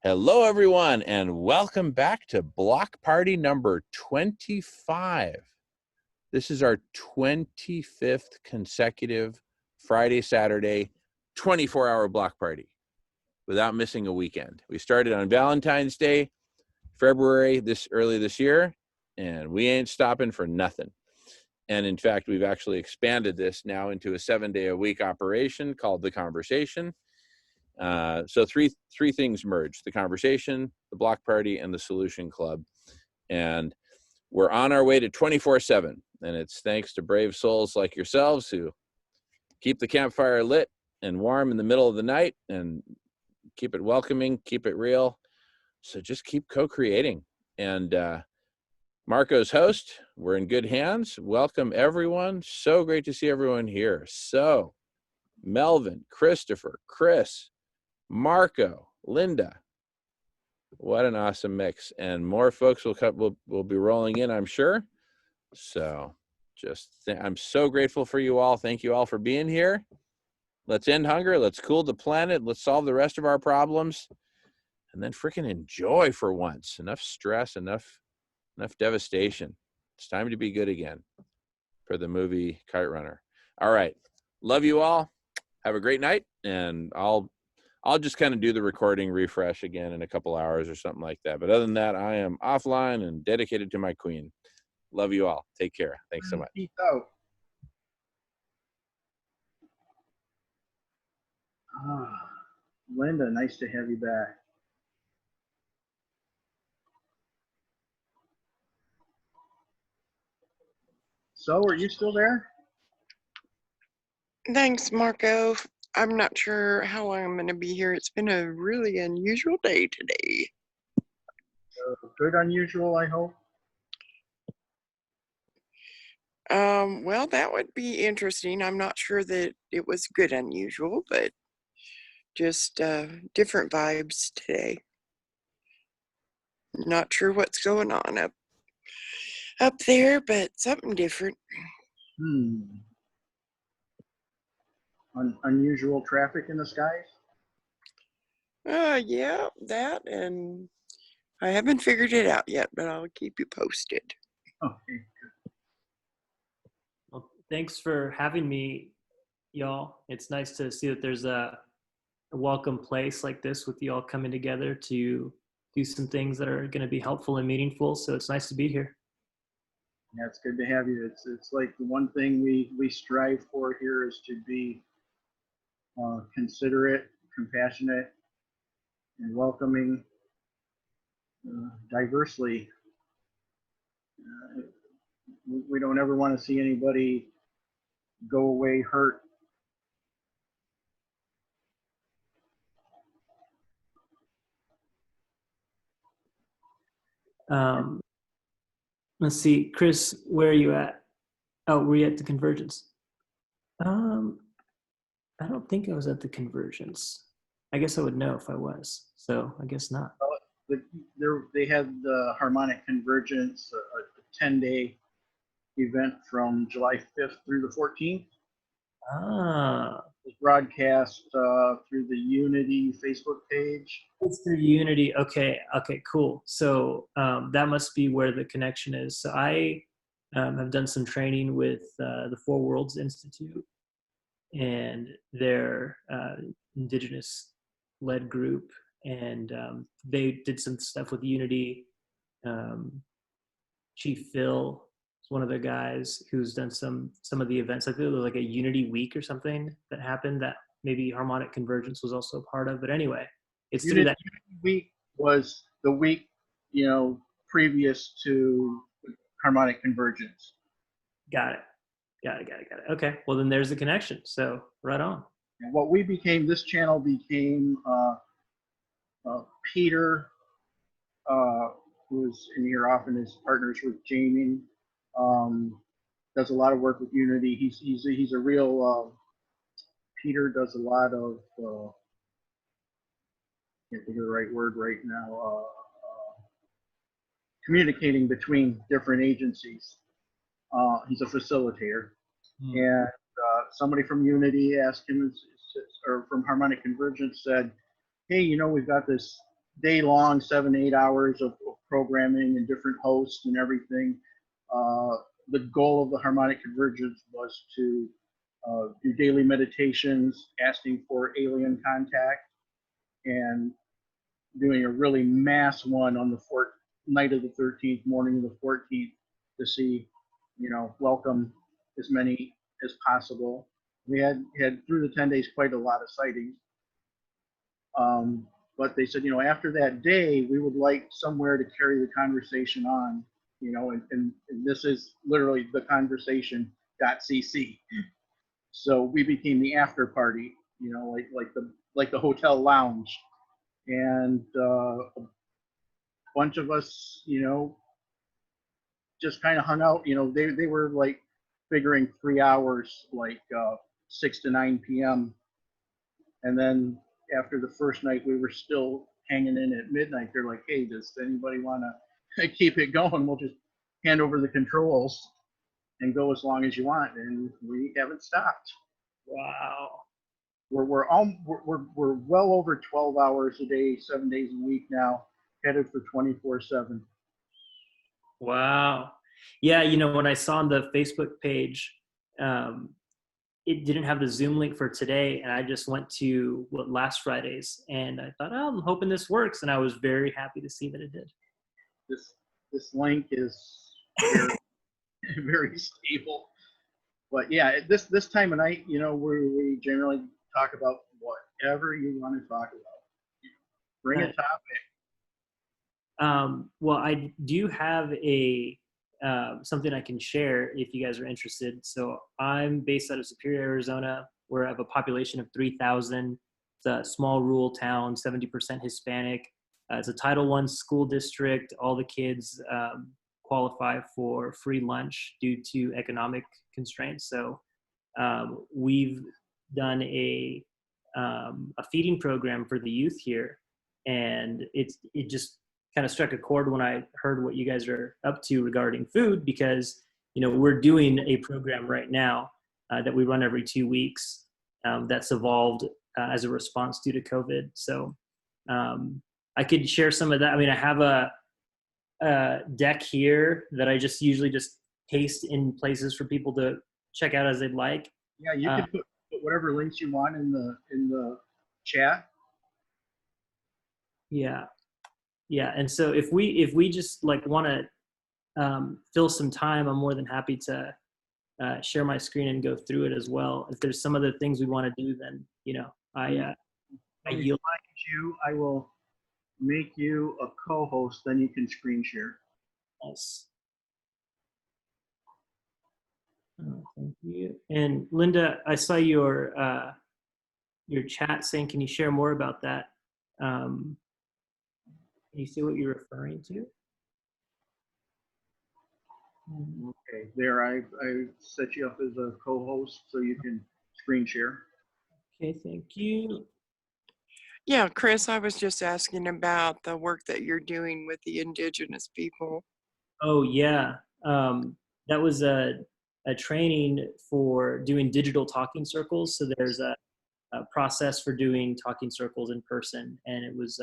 Hello, everyone, and welcome back to Block Party number 25. This is our 25th consecutive Friday, Saturday, 24-hour block party without missing a weekend. We started on Valentine's Day, February, early this year, and we ain't stopping for nothing. And in fact, we've actually expanded this now into a 7-day-a-week operation called The Conversation. So three things merged: the conversation, the block party, and the solution club. And we're on our way to 24/7. And it's thanks to brave souls like yourselves who keep the campfire lit and warm in the middle of the night and keep it welcoming, keep it real. So just keep co-creating. And Marco's host, we're in good hands. Welcome, everyone. So great to see everyone here. So Melvin, Christopher, Chris, Marco, Linda, what an awesome mix. And more folks will be rolling in, I'm sure. So I'm so grateful for you all. Thank you all for being here. Let's end hunger. Let's cool the planet. Let's solve the rest of our problems. And then freaking enjoy for once. Enough stress, enough devastation. It's time to be good again for the movie Kite Runner. All right. Love you all. Have a great night. And I'll just kind of do the recording refresh again in a couple hours or something like that. But other than that, I am offline and dedicated to my queen. Love you all. Take care. Thanks so much. Peace out. Linda, nice to have you back. So, are you still there? Thanks, Marco. I'm not sure how long I'm going to be here. It's been a really unusual day today. Good, unusual, I hope. Well, that would be interesting. I'm not sure that it was good unusual, but just different vibes today. Not sure what's going on up there, but something different. Unusual traffic in the skies? Yeah, that, and I haven't figured it out yet, but I'll keep you posted. Okay. Well, thanks for having me, y'all. It's nice to see that there's a welcome place like this with y'all coming together to do some things that are going to be helpful and meaningful. So it's nice to be here. Yeah, it's good to have you. It's like the one thing we strive for here is to be considerate, compassionate, and welcoming diversely. We don't ever want to see anybody go away hurt. Let's see, Chris, where are you at? Oh, were you at the Convergence? I don't think I was at the Convergence. I guess I would know if I was, so I guess not. They had the Harmonic Convergence, a 10-day event from July 5th through the 14th. Ah. It was broadcast through the Unity Facebook page. It's through Unity. Okay, cool. So that must be where the connection is. So I have done some training with the Four Worlds Institute and their Indigenous-led group, and they did some stuff with Unity. Chief Phil is one of the guys who's done some of the events. I think there was like a Unity Week or something that happened that maybe Harmonic Convergence was also a part of. But anyway, it's through that. Unity Week was the week, previous to Harmonic Convergence. Got it. Okay, well then there's the connection. So right on. And what we became, this channel became Peter, who's in here often, is partners with Jamie, does a lot of work with Unity. He's a real, Peter does a lot of, can't think of the right word right now, communicating between different agencies. He's a facilitator. And somebody from Unity asked him, or from Harmonic Convergence said, hey, we've got this day-long, 7 to 8 hours of programming and different hosts and everything. The goal of the Harmonic Convergence was to do daily meditations, asking for alien contact, and doing a really mass one on the night of the 13th, morning of the 14th, to see, welcome as many as possible. We had through the 10 days quite a lot of sightings. But they said, after that day, we would like somewhere to carry the conversation on, and this is literally the conversation.cc. So we became the after party, like the hotel lounge. And a bunch of us, just kind of hung out. They were like figuring 3 hours, like 6 to 9 p.m. And then after the first night, we were still hanging in at midnight. They're like, hey, does anybody want to keep it going? We'll just hand over the controls and go as long as you want. And we haven't stopped. Wow. We're well over 12 hours a day, 7 days a week now, headed for 24/7. Wow. Yeah, when I saw on the Facebook page, it didn't have the Zoom link for today, and I just went to last Friday's, and I thought, I'm hoping this works, and I was very happy to see that it did. This link is very, very stable. But yeah, this time of night, we generally talk about whatever you want to talk about. Bring a topic. Well, I do have something I can share if you guys are interested. So I'm based out of Superior, Arizona. We have a population of 3,000. It's a small rural town, 70% Hispanic. It's a Title I school district. All the kids qualify for free lunch due to economic constraints. So we've done a feeding program for the youth here, and it just kind of struck a chord when I heard what you guys are up to regarding food, because we're doing a program right now that we run every 2 weeks that's evolved as a response due to COVID. So I could share some of that. I mean, I have a deck here that I just usually just paste in places for people to check out as they'd like. Yeah, you can put whatever links you want in the chat. Yeah, and so if we just want to fill some time, I'm more than happy to share my screen and go through it as well. If there's some other things we want to do, then I yield. I will make you a co-host, then you can screen share. Yes. Oh, thank you. And Linda, I saw your chat saying, can you share more about that? Can you see what you're referring to? Okay, there I set you up as a co-host so you can screen share. Okay, thank you. Yeah, Chris, I was just asking about the work that you're doing with the indigenous people. Oh yeah, that was a training for doing digital talking circles. So there's a process for doing talking circles in person, and it was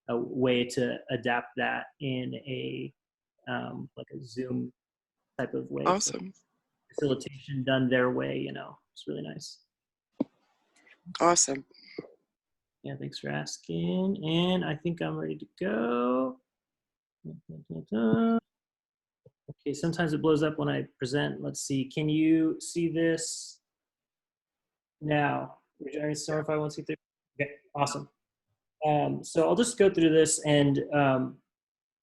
a way to adapt that in a like a Zoom type of way. Awesome. So facilitation done their way, it's really nice. Awesome. Yeah, thanks for asking. And I think I'm ready to go. Okay, sometimes it blows up when I present. Let's see. Can you see this now? Sorry if I won't see through. Okay, awesome. So I'll just go through this and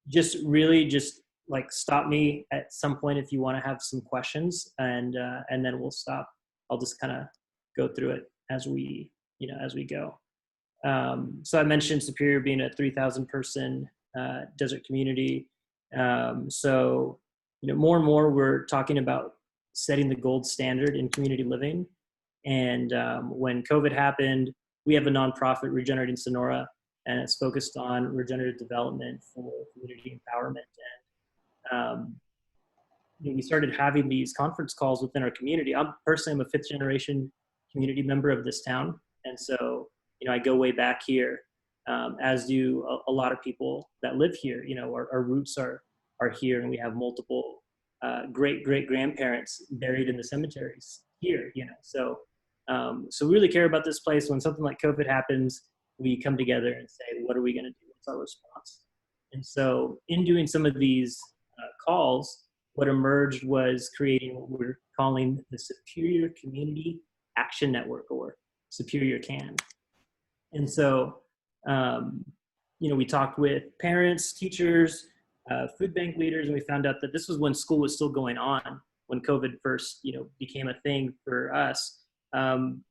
just like stop me at some point if you want to have some questions, and then we'll stop. I'll just kind of go through it as we go. So I mentioned Superior being a 3,000 person desert community. So more and more we're talking about setting the gold standard in community living. And when COVID happened, we have a nonprofit, Regenerating Sonora, and it's focused on regenerative development for community empowerment. And we started having these conference calls within our community. I'm a 5th generation community member of this town, and so I go way back here. as do a lot of people that live here. You know, our roots are here, and we have multiple great grandparents buried in the cemeteries here. You know, so we really care about this place. When something like COVID happens, we come together and say, what are we going to do? What's our response? And so in doing some of these calls, what emerged was creating what we're calling the Superior Community Action Network, or Superior CAN. And so, you know, we talked with parents, teachers, food bank leaders, and we found out that this was when school was still going on, when COVID first, you know, became a thing for us.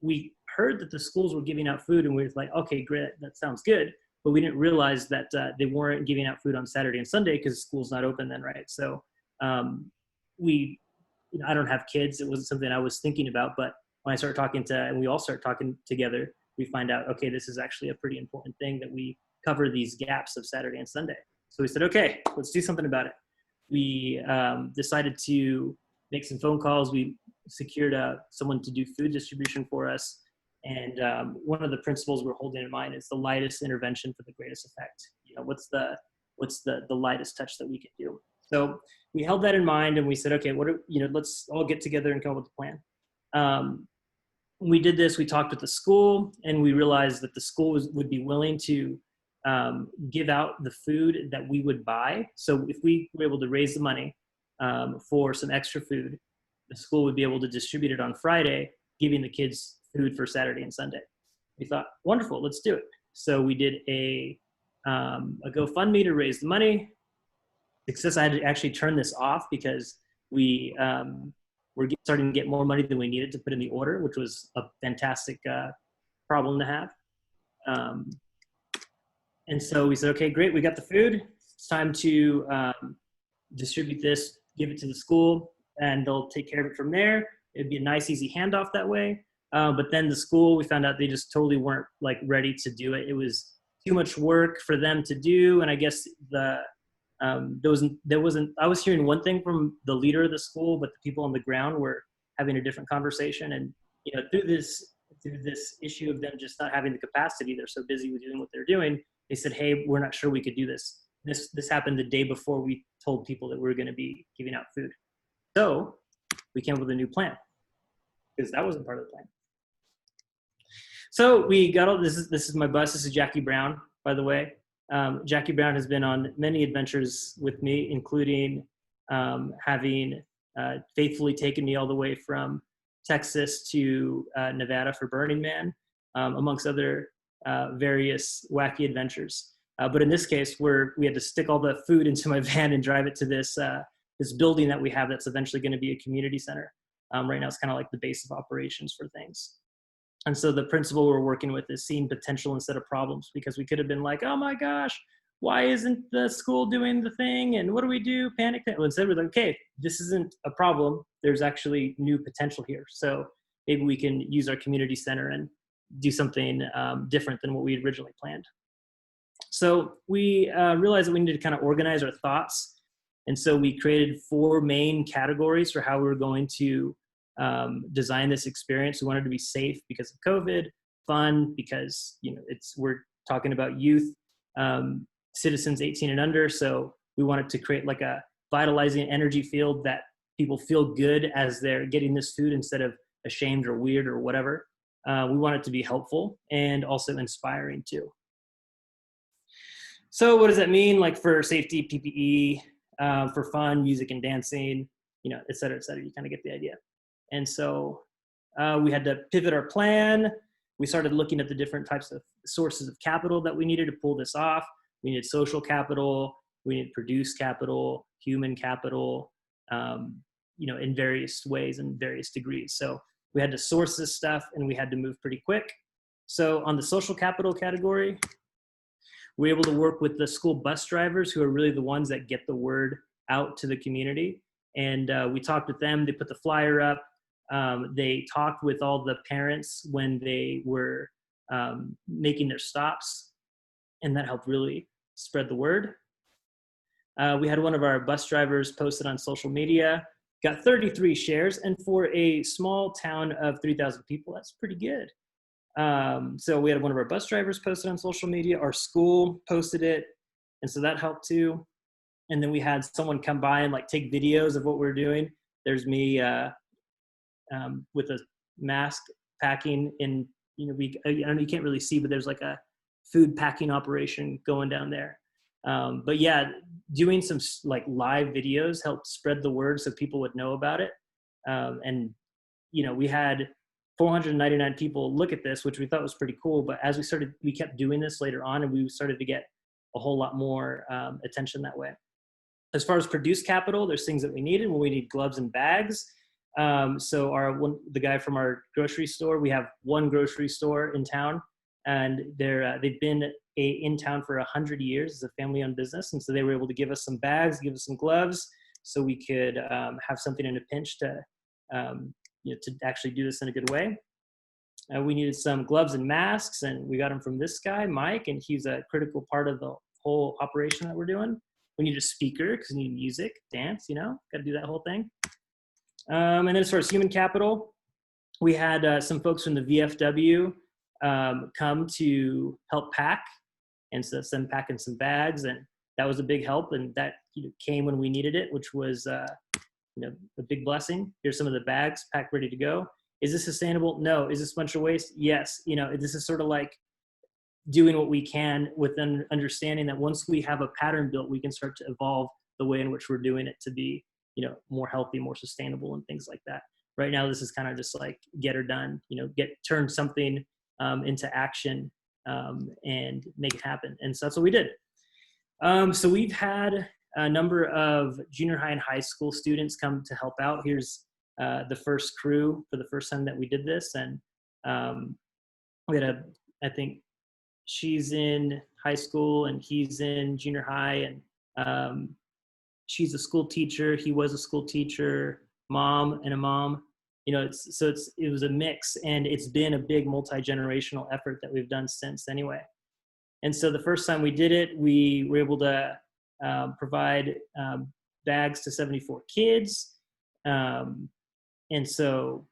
We heard that the schools were giving out food, and we were like, okay, great, that sounds good. But we didn't realize that they weren't giving out food on Saturday and Sunday because school's not open then, right? So you know, I don't have kids. It wasn't something I was thinking about, but when I started talking to, and we all start talking together, we find out, okay, this is actually a pretty important thing, that we cover these gaps of Saturday and Sunday. So we said, okay, let's do something about it. We decided to make some phone calls. We secured someone to do food distribution for us. And one of the principles we're holding in mind is the lightest intervention for the greatest effect. You know, what's the lightest touch that we can do? So we held that in mind, and we said, okay, let's all get together and come up with a plan. When we did this, we talked with the school, and we realized that the school would be willing to give out the food that we would buy. So if we were able to raise the money for some extra food, the school would be able to distribute it on Friday, giving the kids food for Saturday and Sunday. We thought, wonderful, let's do it. So we did a GoFundMe to raise the money. Success, I had to actually turn this off because we were starting to get more money than we needed to put in the order, which was a fantastic problem to have. And so we said, okay, great, we got the food. It's time to distribute this, give it to the school, and they'll take care of it from there. It'd be a nice, easy handoff that way. But then the school, we found out they just totally weren't like ready to do it. It was too much work for them to do. And I guess there wasn't, I was hearing one thing from the leader of the school, but the people on the ground were having a different conversation. And, you know, through this issue of them just not having the capacity, they're so busy with doing what they're doing. They said, hey, we're not sure we could do this. This happened the day before we told people that we were going to be giving out food. So we came up with a new plan, because that wasn't part of the plan. So we got all this. This is my bus. This is Jackie Brown, by the way. Jackie Brown has been on many adventures with me, including having faithfully taken me all the way from Texas to Nevada for Burning Man, amongst other various wacky adventures. But in this case, we had to stick all the food into my van and drive it to this building that we have that's eventually going to be a community center. Right now, it's kind of like the base of operations for things. And so the principal we're working with is seeing potential instead of problems, because we could have been like, oh my gosh, why isn't the school doing the thing? And what do we do? Panic. Well, instead we're like, okay, this isn't a problem. There's actually new potential here. So maybe we can use our community center and do something different than what we had originally planned. So we realized that we needed to kind of organize our thoughts. And so we created 4 main categories for how we were going to design this experience. We wanted to be safe because of COVID, fun because, you know, we're talking about youth, citizens 18 and under. So we wanted to create like a vitalizing energy field that people feel good as they're getting this food instead of ashamed or weird or whatever. We want it to be helpful and also inspiring too. So what does that mean? Like for safety, PPE, for fun, music and dancing, you know, et cetera, you kind of get the idea. And so we had to pivot our plan. We started looking at the different types of sources of capital that we needed to pull this off. We needed social capital, we needed produce capital, human capital, you know, in various ways and various degrees. So we had to source this stuff and we had to move pretty quick. So on the social capital category, we were able to work with the school bus drivers, who are really the ones that get the word out to the community. And we talked with them, they put the flyer up. They talked with all the parents when they were making their stops, and that helped really spread the word. We had one of our bus drivers posted on social media, got 33 shares, and for a small town of 3,000 people, that's pretty good. So we had one of our bus drivers posted on social media. Our school posted it, and so that helped too. And then we had someone come by and like take videos of what we're doing. There's me with a mask packing in, you know, I know you can't really see, but there's like a food packing operation going down there. But yeah, doing some like live videos helped spread the word so people would know about it. And, you know, we had 499 people look at this, which we thought was pretty cool. But as we kept doing this later on, and we started to get a whole lot more attention that way. As far as produce capital, there's things that we needed. Well, we need gloves and bags. So the guy from our grocery store, we have one grocery store in town, and they've been in town for 100 years as a family-owned business, and so they were able to give us some bags, give us some gloves, so we could have something in a pinch to to actually do this in a good way. We needed some gloves and masks, and we got them from this guy, Mike, and he's a critical part of the whole operation that we're doing. We need a speaker because we need music, dance, got to do that whole thing. And then as far as human capital, we had some folks from the VFW come to help pack, and so them packing some bags, and that was a big help, and that came when we needed it, which was a big blessing. Here's some of the bags packed, ready to go. Is this sustainable? No. Is this a bunch of waste? Yes. This is sort of like doing what we can with an understanding that once we have a pattern built, we can start to evolve the way in which we're doing it to be, more healthy, more sustainable, and things like that. Right now, this is kind of just like get her done, turn something into action and make it happen. And so that's what we did. So we've had a number of junior high and high school students come to help out. Here's the first crew for the first time that we did this. And we had I think she's in high school and he's in junior high, and she's a school teacher. He was a school teacher, mom and a mom. It was a mix, and it's been a big multi-generational effort that we've done since anyway. And so the first time we did it, we were able to provide bags to 74 kids. And so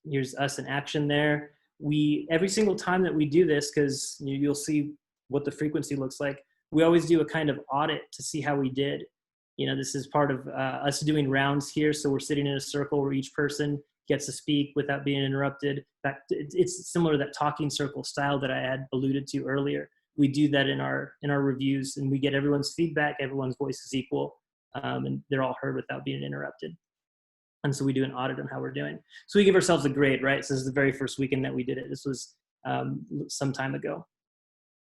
here's us in action there. Every single time that we do this, because you'll see what the frequency looks like, we always do a kind of audit to see how we did. This is part of us doing rounds here. So we're sitting in a circle where each person gets to speak without being interrupted. In fact, it's similar to that talking circle style that I had alluded to earlier. We do that in our reviews, and we get everyone's feedback. Everyone's voice is equal, and they're all heard without being interrupted. And so we do an audit on how we're doing. So we give ourselves a grade, right? So this is the very first weekend that we did it. This was some time ago.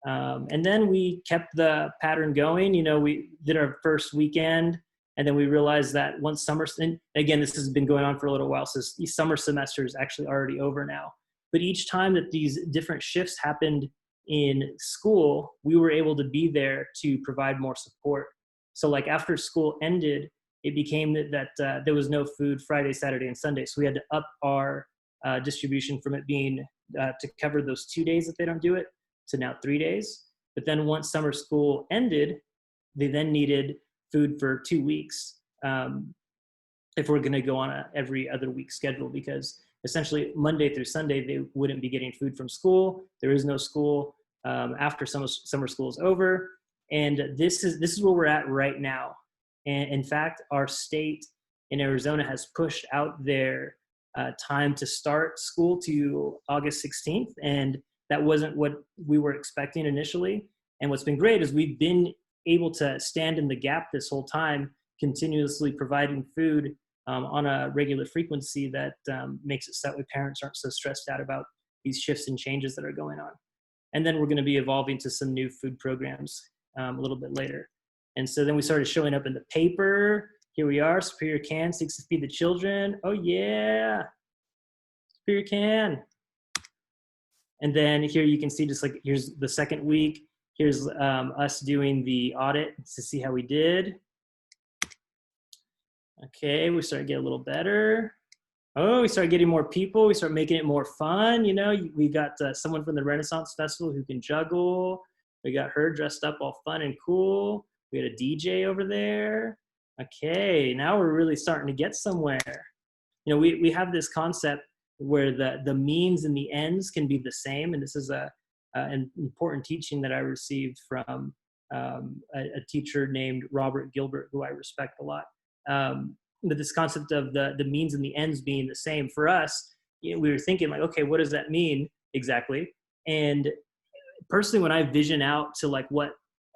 And then we kept the pattern going. We did our first weekend, and then we realized that once summer, and again, this has been going on for a little while, so this summer semester is actually already over now. But each time that these different shifts happened in school, we were able to be there to provide more support. So like after school ended, it became that there was no food Friday, Saturday, and Sunday. So we had to up our distribution from it being to cover those 2 days that they don't do it to now 3 days. But then once summer school ended, they then needed food for 2 weeks if we're going to go on a every other week schedule, because essentially Monday through Sunday, they wouldn't be getting food from school. There is no school after summer school is over. And this is where we're at right now. And in fact, our state in Arizona has pushed out their time to start school to August 16th. And that wasn't what we were expecting initially. And what's been great is we've been able to stand in the gap this whole time, continuously providing food on a regular frequency that makes it so that way parents aren't so stressed out about these shifts and changes that are going on. And then we're going to be evolving to some new food programs a little bit later. And so then we started showing up in the paper. Here we are, Superior Can seeks to feed the children. Oh yeah, Superior Can. And then here you can see just like, here's the second week. Here's us doing the audit to see how we did. Okay, we started getting a little better. Oh, we started getting more people. We started making it more fun. We got someone from the Renaissance Festival who can juggle. We got her dressed up all fun and cool. We had a DJ over there. Okay, now we're really starting to get somewhere. We have this concept where the means and the ends can be the same. And this is an important teaching that I received from a teacher named Robert Gilbert, who I respect a lot. But this concept of the means and the ends being the same for us, we were thinking like, okay, what does that mean exactly? And personally, when I vision out to like what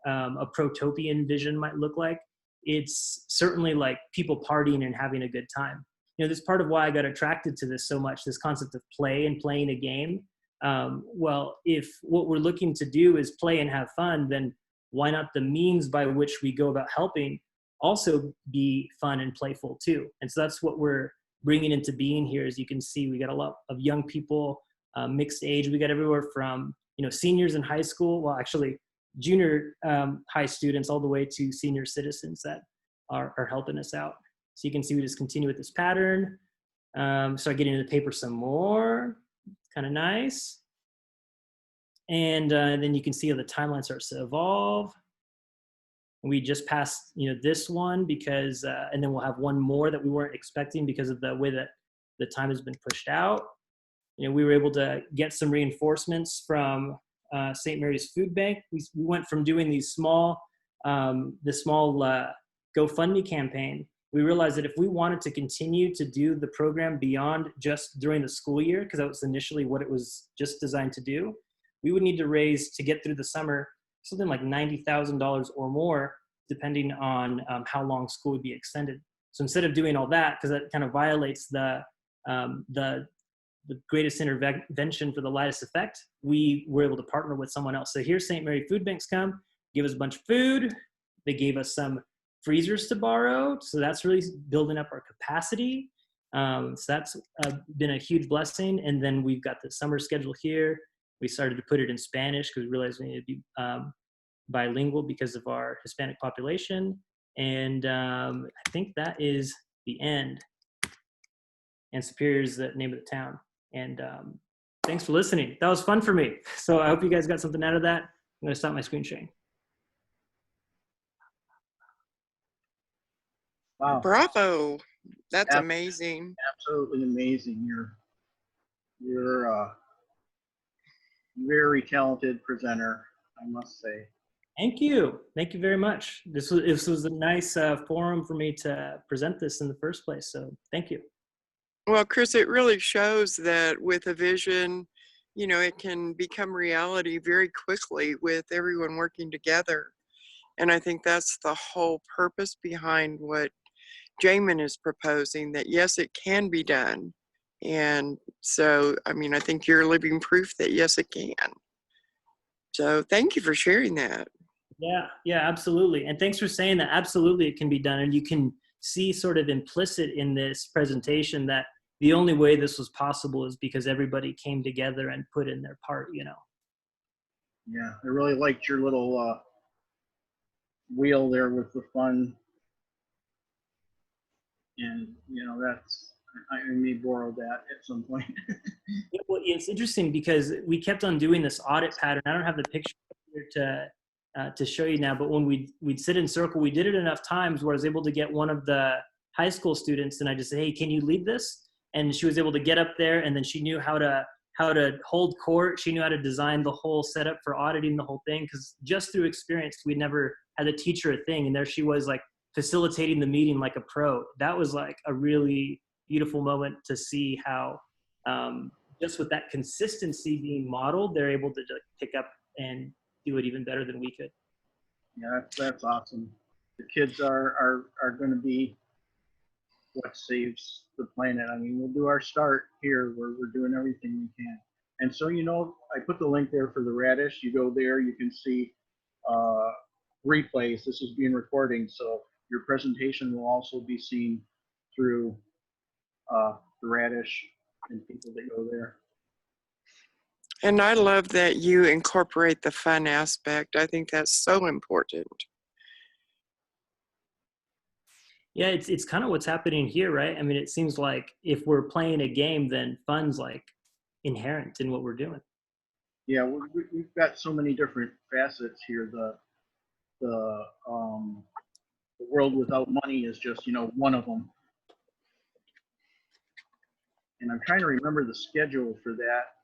a protopian vision might look like, it's certainly like people partying and having a good time. This part of why I got attracted to this so much, this concept of play and playing a game. Well, if what we're looking to do is play and have fun, then why not the means by which we go about helping also be fun and playful too? And so that's what we're bringing into being here. As you can see, we got a lot of young people, mixed age. We got everywhere from, seniors in high school, well, actually junior high students, all the way to senior citizens that are helping us out. So you can see we just continue with this pattern. Start getting into the paper some more. Kind of nice. And then you can see how the timeline starts to evolve. We just passed, this one because, and then we'll have one more that we weren't expecting because of the way that the time has been pushed out. We were able to get some reinforcements from St. Mary's Food Bank. We went from doing these small GoFundMe campaign. We realized that if we wanted to continue to do the program beyond just during the school year, because that was initially what it was just designed to do, we would need to raise, to get through the summer, something like $90,000 or more, depending on how long school would be extended. So instead of doing all that, because that kind of violates the greatest intervention for the lightest effect, we were able to partner with someone else. So here St. Mary Food Banks come, give us a bunch of food. They gave us some freezers to borrow. So that's really building up our capacity. So that's been a huge blessing. And then we've got the summer schedule here. We started to put it in Spanish because we realized we need to be bilingual because of our Hispanic population. And I think that is the end. And Superior is the name of the town. And thanks for listening. That was fun for me. So I hope you guys got something out of that. I'm going to stop my screen sharing. Wow. Bravo. That's Ab- amazing. Absolutely amazing. You're a very talented presenter, I must say. Thank you. Thank you very much. This was a nice forum for me to present this in the first place. So thank you. Well, Chris, it really shows that with a vision, it can become reality very quickly with everyone working together. And I think that's the whole purpose behind what Jamin is proposing, that yes, it can be done. And so, I think you're living proof that yes, it can. So thank you for sharing that. Yeah, absolutely. And thanks for saying that. Absolutely, it can be done. And you can see sort of implicit in this presentation that the only way this was possible is because everybody came together and put in their part, Yeah, I really liked your little wheel there with the fun. And, I may borrow that at some point. Well, it's interesting because we kept on doing this audit pattern. I don't have the picture here to show you now, but when we'd sit in circle, we did it enough times where I was able to get one of the high school students, and I just said, hey, can you lead this? And she was able to get up there, and then she knew how to hold court. She knew how to design the whole setup for auditing the whole thing, because just through experience, we'd never had to teach her a thing. And there she was, like, facilitating the meeting like a pro. That was like a really beautiful moment to see how just with that consistency being modeled, they're able to just pick up and do it even better than we could. Yeah, that's awesome. The kids are going to be what saves the planet. We'll do our start here where we're doing everything we can. And so, I put the link there for the Radish. You go there, you can see replays. This is being recording, so your presentation will also be seen through the Radish and people that go there. And I love that you incorporate the fun aspect. I think that's so important. Yeah, it's kind of what's happening here, right? It seems like if we're playing a game, then fun's like inherent in what we're doing. Yeah, we've got so many different facets here. The world without money is just one of them. And I'm trying to remember the schedule for that,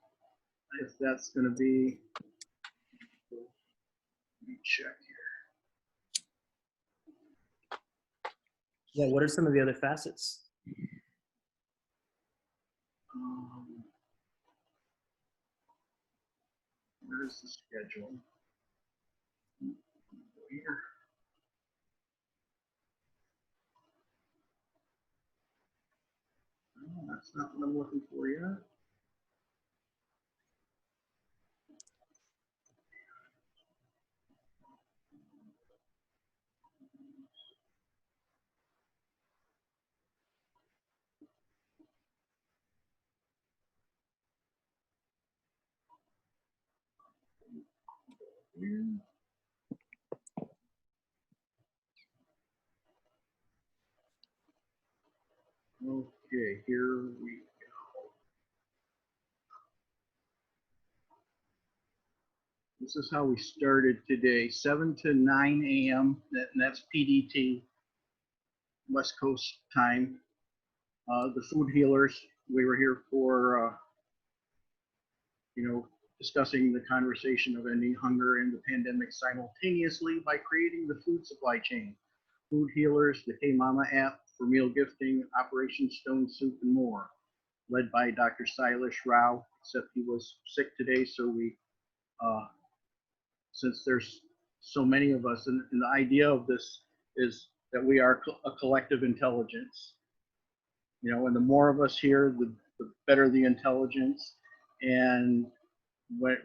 if that's going to be, let me check here. Yeah, what are some of the other facets? Where's the schedule? Here. Oh, that's not what I'm looking for yet. Here. Okay, here we go. This is how we started today, 7 to 9 a.m. And that's PDT, West Coast time. The food healers, we were here for, discussing the conversation of ending hunger and the pandemic simultaneously by creating the food supply chain. Food healers, the Hey Mama app for meal gifting, Operation Stone Soup, and more, led by Dr. Silas Rao, except he was sick today, so we, since there's so many of us, and the idea of this is that we are a collective intelligence, and the more of us here, the better the intelligence. And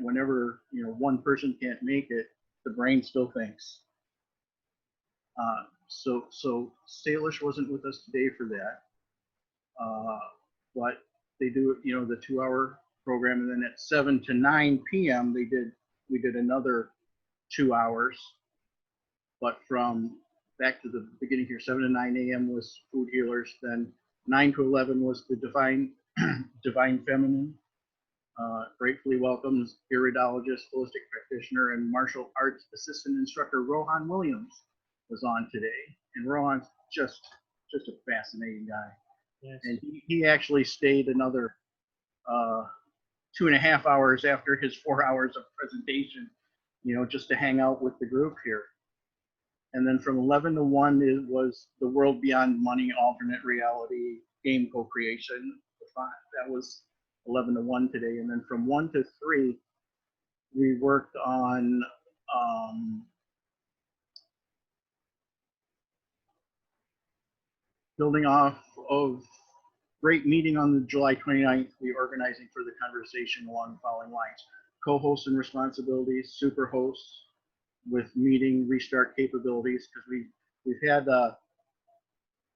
whenever, one person can't make it, the brain still thinks. So Salish wasn't with us today for that, but they do, the 2-hour program, and then at 7 to 9 p.m. we did another 2 hours. But from back to the beginning here, 7 to 9 a.m. was food healers, then 9 to 11 was the divine feminine. Gratefully welcomes iridologist, holistic practitioner, and martial arts assistant instructor Rohan Williams was on today. And Rohan's just a fascinating guy. Yes. And he actually stayed another 2.5 hours after his 4 hours of presentation, just to hang out with the group here. And then from 11 to 1 was the World Beyond Money alternate reality game co-creation. That was 11 to 1 today. And then from 1 to 3, we worked on building off of great meeting on the July 29th, we organizing for the conversation along the following lines: co-hosts and responsibilities, super hosts with meeting restart capabilities, because we've had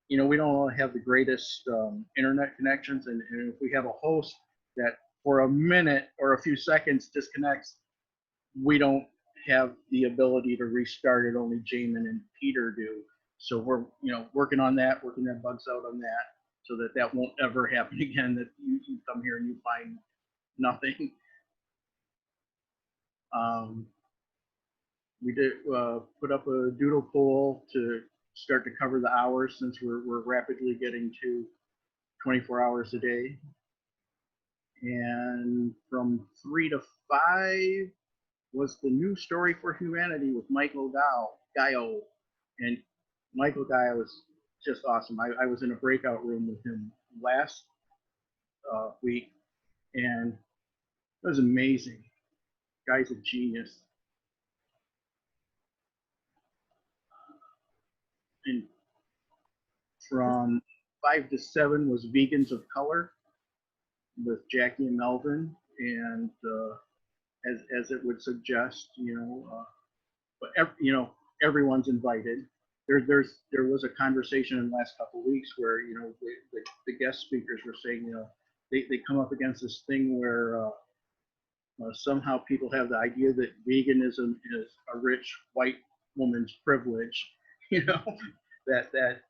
we don't all have the greatest internet connections, and if we have a host that for a minute or a few seconds disconnects, we don't have the ability to restart it. Only Jamin and Peter do. So we're working on that, working that bugs out on that, so that won't ever happen again, that you come here and you find nothing. We did put up a doodle poll to start to cover the hours, since we're rapidly getting to 24 hours a day. And from 3 to 5 was the New Story for Humanity with Michael Gaio. And Michael Gaio was just awesome. I was in a breakout room with him last week, and it was amazing. Guy's a genius. And from 5 to 7 was Vegans of Color with Jackie and Melvin, and as it would suggest, but everyone's invited. There was a conversation in the last couple of weeks where the guest speakers were saying they come up against this thing where somehow people have the idea that veganism is a rich white woman's privilege, that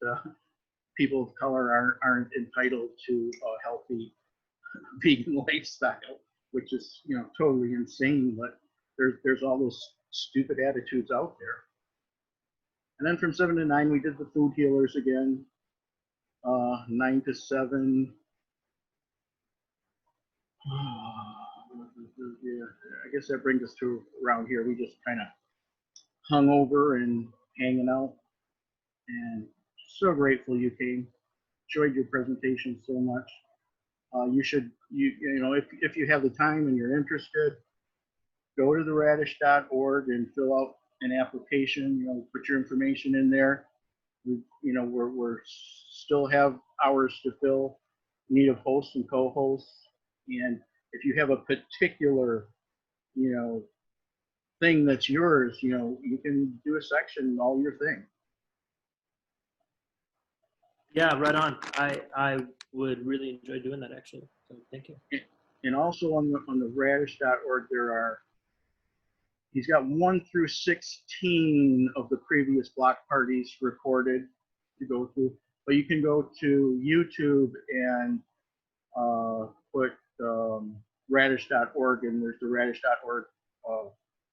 people of color aren't entitled to a healthy vegan lifestyle, which is totally insane. But there's all those stupid attitudes out there. And then from 7 to 9, we did the food healers again. 9 to 7 Yeah, I guess that brings us to around here. We just kind of hung over and hanging out, and so grateful you came. Enjoyed your presentation so much. You know, if you have the time and you're interested, go to the radish.org and fill out an application. You know, put your information in there. You know, we're still have hours to fill. Need of hosts and co-hosts, and if you have a particular, you know, thing that's yours, you know, you can do a section all your thing. Yeah, right on. I would really enjoy doing that actually. So thank you. And also on the radish.org, he's got 1 through 16 of the previous block parties recorded to go through. But you can go to YouTube and put radish.org, and there's the radish.org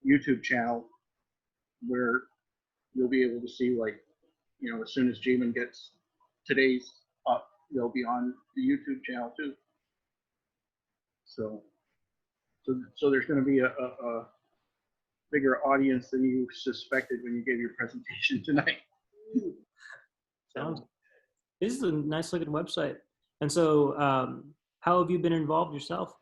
YouTube channel where you'll be able to see, like, you know, as soon as Jamin gets today's up, they'll be on the YouTube channel too. So there's going to be a bigger audience than you suspected when you gave your presentation tonight. Sounds. This is a nice looking website. And so, how have you been involved yourself?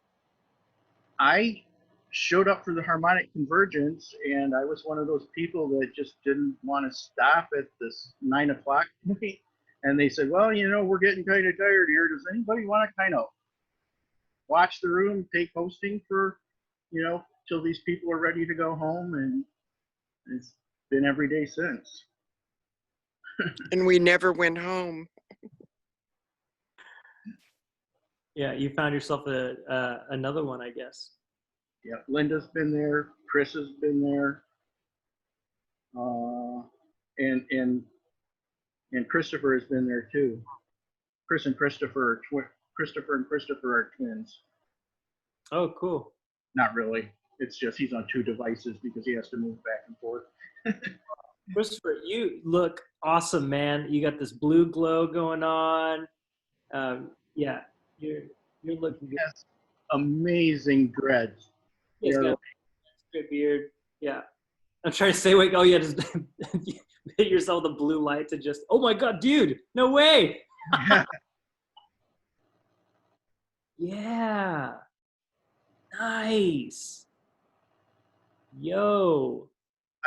I showed up for the harmonic convergence, and I was one of those people that just didn't want to stop at this 9 o'clock point. And they said, well, you know, we're getting kind of tired here. Does anybody want to kind of watch the room, take hosting for, you know, till these people are ready to go home? And it's been every day since. And we never went home. Yeah, you found yourself another one, I guess. Yeah, Linda's been there, Chris has been there, and Christopher has been there too. Chris and Christopher are Christopher are twins. Oh, cool. Not really. It's just he's on 2 devices because he has to move back and forth. Christopher, you look awesome, man. You got this blue glow going on. Yeah, you're looking good. Yes, amazing dreads. He's got They're- a straight beard. Yeah. I'm trying to say, wait, oh yeah, just hit yourself with a blue light to just, oh my God, dude, no way. Yeah. Nice. Yo.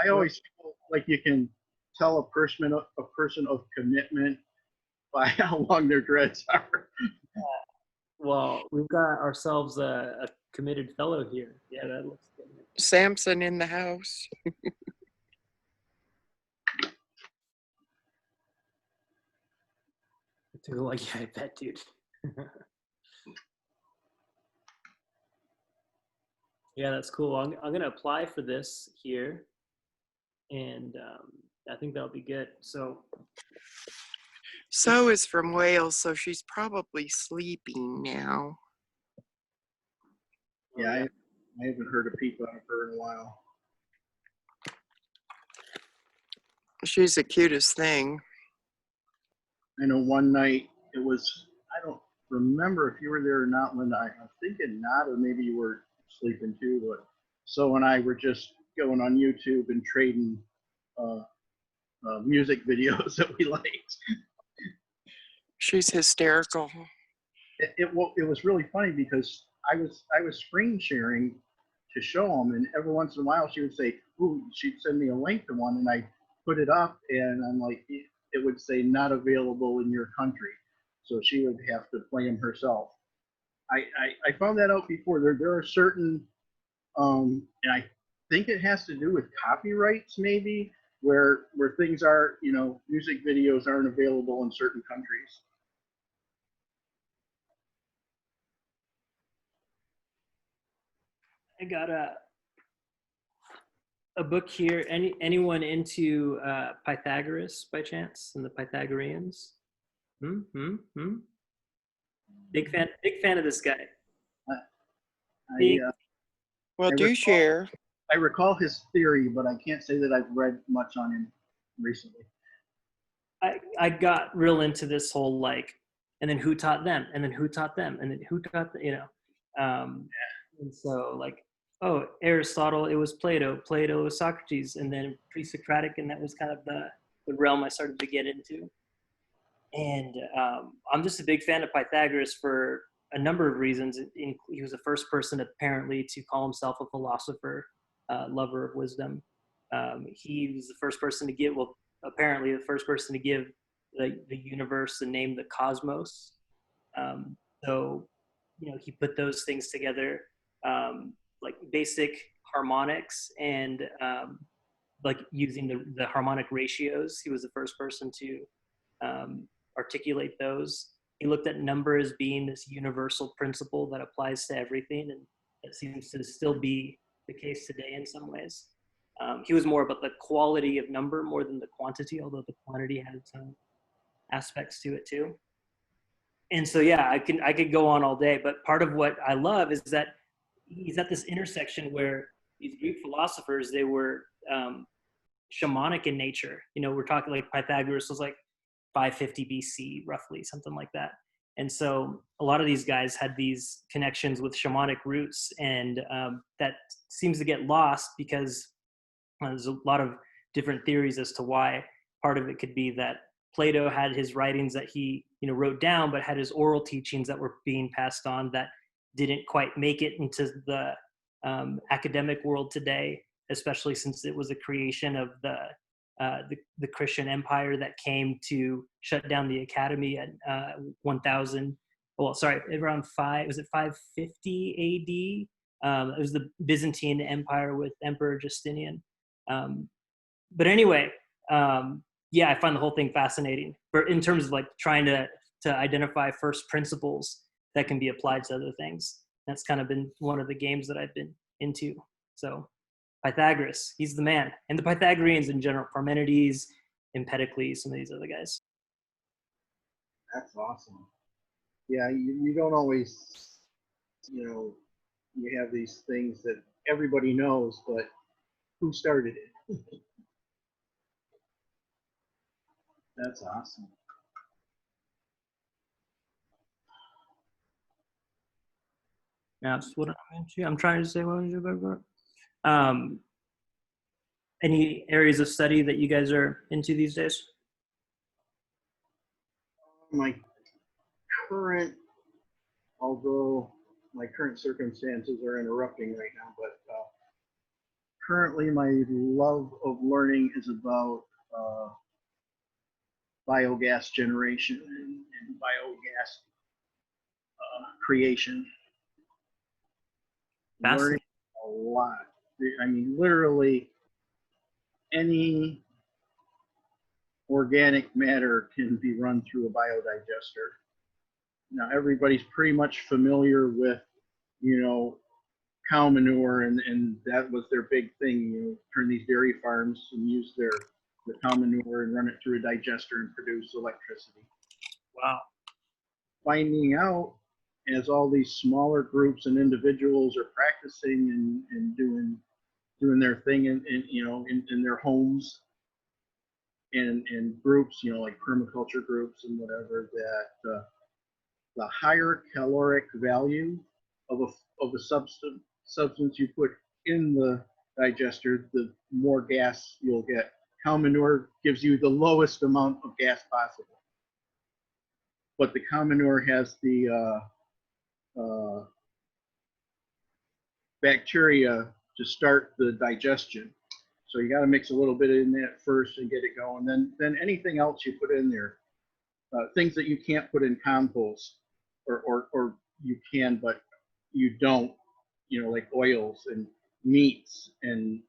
I always feel like you can tell a person of commitment by how long their dreads are. Well, we've got ourselves a committed fellow here. Yeah, that looks good. Samson in the house. Like, yeah, I bet, dude. Yeah, that's cool. I'm going to apply for this here. And I think that'll be good. So, So is from Wales, so she's probably sleeping now. Yeah, I haven't heard a peep out of her in a while. She's the cutest thing. I know one night it was, I don't remember if you were there or not, Linda. I'm thinking not, or maybe you were sleeping too. But So and I were just going on YouTube and trading music videos that we liked. She's hysterical. It was really funny because I was screen sharing to show them, and every once in a while she would say, "Ooh," she'd send me a link to one, and I put it up, and I'm like, it would say not available in your country, so she would have to play them herself. I found that out before. There are certain, and I think it has to do with copyrights maybe, where things are, music videos aren't available in certain countries. I got a book here. Anyone into Pythagoras by chance, and the Pythagoreans? Big fan of this guy. Well, do share. I recall his theory, but I can't say that I've read much on him recently. I got real into this whole and then who taught them, and then who taught them, and then who taught And so like, oh, Aristotle, it was Plato. Plato was Socrates, and then pre-Socratic, and that was kind of the realm I started to get into. And I'm just a big fan of Pythagoras for a number of reasons. He was the first person apparently to call himself a philosopher, lover of wisdom. He was the first person to give, well, apparently the first person to give the universe the name the cosmos. So, he put those things together, like basic harmonics and like using the harmonic ratios. He was the first person to articulate those. He looked at number as being this universal principle that applies to everything, and that seems to still be the case today in some ways. He was more about the quality of number more than the quantity, although the quantity had its own aspects to it too. And so, yeah, I could go on all day, but part of what I love is that he's at this intersection where these Greek philosophers, they were shamanic in nature. We're talking like Pythagoras was like 550 BC, roughly, something like that. And so a lot of these guys had these connections with shamanic roots, and that seems to get lost because there's a lot of different theories as to why. Part of it could be that Plato had his writings that he wrote down, but had his oral teachings that were being passed on that didn't quite make it into the academic world today, especially since it was a creation of the Christian Empire that came to shut down the academy at 1000. Well, sorry, around 550 AD. It was the Byzantine Empire with Emperor Justinian. But anyway, yeah, I find the whole thing fascinating. In terms of like trying to identify first principles that can be applied to other things. That's kind of been one of the games that I've been into. So Pythagoras, he's the man. And the Pythagoreans in general, Parmenides, Empedocles, some of these other guys. That's awesome. Yeah, you don't always, you have these things that everybody knows, but who started it? That's awesome. Now, that's what I'm trying to say. Any areas of study that you guys are into these days? My current, although my current circumstances are interrupting right now, but currently my love of learning is about biogas generation and biogas creation. Learning a lot. I mean, literally any organic matter can be run through a biodigester. Now, everybody's pretty much familiar with, cow manure, and that was their big thing. Turn these dairy farms and use the cow manure and run it through a digester and produce electricity. Wow. Finding out as all these smaller groups and individuals are practicing and doing their thing in their homes and groups, like permaculture groups and whatever, that the higher caloric value of a substance you put in the digester, the more gas you'll get. Cow manure gives you the lowest amount of gas possible, but the cow manure has the bacteria to start the digestion. So you got to mix a little bit in that first and get it going. Then anything else you put in there, things that you can't put in compost, or you can but you don't, like oils and meats and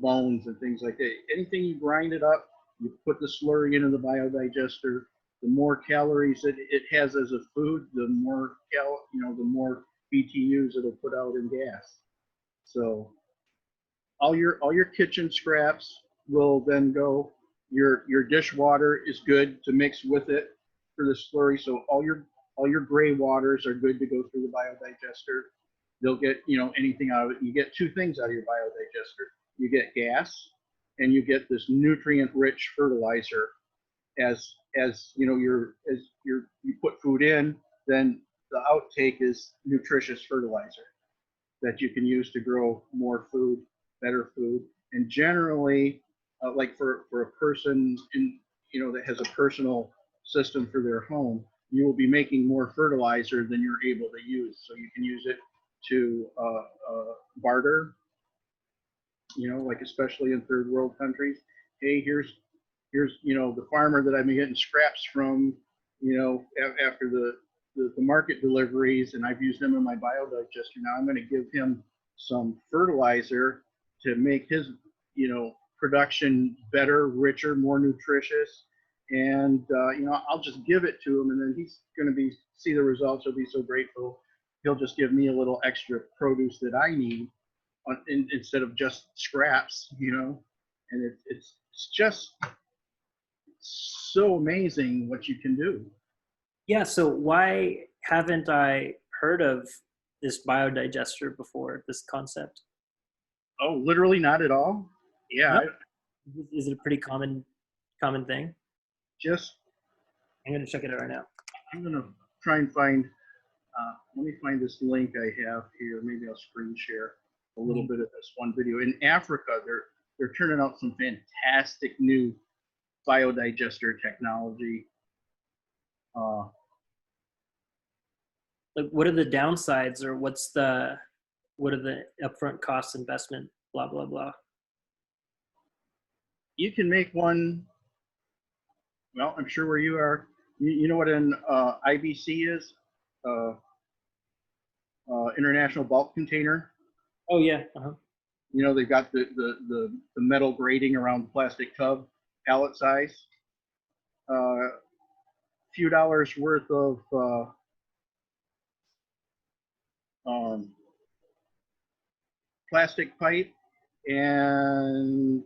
bones and things like that. Anything you grind it up, you put the slurry into the biodigester. The more calories it has as a food, the more the more BTUs it'll put out in gas. So all your kitchen scraps will then go. Your dishwater is good to mix with it for the slurry. So all your gray waters are good to go through the biodigester. They'll get anything out of it. You get two things out of your biodigester. You get gas, and you get this nutrient-rich fertilizer. As you put food in, then the outtake is nutritious fertilizer that you can use to grow more food, better food. And generally, like for a person in, that has a personal system for their home, you will be making more fertilizer than you're able to use. So you can use it to barter, like especially in third world countries. Hey, here's the farmer that I've been getting scraps from, after the market deliveries, and I've used them in my biodigester. Now I'm going to give him some fertilizer to make his, production better, richer, more nutritious. And, I'll just give it to him, and then he's going to see the results. He'll be so grateful. He'll just give me a little extra produce that I need instead of just scraps, and it's just so amazing what you can do. Yeah, so why haven't I heard of this biodigester before, this concept? Oh, literally not at all? Yeah. No? Is it a pretty common thing? I'm going to check it out right now. I'm going to try and find, let me find this link I have here. Maybe I'll screen share a little bit of this one video. In Africa, they're turning out some fantastic new biodigester technology. Like, what are the downsides, or what are the upfront cost investment, blah, blah, blah? You can make one, well, I'm sure where you are, you know what an IBC is? International Bulk Container. Oh, yeah. They've got the metal grating around the plastic tub, pallet size. Few dollars worth of plastic pipe and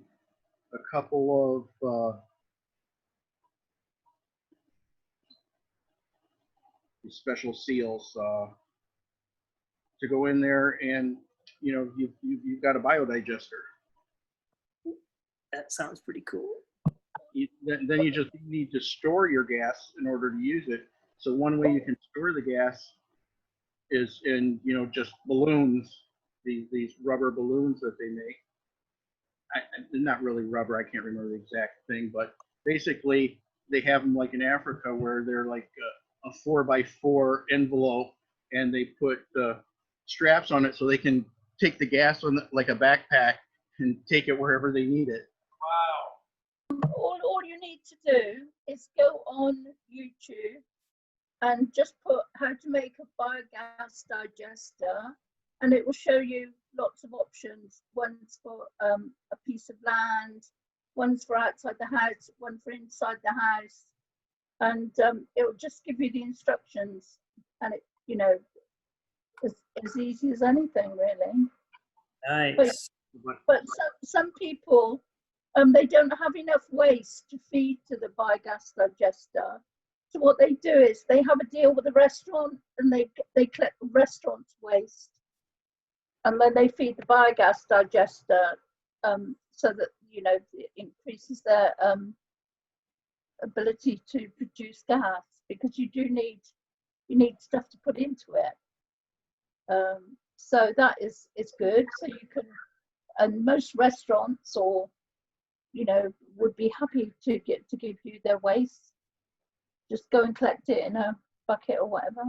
a couple of special seals to go in there, and you've got a biodigester. That sounds pretty cool. Then you just need to store your gas in order to use it. So one way you can store the gas is in just balloons, these rubber balloons that they make. Not really rubber, I can't remember the exact thing, but basically they have them like in Africa where they're like a 4x4 envelope, and they put straps on it so they can take the gas on like a backpack and take it wherever they need it. All you need to do is go on YouTube and just put how to make a biogas digester, and it will show you lots of options. One's for a piece of land, one's for outside the house, one for inside the house, and it will just give you the instructions, and it as easy as anything, really. Nice. But some people, they don't have enough waste to feed to the biogas digester. So what they do is they have a deal with a restaurant, and they collect the restaurant's waste, and then they feed the biogas digester, so that it increases their ability to produce gas, because you need stuff to put into it. So that is good. So you can, and most restaurants would be happy to give you their waste. Just go and collect it in a bucket or whatever.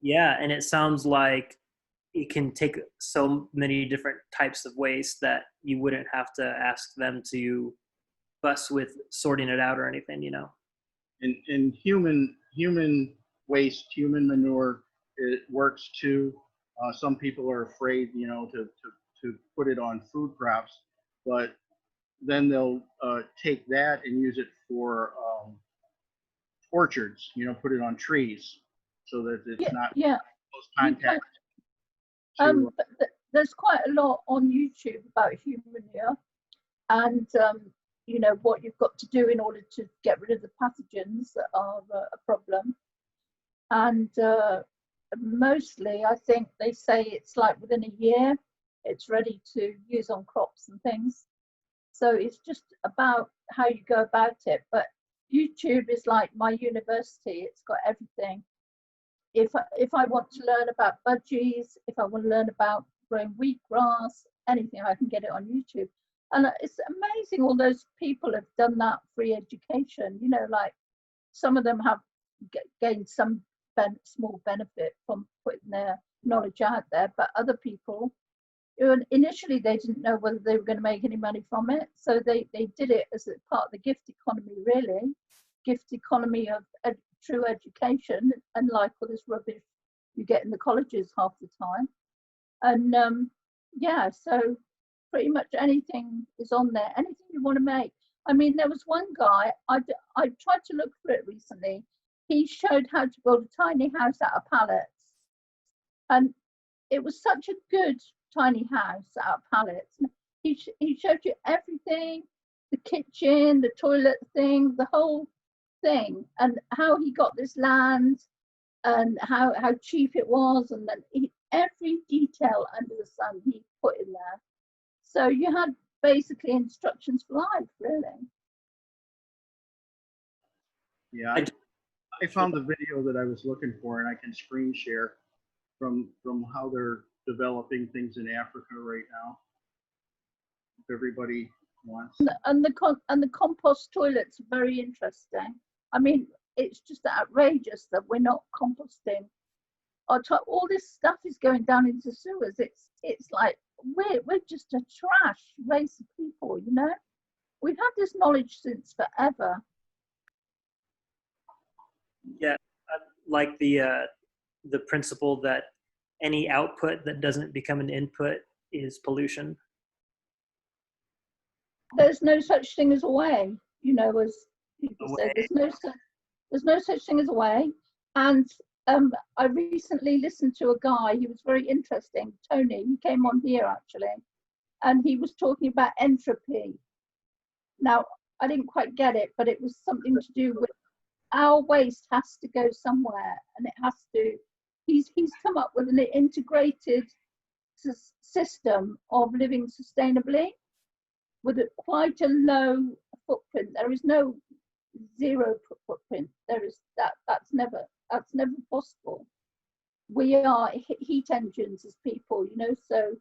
Yeah, and it sounds like it can take so many different types of waste that you wouldn't have to ask them to fuss with sorting it out or anything, And human waste, human manure, it works too. Some people are afraid, to put it on food crops, but then they'll take that and use it for orchards, put it on trees so that it's not close contact. But there's quite a lot on YouTube about human manure, and what you've got to do in order to get rid of the pathogens that are a problem. And mostly, I think they say it's like within a year, it's ready to use on crops and things. So it's just about how you go about it. But YouTube is like my university. It's got everything. if I want to learn about budgies, if I want to learn about growing wheatgrass, anything, I can get it on YouTube. And it's amazing all those people have done that free education. You know, like some of them have gained some small benefit from putting their knowledge out there, but other people, initially they didn't know whether they were going to make any money from it, so they did it as a part of the gift economy, really, gift economy of true education, unlike all this rubbish you get in the colleges half the time. And yeah, so pretty much anything is on there, anything you want to make. I mean, there was one guy, I tried to look for it recently. He showed how to build a tiny house out of pallets, and it was such a good tiny house out of pallets. He showed you everything, the kitchen, the toilet thing, the whole thing, and how he got this land and how cheap it was, and then every detail under the sun he put in there. So you had basically instructions for life, really. Yeah, I found the video that I was looking for, and I can screen share from how they're developing things in Africa right now. If everybody wants. And the compost toilets are very interesting. I mean, it's just outrageous that we're not composting. All this stuff is going down into sewers. It's like we're just a trash race of people, you know. We've had this knowledge since forever. Yeah, like the principle that any output that doesn't become an input is pollution. There's no such thing as a way, you know, as people say. There's no such thing as a way. And I recently listened to a guy. He was very interesting, Tony. He came on here actually, and he was talking about entropy. Now, I didn't quite get it, but it was something to do with our waste has to go somewhere, and it has to. He's come up with an integrated system of living sustainably with quite a low footprint. There is no zero footprint. There is that's never possible. We are heat engines as people, you know. So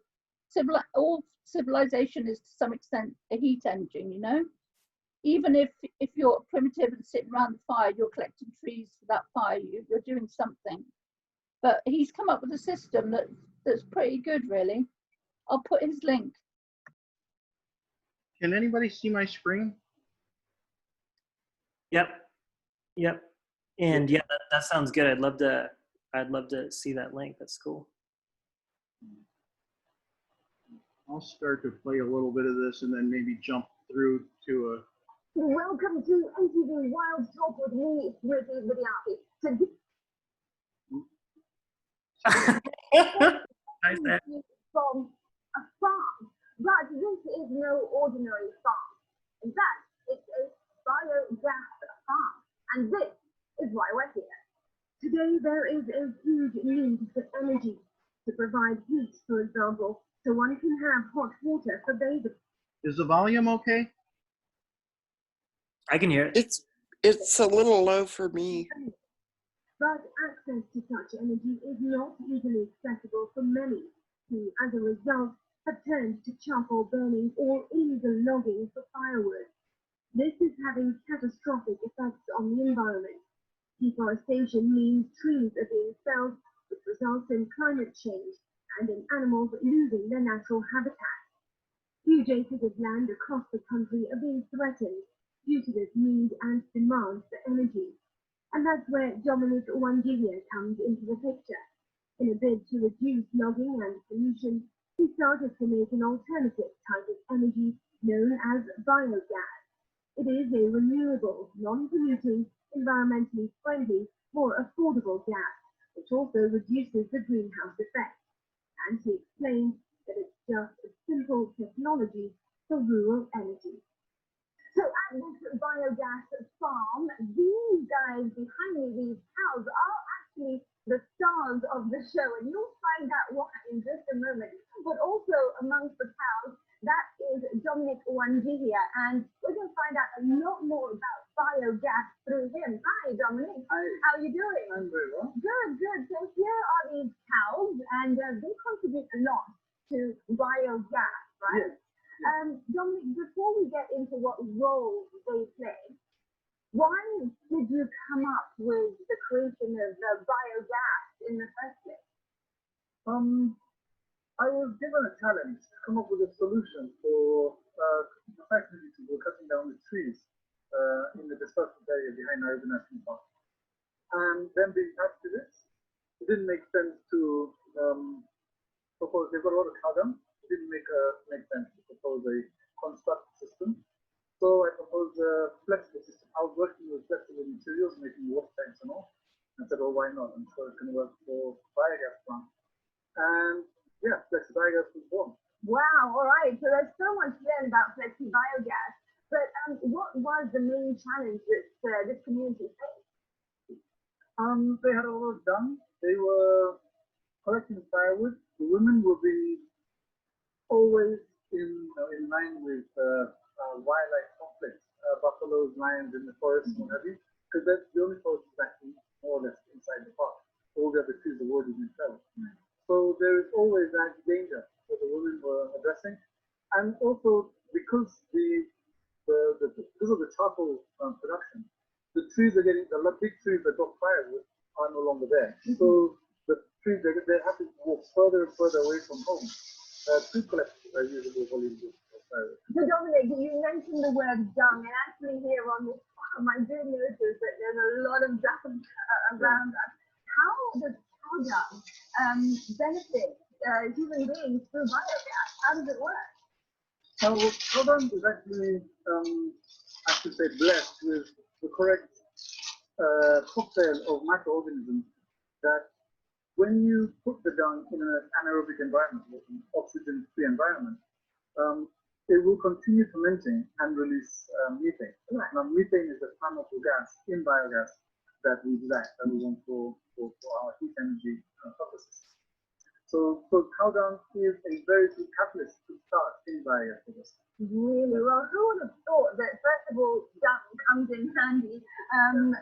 all civilization is to some extent a heat engine, you know. Even if you're primitive and sitting around the fire, you're collecting trees for that fire. You're doing something. But he's come up with a system that's pretty good, really. I'll put his link. Can anybody see my screen? Yep. And yeah, that sounds good. I'd love to see that link. That's cool. I'll start to play a little bit of this and then maybe jump through to a. Welcome to MTV Wild Talk with me, Smriti Vidyarthi. Nice there. From a farm, but this is no ordinary farm. In fact, it's a biogas farm, and this is why we're here. Today, there is a huge need for energy to provide heat, for example, so one can have hot water for bathing. Is the volume okay? I can hear it. It's a little low for me. But access to such energy is not easily accessible for many, who, as a result, have turned to charcoal burning or illegal logging for firewood. This is having catastrophic effects on the environment. Deforestation means trees are being felled, which results in climate change and in animals losing their natural habitat. Huge acres of land across the country are being threatened due to this need and demand for energy. And that's where Dominic Wanjihia comes into the picture. In a bid to reduce logging and pollution, he started to make an alternative type of energy known as biogas. It is a renewable, non-polluting, environmentally friendly, more affordable gas, which also reduces the greenhouse effect. And he explained that it's just a simple technology for rural energy. So at this biogas farm, these guys behind me, these cows, are actually the stars of the show, and you'll find out why in just a moment. But also amongst the cows, that is Dominic Wanjihia, and we're going to find out a lot more about biogas through him. Hi, Dominic. Hi. How are you doing? I'm very well. Good. So role they play. Why did you come up with the creation of biogas in the first place? I was given a challenge to come up with a solution for the fact that we're cutting down the trees in the dispersal area behind Nairobi National Park. And then being attached to this, it didn't make sense to propose. They've got a lot of carbon. It didn't make sense to propose a construct system. So I proposed a flexible system. I was working with flexible materials, making water tanks and all. I said, oh, why not? I'm sure it can work for biogas plant. And yeah, Flexi Biogas was born. Wow, all right. So there's so much then about Flexi Biogas. But what was the main challenge that this community faced? They had all those done. They were collecting firewood. The women will be always in line with wildlife conflicts, buffaloes, lions in the forest, and what have you, because that's the only forest that's actually more or less inside the park. All the other trees are already been felled. So there is always that danger that the women were addressing, and also because because of the charcoal production, the trees are getting the big trees that drop firewood are no longer there. So the trees they have to walk further and further away from home to collect usable volumes of firewood. So Dominic, you mentioned the word dung, and actually here on this farm, I do notice that there's a lot of dung around us. How does cow dung benefit human beings through biogas? How does it work? Well, cow dung is actually, I should say, blessed with the correct cocktail of microorganisms that when you put the dung in an anaerobic environment, an oxygen-free environment, it will continue fermenting and release methane. Right. Now, methane is a flammable gas in biogas that we desire, that we want for our heat energy purposes. So cow dung is a very good catalyst to start in biogas production. Really? Well, who would have thought that first of all, dung comes in handy, and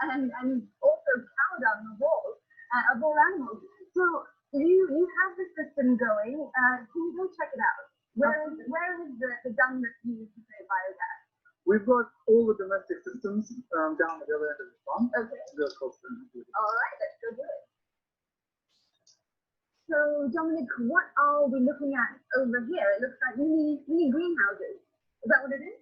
also cow dung of all animals. So you have the system going. Can you go check it out? Where is the dung that's used to create biogas? We've got all the domestic systems down at the other end of the farm. Okay. They're close to them. All right, let's go do it. So Dominic, what are we looking at over here? It looks like mini greenhouses. Is that what it is?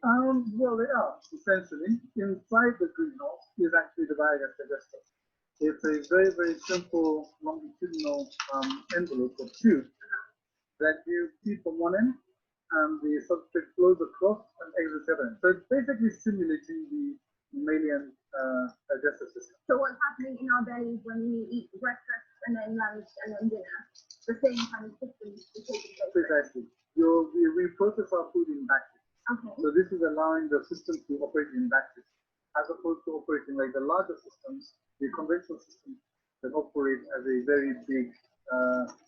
Well, they are, essentially. Inside the greenhouse is actually the biogas digester. It's a very, very simple longitudinal envelope or tube that you feed from one end, and the substrate flows across and exits the other end. So it's basically simulating the mammalian digestive system. So what's happening in our bellies when we eat breakfast and then lunch and then dinner? The same kind of system is taking place. Precisely. We process our food in batches. Okay. So this is allowing the system to operate in batches, as opposed to operating like the larger systems, the conventional systems that operate as a very big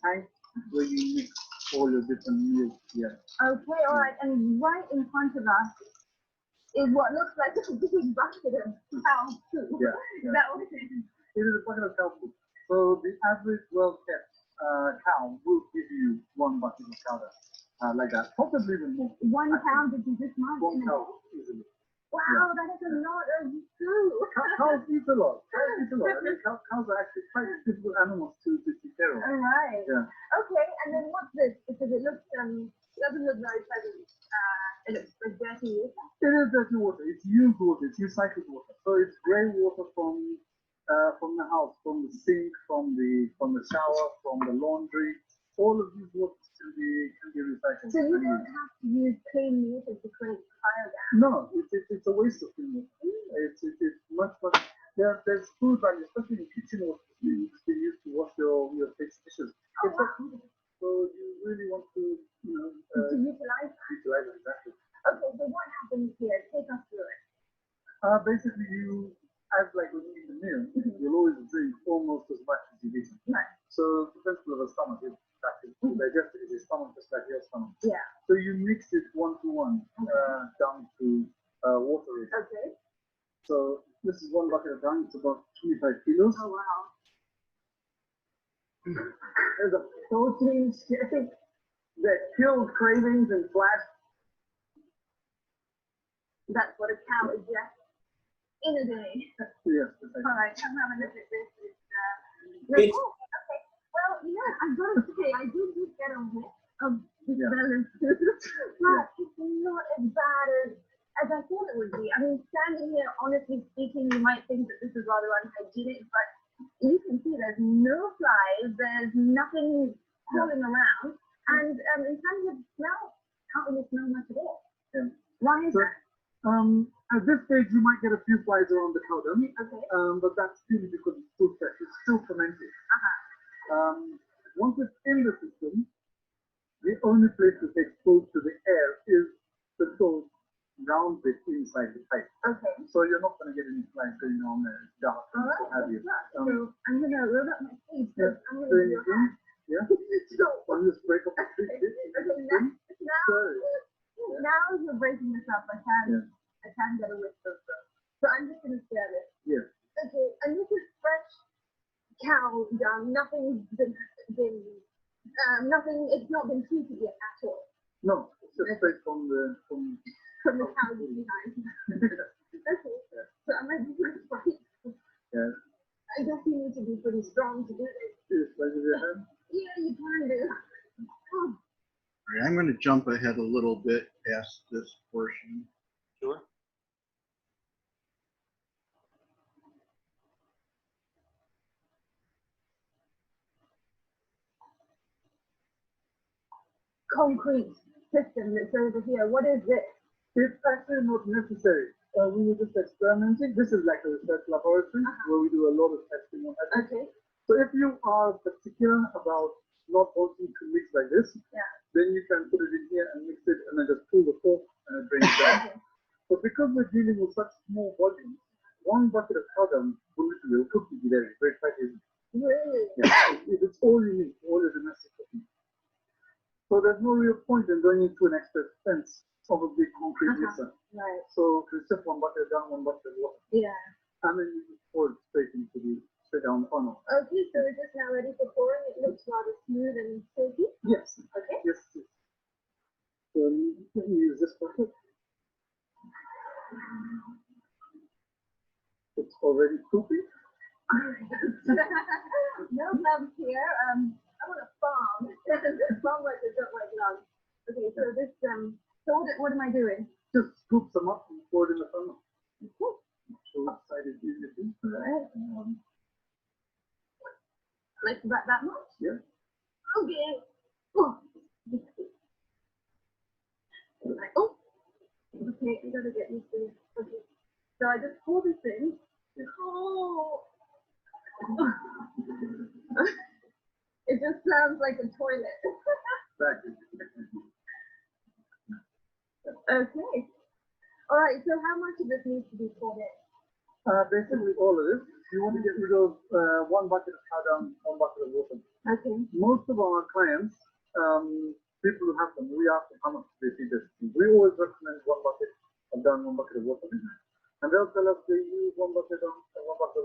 tank where you mix all your different meals together. Okay, all right. And right in front of us is what looks like a big bucket of cow food. Yeah. Is that what it is? It is a bucket of cow food. So the average well-kept cow will give you one bucket of cow like that, possibly even more. 1 pound that you just munch One in a cow day? easily. Wow, Yeah. that is a lot of food. Cows eat a lot. Cows eat a lot. I mean, cows are actually quite difficult animals to take care of. All right. Yeah. Okay, and then what's this? Because it looks doesn't look very pleasant. It looks like dirty water. It is dirty water. It's used water. It's recycled water. So it's grey water from the house, from the sink, from the shower, from the laundry. All of these waters can be recycled. So you don't have to use clean water to create biogas. No, it's a waste of clean water. It's much. There's food value, especially in kitchen water, it's been used to wash your dishes. Oh, It's not wow. food. So you really want to To utilize that. utilize it exactly. Okay, so what happens here? Take us through it. Basically, you, as like when you eat a meal, you'll always drink almost as much as you've eaten. Right. So the principle of a stomach is that to digest it is a stomach just like your stomach. Yeah. So you mix it 1-to-1 down to water ratio. Okay. So this is 1 bucket of dung. It's about 25 kilos. Oh wow. There's a protein shake that kills cravings and flash. That's what a cow ingests in a day. Yes. All right, come have a look at this. It's- Oh, okay. Well, I've got to say, I did just get a whiff of the Yeah. smell, but it's not as bad as I thought it would be. I mean, standing here, honestly speaking, you might think that this is rather unhygienic, but you can see there's no flies, there's nothing crawling around, and in terms of smell, can't really smell much at all. Yeah. Why is So, that? At this stage, you might get a few flies around the cow dung, Okay. but that's purely because it's still fresh. It's still fermented. Once it's in the system, the only place it's exposed to the air is the little round bit inside the pipe. Okay. So you're not going to get any flies going on there, dark All and right. what have you. So I'm gonna roll up my sleeves. Yeah. I'm gonna So do you a can, yeah, So, I'll just break up the okay, treat. now as you're breaking this up, I can get a whiff of them. So I'm just gonna stir this. Yeah. Okay, and this is fresh cow dung. Nothing's been nothing. It's not been treated yet at all No, it's just straight from the from the cows behind. Okay, so I'm ready to fight. Yeah. I guess you need to be pretty strong to do this. Just like your hand. Yeah, you can do. Oh, All right, I'm going to jump ahead a little bit past this portion. Sure. concrete system that's over here. What is this? It's actually not necessary. We were just experimenting. This is like a research laboratory where we do a lot of testing on everything. Okay. So if you are particular about not wanting to mix like this, then you can put it in here and mix it and then just pull the cork and it drains down. But because we're dealing with such small volumes, one bucket of cow dung will literally cook you there. It's very quite easy. Really? Yeah, it's all you need, all your domestic cooking. So there's no real point in going into an extra expense of a big concrete mixer. Right. So it's just one bucket down, one bucket of water. Yeah. And then you just pour it straight down the funnel. Okay, so is this now ready for pouring? It looks rather smooth and silky. Yes. Okay. Yes. So let me use this bucket. It's already poopy. No gloves here. I want a farm. Farm workers don't wear gloves. Okay, so this so what am I doing? Just scoop some up and pour it in the funnel. Okay. So which side is easier to do? Alright. Like that much? Yeah. Okay. Oh. Oh. Okay, I gotta get used to this. Okay. So I just pour this in. Yeah. Oh. It just sounds like a toilet. Exactly. Okay. All right. So how much of this needs to be poured in? Basically all of this. You want to get rid of one bucket of cow dung, one bucket of water. Okay. Most of our clients, people who have them, we ask them how much they feed this. We always recommend one bucket of dung, one bucket of water. And they'll tell us they use one bucket of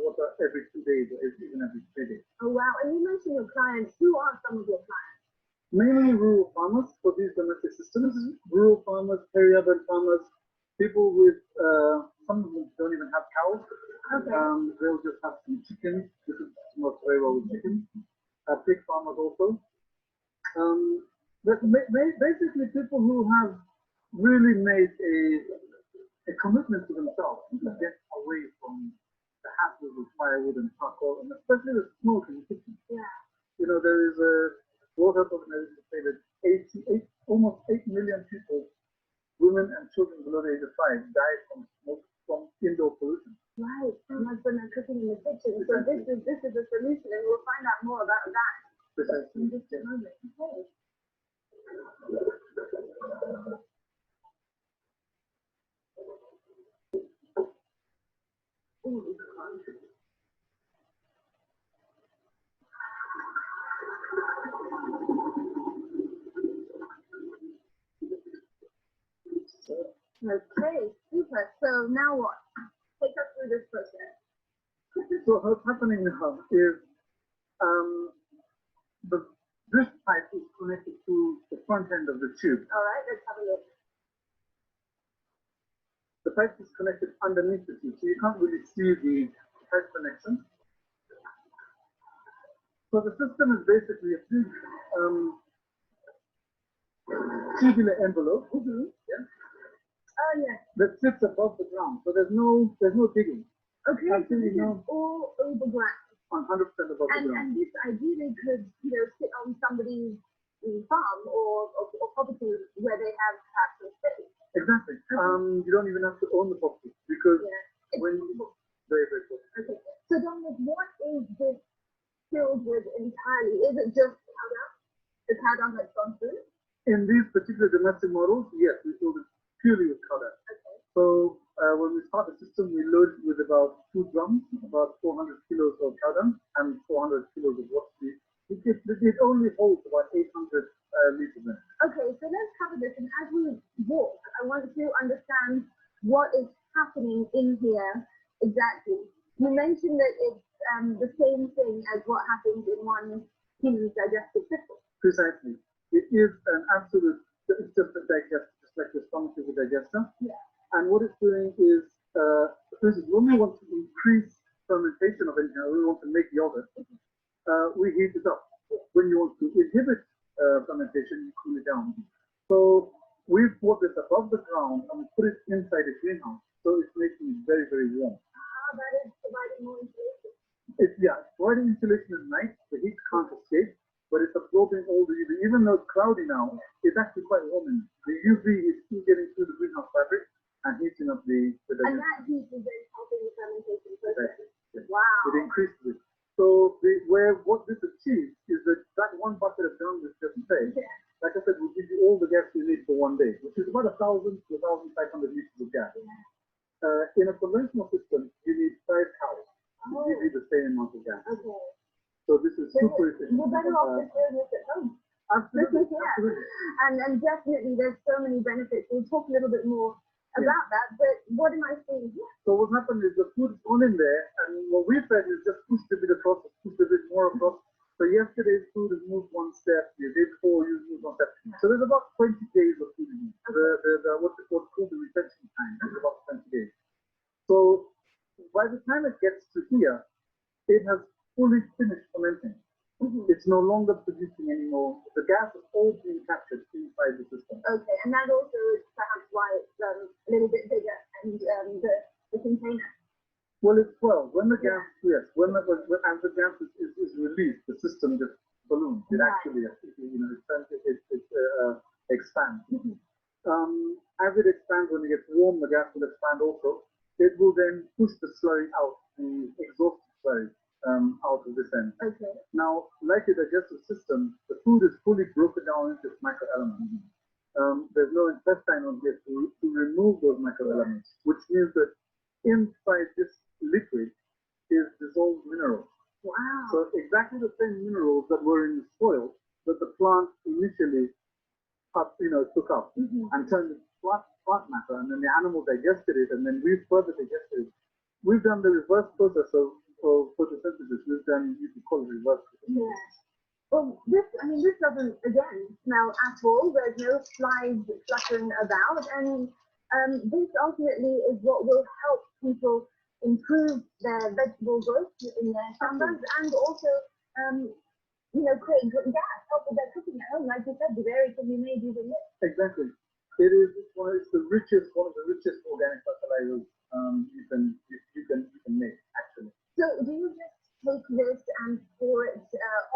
water every 2 days or even every 3 days. Oh wow. And you mentioned your clients. Who are some of your clients? Mainly rural farmers for these domestic systems. Rural farmers, peri-urban farmers, people with, some of them don't even have cows. Okay. They'll just have some chickens. This is works very well with chickens. Pig farmers also. But basically people who have really made a commitment to themselves to get away from the hassles of firewood and charcoal, and especially the smoke in the kitchen. Yeah. You know, there is a World Health Organization say that almost 8 million people, women and children below the age of 5, die from smoke from indoor pollution. Right. And that's when they're cooking in the kitchen. So this is a solution, and we'll find out more about that in just a moment. Okay. Okay, super. So now what? Take us through this process. So what's happening now is this pipe is connected to the front end of the tube. All right, let's have a look. the pipe is connected underneath the tube, so you can't really see the pipe connection. So the system is basically a big tubular envelope, yeah, Yes. that sits above the ground. So there's no digging. Okay, so Absolutely this is no. all over ground. 100% above the ground. And this ideally could, sit on somebody's farm or property where they have perhaps some space. Exactly. You don't even have to own the property because Yeah. when very, very cool. Okay. So Dominic, what is this filled with entirely? Is it just cow dung? The cow dung that's gone through? In these particular domestic models, yes, we fill it purely with cow dung. Okay. So when we start the system, we load it with about 2 drums, about 400 kilos of cow dung and 400 kilos of water. It only holds about 800 liters in it. Okay, so let's cover this. And as we walk, I want to understand what is happening in here exactly. You mentioned that it's the same thing as what happens in one human's digestive system. Precisely. It is an absolute, it's just a digester, just like your stomach is a digester. Yeah. And what it's doing is, for instance, when we want to increase fermentation of anything, we want to make yogurt, we heat it up. When you want to inhibit fermentation, you cool it down. So we've put this above the ground and we put it inside a greenhouse. So it's making it very, very warm. That is providing more insulation. It's providing insulation at night, the heat can't escape, but it's absorbing all the UV. Even though it's cloudy now, it's actually quite warm in it. The UV is still getting through the greenhouse fabric and heating up the And digestion. that heat is then helping the fermentation process. Yes. Wow. It increases it. So what this achieves is that one bucket of dung that's just say, Yeah. like I said, will give you all the gas you need for one day, which is about 1,000 to 1,500 liters of gas. In a conventional system, you need 5 cows to give you the same amount of gas. Okay. So this is So super efficient. you're better off just doing this at home. Absolutely, Yeah. absolutely. And definitely there's so many benefits. We'll talk a little bit more about that, but what am I seeing here? So what happened is the food is gone in there, and what we said is just push a bit across, push a bit more across. So yesterday's food is moved one step, the day before you moved one step. So there's about 20 days of food in here. What's called the retention time is about 20 days. So by the time it gets to here, it has fully finished fermenting. It's no longer producing anymore. The gas is all being captured inside the system. Okay, and that also is perhaps why it's a little bit bigger and the container. Well, it's 12. When the gas, yes, as the gas is released, the system just balloons. It Right. actually, expands. As it expands, when it gets warm, the gas will expand also. It will then push the slurry out, the exhaust slurry out of this end. Okay. Now, like a digestive system, the food is fully broken down into its microelements. There's no intestine on here to remove those microelements, which means that inside this liquid is dissolved minerals. Wow. So exactly the same minerals that were in the soil that the plant initially took up and turned into plant matter, and then the animal digested it, and then we further digested it. We've done the reverse process of photosynthesis. We've done, you could call it reverse photosynthesis. Yeah. Well, this doesn't, again, smell at all. There's no flies fluttering about. And this ultimately is what will help people improve their vegetable growth in their chambers and also, create good gas, help with their cooking at home. Like you said, the berry can be made using this. Exactly. It's one of the richest organic fertilizers you can make, actually. So do you just take this and pour it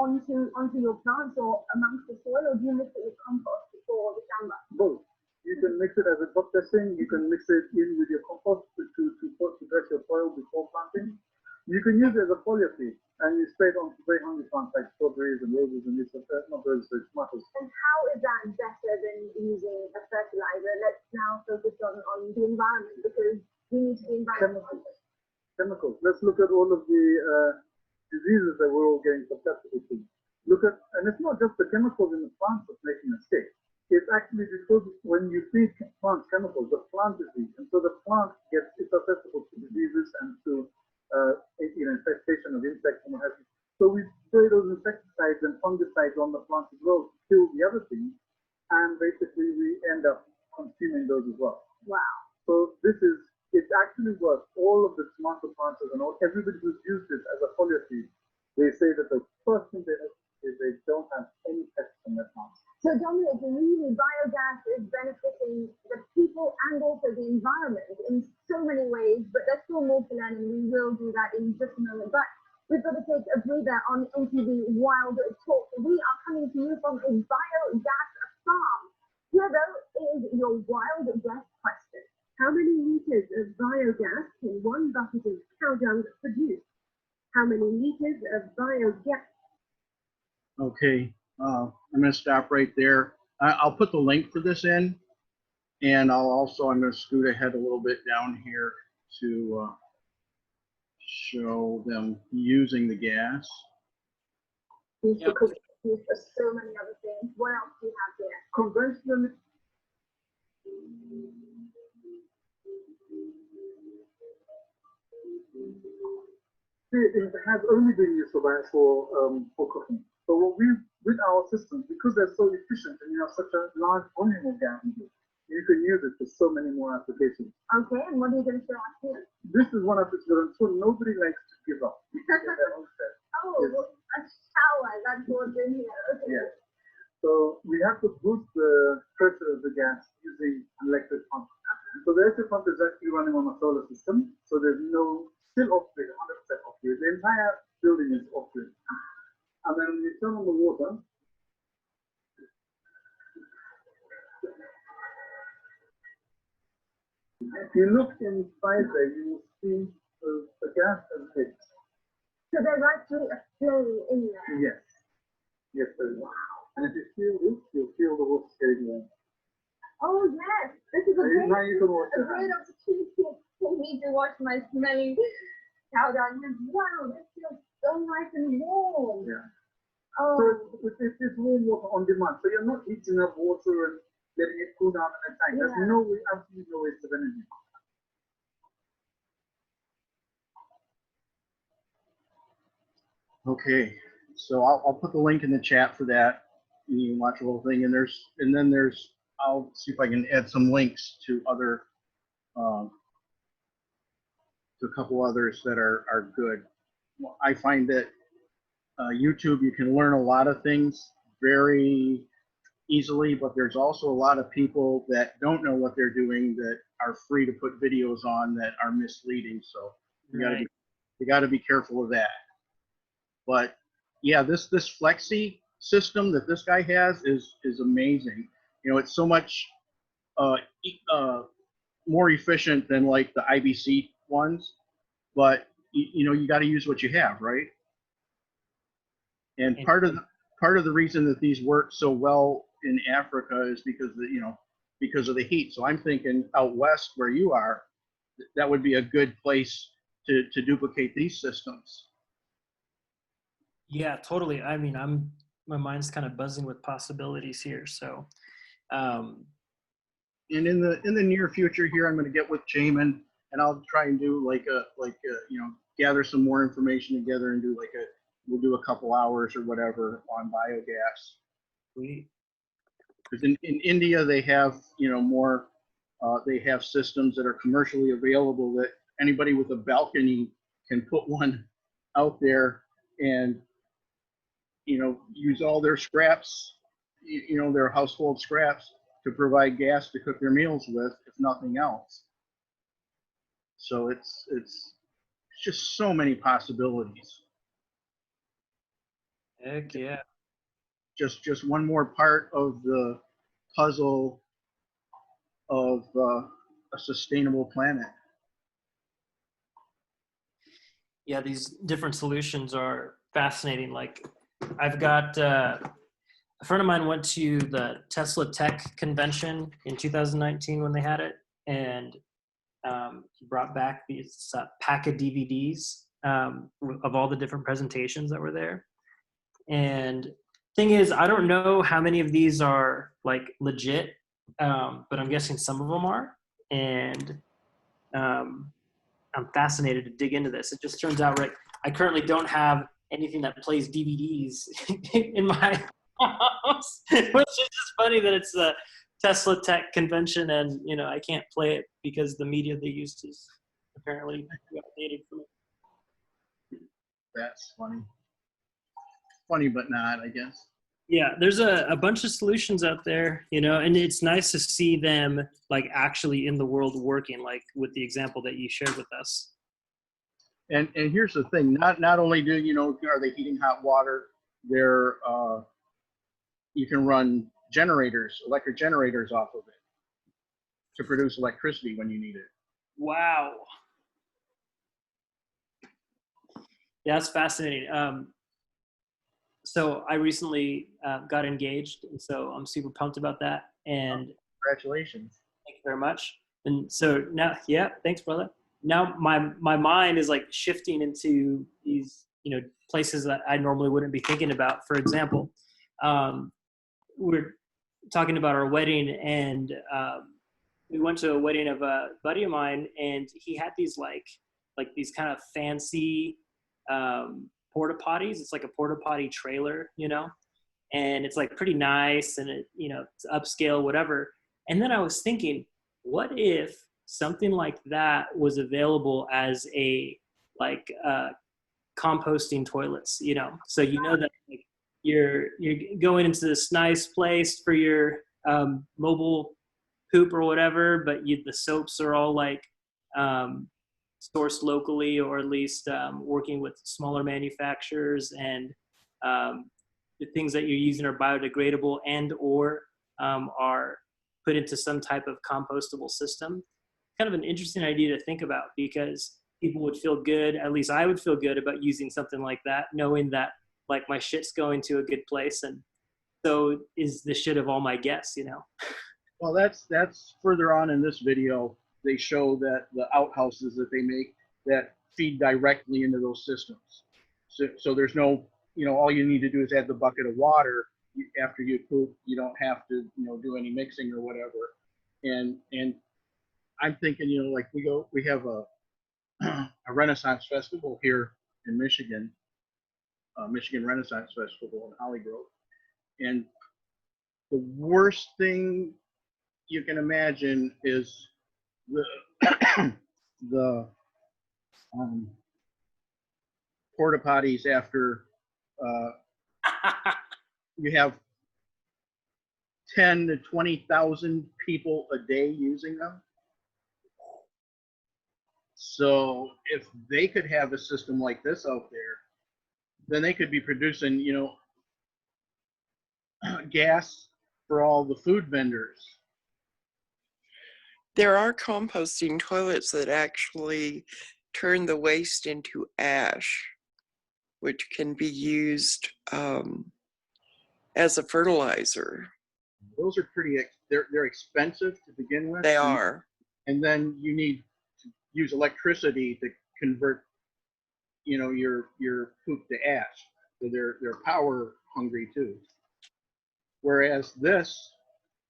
onto your plants or amongst the soil, or do you mix it with compost before the chamber? Both. You can mix it as a top dressing. You can mix it in with your compost to dress your soil before planting. You can use it as a foliar feed, and you spray it on very hungry plants like strawberries and roses and not roses, but tomatoes. And how is that better than using a fertilizer? Let's now focus on the environment, because we need to be environmental. Chemicals. Let's look at all of the diseases that we're all getting susceptible to. And it's not just the chemicals in the plants that's making us sick. It's actually because when you feed plants chemicals, the plant is weak, and so the plant is susceptible to diseases and to infestation of insects and what have you. So we spray those insecticides and fungicides on the plant as well to kill the other things, and basically we end up consuming those as well. Wow. So this is really works. All of the tomato planters and everybody who's used this as a foliar seed, they say that the first thing they have is they don't have any pests on their plants. So Dominic, really biogas is benefiting the people and also the environment in so many ways, but there's still more to learn and we will do that in just a moment. But we've got to take a breather on NTV Wild Talk. We are coming to you from a biogas farm. Here though is your wild guess question. How many liters of biogas can one bucket of cow dung produce? How many liters of biogas? Okay, I'm going to stop right there. I'll put the link for this in, and I'm going to scoot ahead a little bit down here to show them using the gas. Used for cooking, used for so many other things. What else do you have here? Conventional. It has only been used for cooking. So what we, with our systems, because they're so efficient and you have such a large volume of gas, you can use it for so many more applications. Okay, and what are you going to show us here? This is one application I'm sure nobody likes to give up. Oh, a shower, that's what's in here. Okay. Yes. So we have to boost the pressure of the gas using an electric pump. So the electric pump is actually running on a solar system. So there's no still off-grid, 100% off-grid. The entire building is off-grid. And then when you turn on the water, if you look inside there, you will see the gas has hit. So there's actually a flame in there. Yes. Yes, there is. Wow. And if you feel this, you'll feel the water getting warm. Oh yes, this is a great, Now you can wash a your great hands. opportunity for me to wash my smelly cow dung. Wow, this feels so nice and warm. Yeah. Oh, So it's warm water on demand. So you're not heating up water and letting it cool down in a tank. There's Yeah. no way, absolutely no waste of energy. Okay, so I'll put the link in the chat for that. You can watch the whole thing, and then I'll see if I can add some links to other, to a couple others that are good. Well, I find that YouTube, you can learn a lot of things very easily, but there's also a lot of people that don't know what they're doing that are free to put videos on that are misleading. So you got to be careful of that. But yeah, this Flexi system that this guy has is amazing. You know, it's so much more efficient than like the IBC ones, but you know, you got to use what you have, right? And part of the reason that these work so well in Africa is because of the heat. So I'm thinking out west where you are, that would be a good place to duplicate these systems. Yeah, totally. I mean, my mind's kind of buzzing with possibilities here. So, And in the near future here, I'm going to get with Jamin and I'll try and do gather some more information together and we'll do a couple hours or whatever on biogas. Because in India they have more, they have systems that are commercially available that anybody with a balcony can put one out there and use all their scraps, their household scraps to provide gas to cook their meals with, if nothing else. So it's just so many possibilities. Heck yeah. Just one more part of the puzzle of a sustainable planet. Yeah, these different solutions are fascinating. Like I've got a friend of mine went to the Tesla Tech convention in 2019 when they had it, and he brought back this pack of DVDs of all the different presentations that were there. And thing is, I don't know how many of these are like legit, but I'm guessing some of them are. And I'm fascinated to dig into this. It just turns out, right, I currently don't have anything that plays DVDs in my house, which is just funny that it's the Tesla Tech convention and I can't play it because the media they used is apparently got dated from it. That's funny. Funny, but not, I guess. Yeah, there's a bunch of solutions out there, you know, and it's nice to see them like actually in the world working, like with the example that you shared with us. And here's the thing, not only do, you know, are they heating hot water, they're, you can run generators, electric generators off of it to produce electricity when you need it. Wow. Yeah, that's fascinating. So I recently got engaged, and so I'm super pumped about that. And Congratulations. thank you very much. And so now, yeah, thanks, brother. Now my mind is like shifting into these, you know, places that I normally wouldn't be thinking about. For example, we're talking about our wedding, and we went to a wedding of a buddy of mine, and he had these like these kind of fancy porta potties. It's like a porta potty trailer, you know, and it's like pretty nice, and it, you know, it's upscale, whatever. And then I was thinking, what if something like that was available as a like composting toilets, you know? So you know that like, you're going into this nice place for your mobile poop or whatever, but the soaps are all like sourced locally, or at least working with smaller manufacturers, and the things that you're using are biodegradable and or are put into some type of compostable system. Kind of an interesting idea to think about, because people would feel good, at least I would feel good about using something like that, knowing that like my shit's going to a good place, and so is the shit of all my guests, you know? Well, that's further on in this video. They show that the outhouses that they make that feed directly into those systems. So there's no, you know, all you need to do is add the bucket of water after you poop. You don't have to, you know, do any mixing or whatever. And I'm thinking, you know, like we have a Renaissance Festival here in Michigan, Michigan Renaissance Festival in Holly Grove. And the worst thing you can imagine is the porta potties after you have 10 to 20,000 people a day using them. So if they could have a system like this out there, then they could be producing, you know, gas for all the food vendors. There are composting toilets that actually turn the waste into ash, which can be used as a fertilizer. Those are they're expensive to begin with. They are. And then you need to use electricity to convert, you know, your poop to ash. So they're power hungry too. Whereas this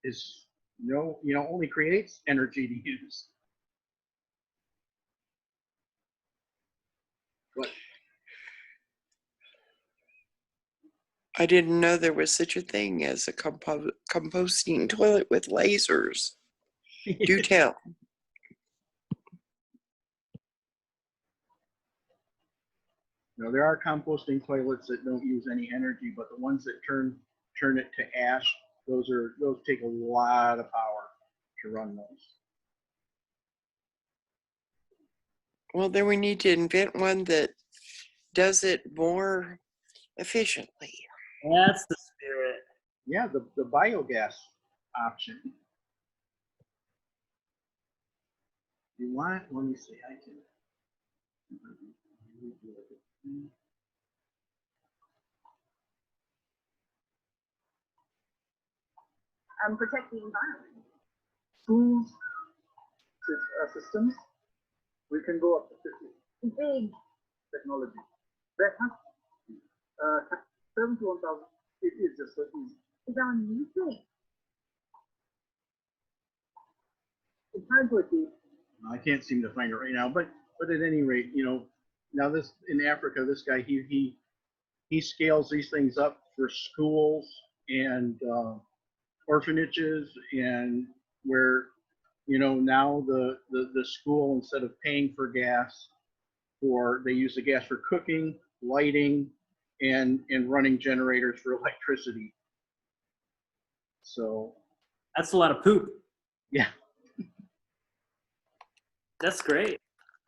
is, you know, only creates energy to use. But I didn't know there was such a thing as a composting toilet with lasers. Do tell. you know, there are composting toilets that don't use any energy, but the ones that turn it to ash, those take a lot of power to run those. Well, then we need to invent one that does it more efficiently. That's the spirit. Yeah, the biogas option. You want? Let me see. I can. Protect the environment. Schools systems, we can go up to 50. Big. Technology. That has 7 to 1,000. It is just so easy. Is our new thing. In times like these, I can't seem to find it right now, but at any rate, you know, now this in Africa, this guy he scales these things up for schools and orphanages, and where You know, now the school, instead of paying for gas, they use the gas for cooking, lighting, and running generators for electricity. So That's a lot of poop. yeah, That's great.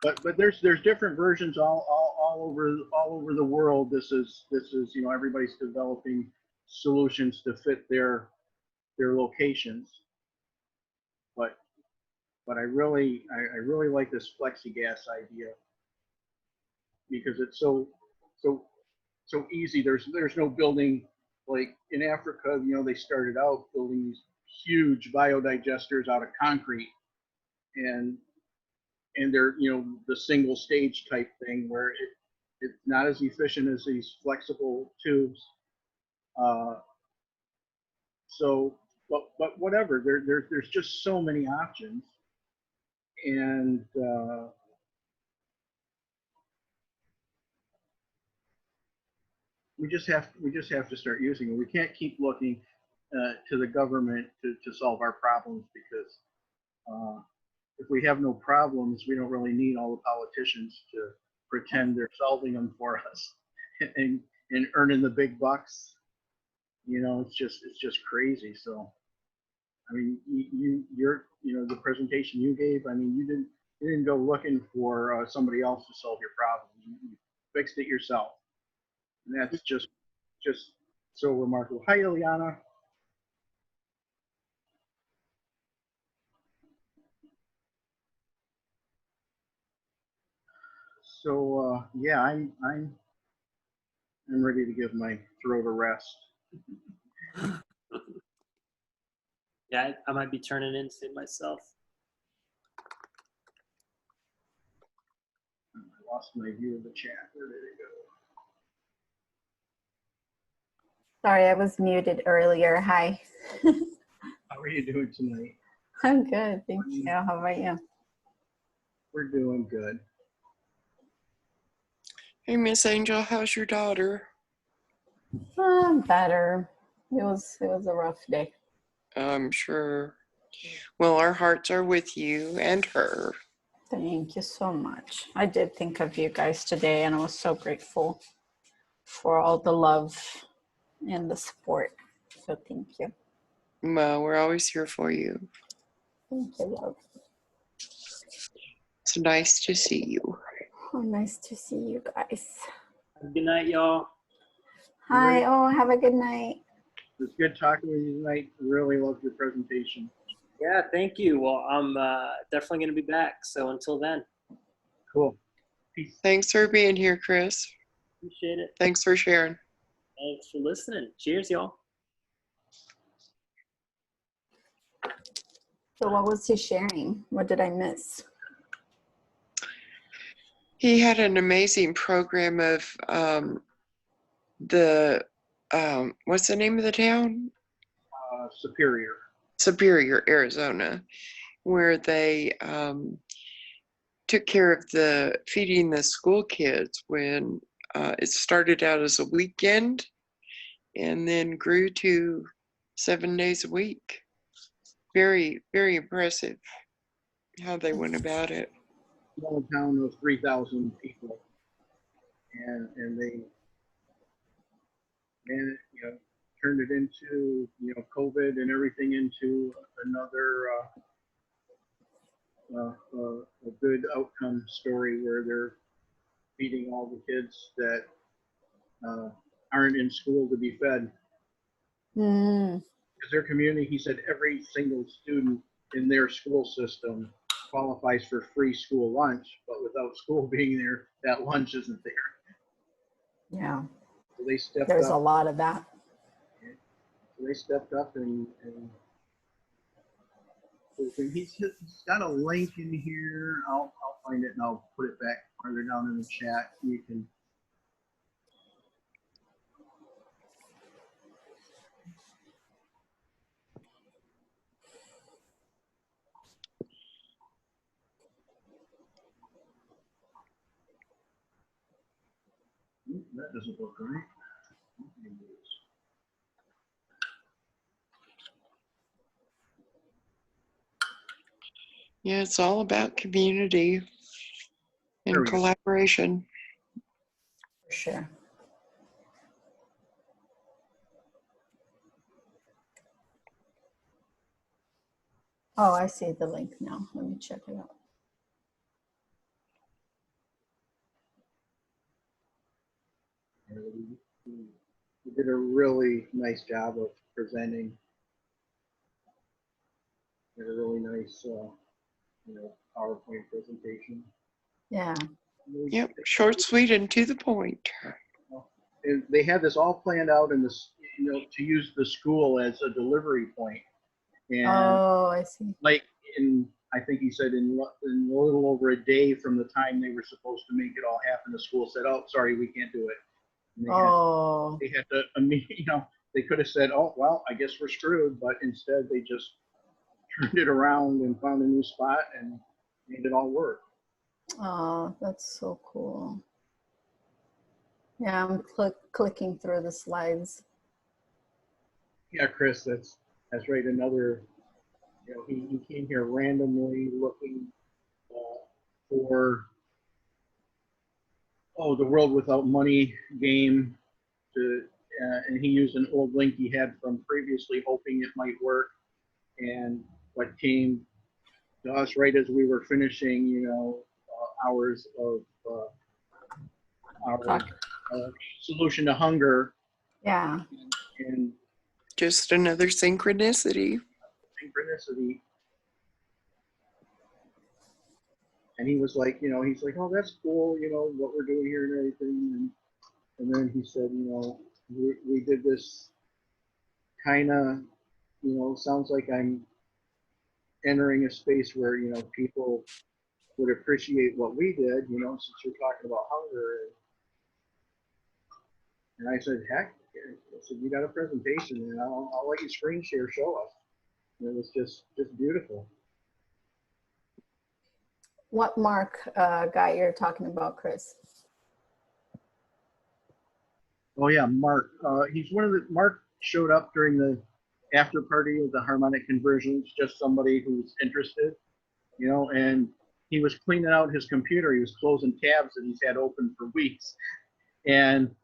but there's different versions all over the world. This is you know, everybody's developing solutions to fit their locations. But I really like this FlexiGas idea because it's so easy. There's no building, like in Africa, you know, they started out building these huge biodigesters out of concrete, and they're, you know, the single stage type thing where it's not as efficient as these flexible tubes. So, but whatever. There's just so many options, and we just have to start using it. We can't keep looking to the government to solve our problems, because if we have no problems, we don't really need all the politicians to pretend they're solving them for us and earning the big bucks. You know, it's just crazy. So, I mean, you're you know, the presentation you gave, I mean, you didn't go looking for somebody else to solve your problem. You fixed it yourself. And that's just so remarkable. Hi, Ileana. So yeah, I'm ready to give my throat a rest. Yeah, I might be turning in soon myself. I lost my view of the chat. Where did it go? Sorry, I was muted earlier. Hi. How are you doing tonight? I'm good, thank you. How about you? We're doing good. Hey, Miss Angel, how's your daughter? I'm better. It was a rough day. I'm sure. Well, our hearts are with you and her. Thank you so much. I did think of you guys today, and I was so grateful for all the love and the support. So thank you. Well, we're always here for you. Thank you, love. It's nice to see you. Oh, nice to see you guys. Good night, y'all. Hi. Oh, have a good night. It was good talking with you tonight. Really loved your presentation. Yeah, thank you. Well, I'm definitely going to be back. So until then, Cool. Peace. Thanks for being here, Chris. appreciate it. Thanks for sharing. Thanks for listening. Cheers, y'all. So what was he sharing? What did I miss? He had an amazing program of what's the name of the town? Superior. Superior, Arizona, where they took care of feeding the school kids when it started out as a weekend and then grew to 7 days a week. Very, very impressive how they went about it. Small town of 3,000 people, and they turned it into, you know, COVID and everything into another a good outcome story where they're feeding all the kids that aren't in school to be fed. Mm. Because their community, he said, every single student in their school system qualifies for free school lunch, but without school being there, that lunch isn't there. Yeah, So they stepped there's a up. lot of that. So they stepped up and he's got a link in here. I'll find it and I'll put it back further down in the chat. You can. That doesn't look right. Yeah, it's all about community There and we go. collaboration. For sure. Oh, I see the link now. Let me check it out. You did a really nice job of presenting. Did a really nice, PowerPoint presentation. Yeah. Yep, short, sweet, and to the point. And they had this all planned out in this, to use the school as a delivery point. And Oh, I see. like I think he said in a little over a day from the time they were supposed to make it all happen, the school said, "Oh, sorry, we can't do it." And Oh, they had to, they could have said, "Oh, well, I guess we're screwed," but instead they just turned it around and found a new spot and made it all work. oh, that's so cool. Yeah, I'm clicking through the slides. Yeah, Chris, that's right. Another, he came here randomly looking for the World Without Money game and he used an old link he had from previously, hoping it might work. And what came to us right as we were finishing, hours of our solution to hunger. Yeah. And Just another synchronicity. synchronicity. And he was like, he's like, "Oh, that's cool, what we're doing here and everything." And then he said, we did this kind of, sounds like I'm entering a space where, people would appreciate what we did, since you're talking about hunger. And I said, "Heck," I said, "you got a presentation, and I'll let you screen share, show us." And it was just beautiful. What Mark guy you're talking about, Chris? Oh yeah, Mark. He's Mark showed up during the after party of the harmonic conversions, just somebody who's interested, and he was cleaning out his computer. He was closing tabs that he's had open for weeks. And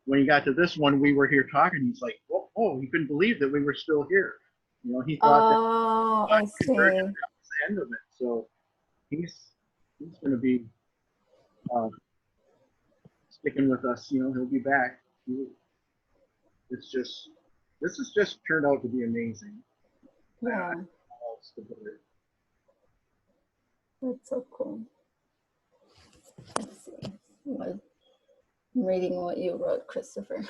when he got to this one, we were here talking. He's like, "Whoa," he couldn't believe that we were still here. He thought I see. that was the end of it. So he's going to be sticking with us. He'll be back. This has just turned out to be amazing. Yeah, that's so cool. Let's see. I'm reading what you wrote, Christopher.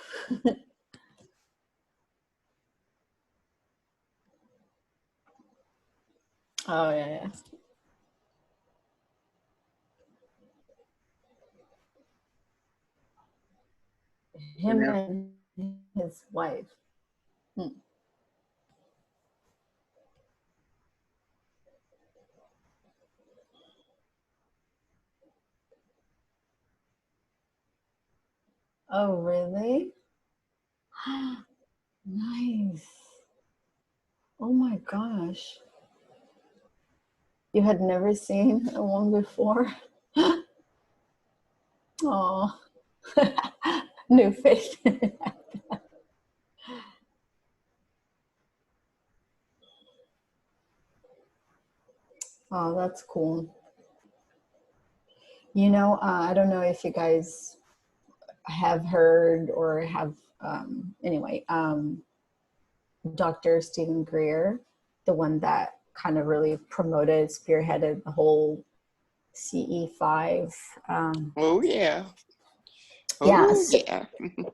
Oh, yeah. Him and his wife. Oh, really? Nice. Oh my gosh. You had never seen one before? Oh, new face. Oh, that's cool. I don't know if you guys have heard or have, Dr. Stephen Greer, the one that kind of really promoted, spearheaded the whole CE5. Oh, yeah. Yeah. Oh, yeah.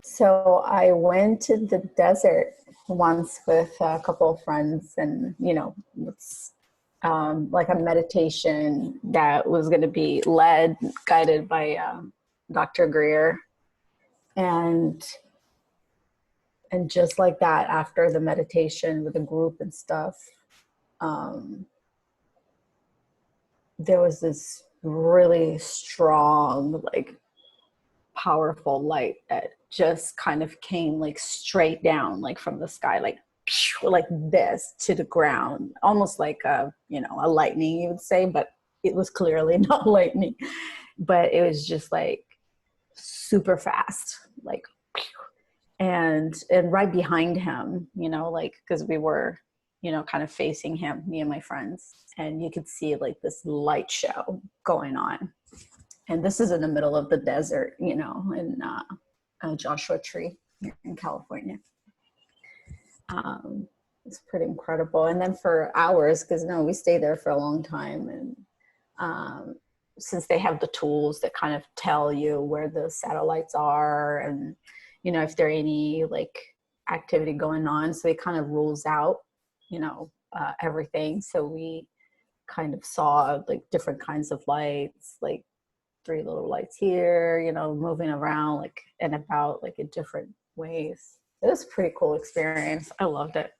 So I went to the desert once with a couple of friends, and it's like a meditation that was going to be guided by Dr. Greer, and just like that, after the meditation with the group and stuff, there was this really strong, like, powerful light that just kind of came like straight down, like from the sky, like like this to the ground, almost like a, you know, a lightning, you would say, but it was clearly not lightning. But it was just like super fast, like, and right behind him, you know, like, because we were, you know, kind of facing him, me and my friends, and you could see like this light show going on. And this is in the middle of the desert, you know, in Joshua Tree in California. It's pretty incredible. And then for hours, because no, we stayed there for a long time. And since they have the tools that kind of tell you where the satellites are and, you know, if there any like activity going on, so it kind of rules out, you know, everything. So we kind of saw like different kinds of lights, like 3 little lights here, you know, moving around like and about like in different ways. It was a pretty cool experience. I loved it.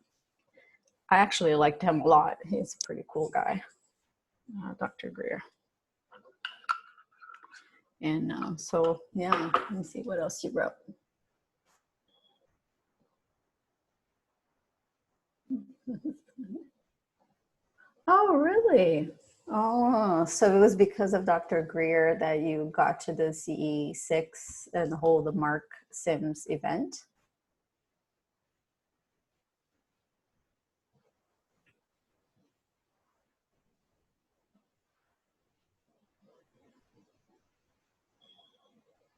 I actually liked him a lot. He's a pretty cool guy, Dr. Greer. And so, yeah, let me see what else you wrote. Oh, really? Oh, so it was because of Dr. Greer that you got to the CE6 and the Mark Sims event?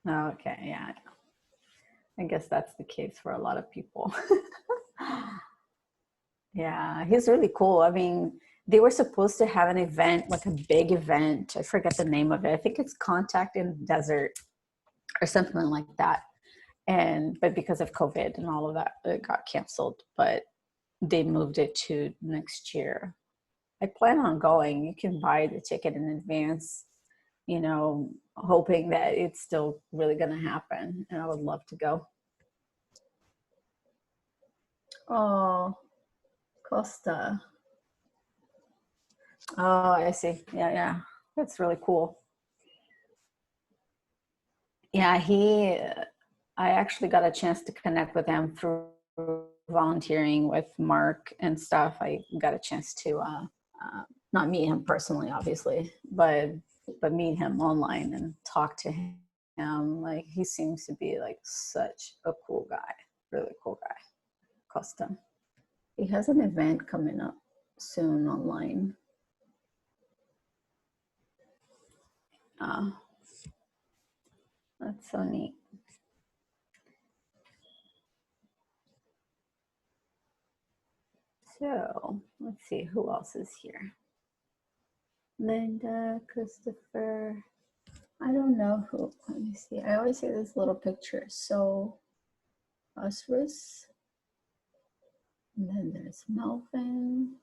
Okay, yeah. I guess that's the case for a lot of people. Yeah, he's really cool. I mean, they were supposed to have an event, like a big event. I forget the name of it. I think it's Contact in the Desert or something like that. But because of COVID and all of that, it got canceled. But they moved it to next year. I plan on going. You can buy the ticket in advance, you know, hoping that it's still really going to happen. And I would love to go. Oh, Costa. Oh, I see. Yeah, yeah. That's really cool. Yeah, I actually got a chance to connect with him through volunteering with Mark and stuff. I got a chance to not meet him personally, obviously, but meet him online and talk to him. Like, he seems to be like such a cool guy, really cool guy. Costa. He has an event coming up soon online. That's so neat. So let's see who else is here. Linda, Christopher. I don't know who. Let me see. I always see this little picture. So Osris. And then there's Melvin.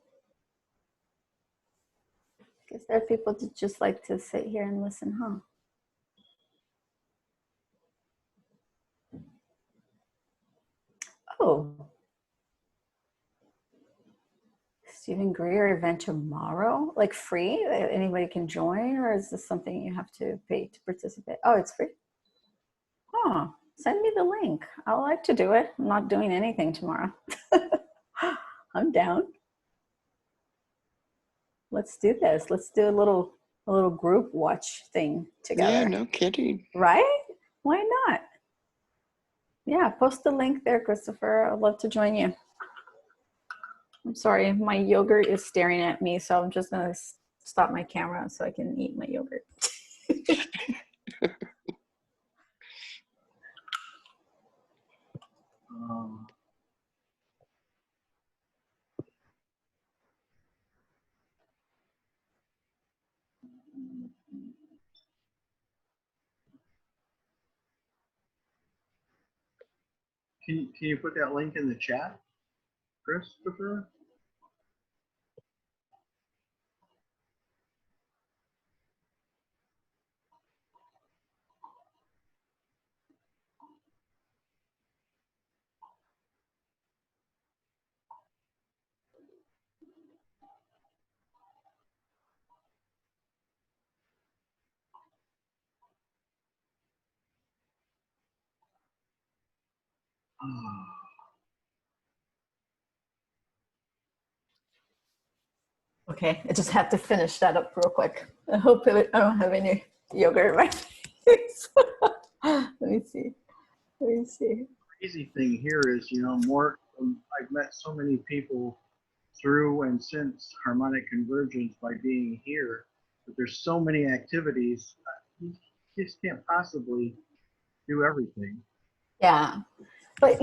Guess there are people that just like to sit here and listen, huh? Oh, Stephen Greer event tomorrow, like free? Anybody can join, or is this something you have to pay to participate? Oh, it's free? Oh, send me the link. I like to do it. I'm not doing anything tomorrow. I'm down. Let's do this. Let's do a little group watch thing together. Yeah, no kidding. Right? Why not? Yeah, post the link there, Christopher. I'd love to join you. I'm sorry, my yogurt is staring at me, so I'm just gonna stop my camera so I can eat my yogurt. Can you put that link in the chat, Christopher? Okay, I just have to finish that up real quick. I hope I don't have any yogurt in my face. Let me see. Let me see. Crazy thing here is, I've met so many people through and since harmonic convergence by being here, but there's so many activities. You just can't possibly do everything. Yeah, but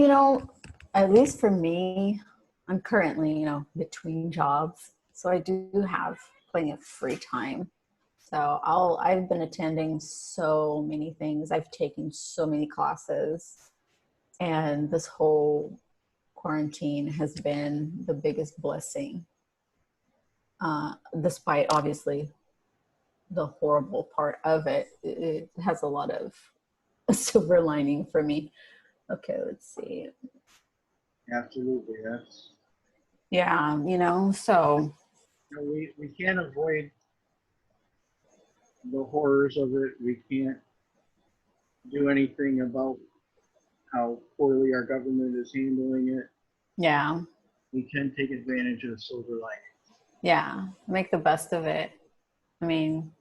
at least for me, I'm currently, between jobs, so I do have plenty of free time. So I've been attending so many things. I've taken so many classes, and this whole quarantine has been the biggest blessing. Despite obviously the horrible part of it, it has a lot of silver lining for me. Okay, let's see. Absolutely, that's. Yeah, so. We can't avoid the horrors of it. We can't do anything about how poorly our government is handling it. Yeah. We can take advantage of the silver lining. Yeah, make the best of it. I mean,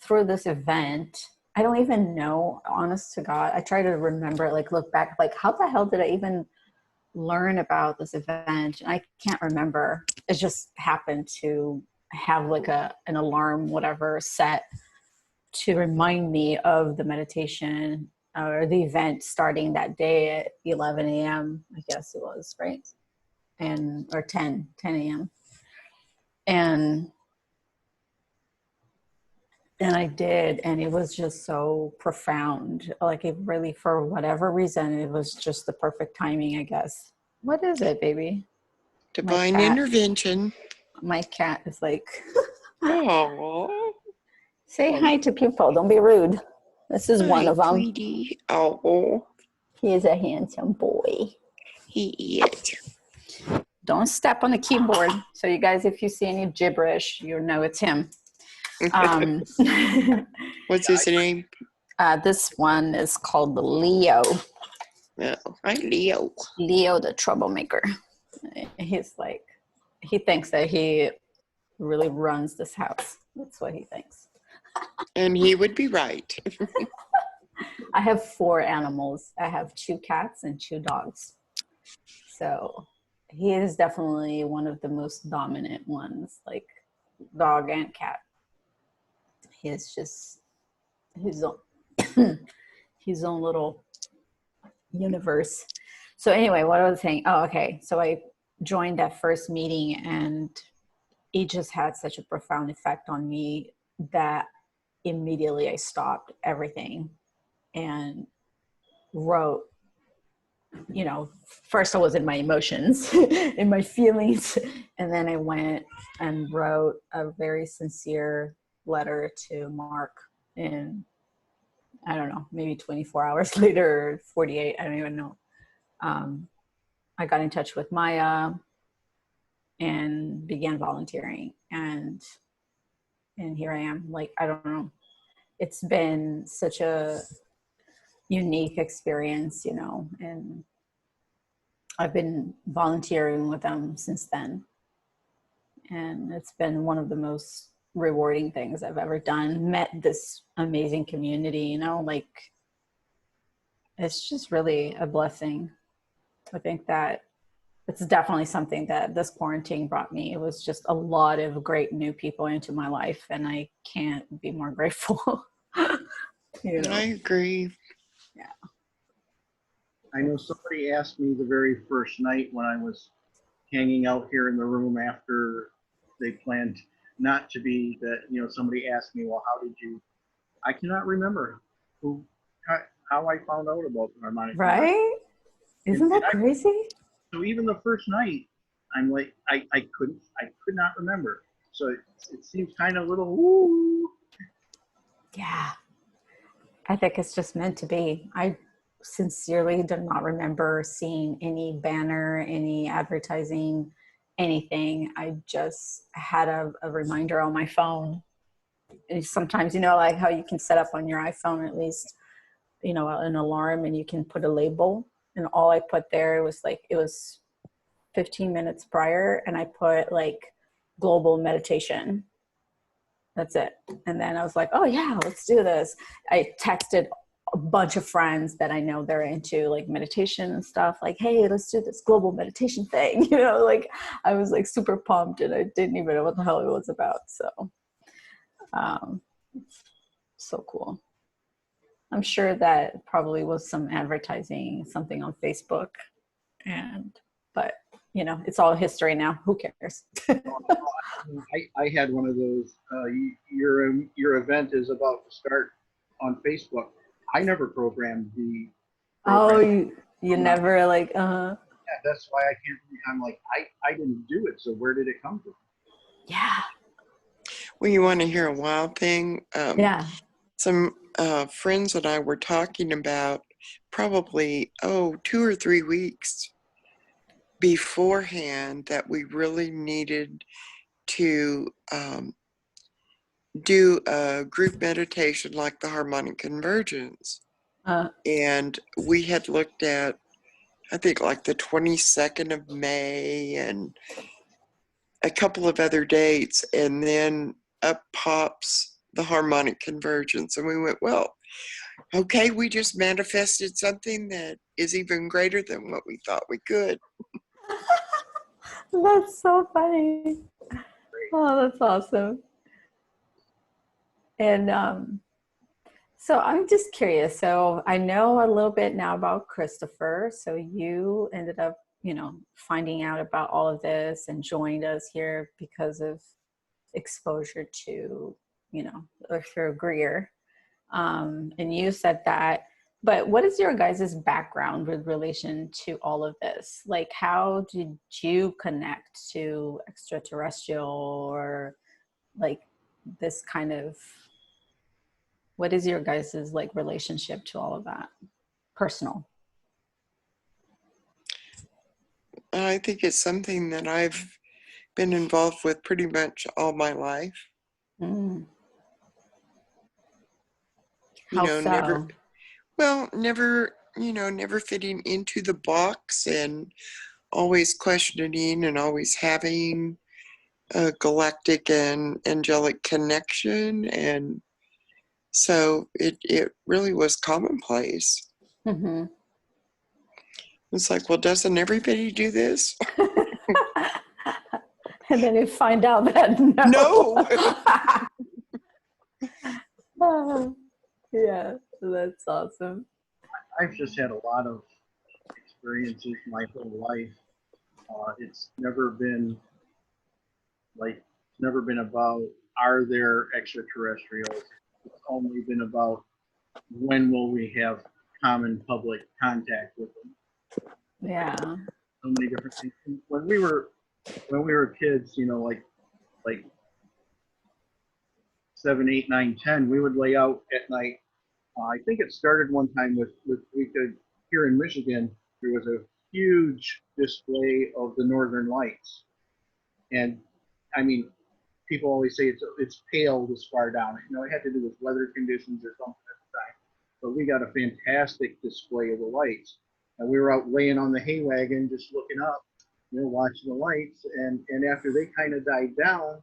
through this event, I don't even know, honest to God, I try to remember, look back, how the hell did I even learn about this event? And I can't remember. It just happened to have an alarm, whatever, set to remind me of the meditation or the event starting that day at 11 a.m. I guess it was, right? Or 10 a.m. And I did, and it was just so profound. It really, for whatever reason, it was just the perfect timing, I guess. What is it, baby? Divine intervention. My cat is Oh, say hi to people. Don't be rude. This is one of them. Tweety. Oh, He is a handsome boy. he is. Don't step on the keyboard. So you guys, if you see any gibberish, you know it's him. What's his name? This one is called Leo. Oh, hi, Leo. Leo the troublemaker. He's he thinks that he really runs this house. That's what he thinks. And he would be right. I have 4 animals. I have 2 cats and 2 dogs. So he is definitely one of the most dominant ones, dog and cat. He is just his own, his own little universe. So anyway, what I was saying, okay. So I joined that first meeting, and it just had such a profound effect on me that immediately I stopped everything and wrote. First I was in my emotions, in my feelings, and then I went and wrote a very sincere letter to Mark, and I don't know, maybe 24 hours later, or 48, I don't even know. I got in touch with Maya and began volunteering, and here I am. I don't know. It's been such a unique experience, and I've been volunteering with them since then. And it's been one of the most rewarding things I've ever done. Met this amazing community, it's just really a blessing. I think that it's definitely something that this quarantine brought me. It was just a lot of great new people into my life, and I can't be more grateful. I agree. Yeah. I know somebody asked me the very first night when I was hanging out here in the room after they planned not to be, that, somebody asked me, well, how did you, I cannot remember how I found out about the harmonic. Right? Isn't that crazy? So even the first night, I'm I could not remember. So it seems kind of a little, woo. Yeah. I think it's just meant to be. I sincerely do not remember seeing any banner, any advertising, anything. I just had a reminder on my phone. And sometimes, how you can set up on your iPhone at least, an alarm, and you can put a label. And all I put there was it was 15 minutes prior, and I put global meditation. That's it. And then I was like, oh yeah, let's do this. I texted a bunch of friends that I know they're into like meditation and stuff, like, hey, let's do this global meditation thing. You know, like I was like super pumped and I didn't even know what the hell it was about. So, so cool. I'm sure that probably was some advertising, something on Facebook, but you know, it's all history now. Who cares? I had one of those. Your event is about to start on Facebook. I never programmed the. Oh, program. you never like. Yeah, that's why I can't. I'm like I didn't do it. So where did it come from? Yeah. Well, you want to hear a wild thing? Yeah. Some friends and I were talking about probably 2 or 3 weeks beforehand that we really needed to do a group meditation like the harmonic convergence. And we had looked at, I think, like the 22nd of May and a couple of other dates, and then up pops the harmonic convergence. And we went, well, okay, we just manifested something that is even greater than what we thought we could. That's so funny. Oh, that's awesome. And so I'm just curious. So I know a little bit now about Christopher. So you ended up, you know, finding out about all of this and joined us here because of exposure to, you know, Arthur Greer. And you said that, but what is your guys' background with relation to all of this? Like, how did you connect to extraterrestrial or like this kind of, what is your guys' like relationship to all of that? Personal. I think it's something that I've been involved with pretty much all my life. Mm. You How know, so? never fitting into the box and always questioning and always having a galactic and angelic connection. And so it really was commonplace. Mm-hmm. It's like, well, doesn't everybody do this? And then you find out that no. Yeah, that's awesome. I've just had a lot of experiences my whole life. It's never been about, are there extraterrestrials? It's only been about, when will we have common public contact with them? Yeah. So many different things. When we were kids, you know, like 7, 8, 9, 10, we would lay out at night. I think it started one time with we could, here in Michigan, there was a huge display of the Northern Lights, and I mean, people always say it's pale this far down. You know, it had to do with weather conditions or something at the time. But we got a fantastic display of the lights, and we were out laying on the hay wagon, just looking up, you know, watching the lights. And after they kind of died down,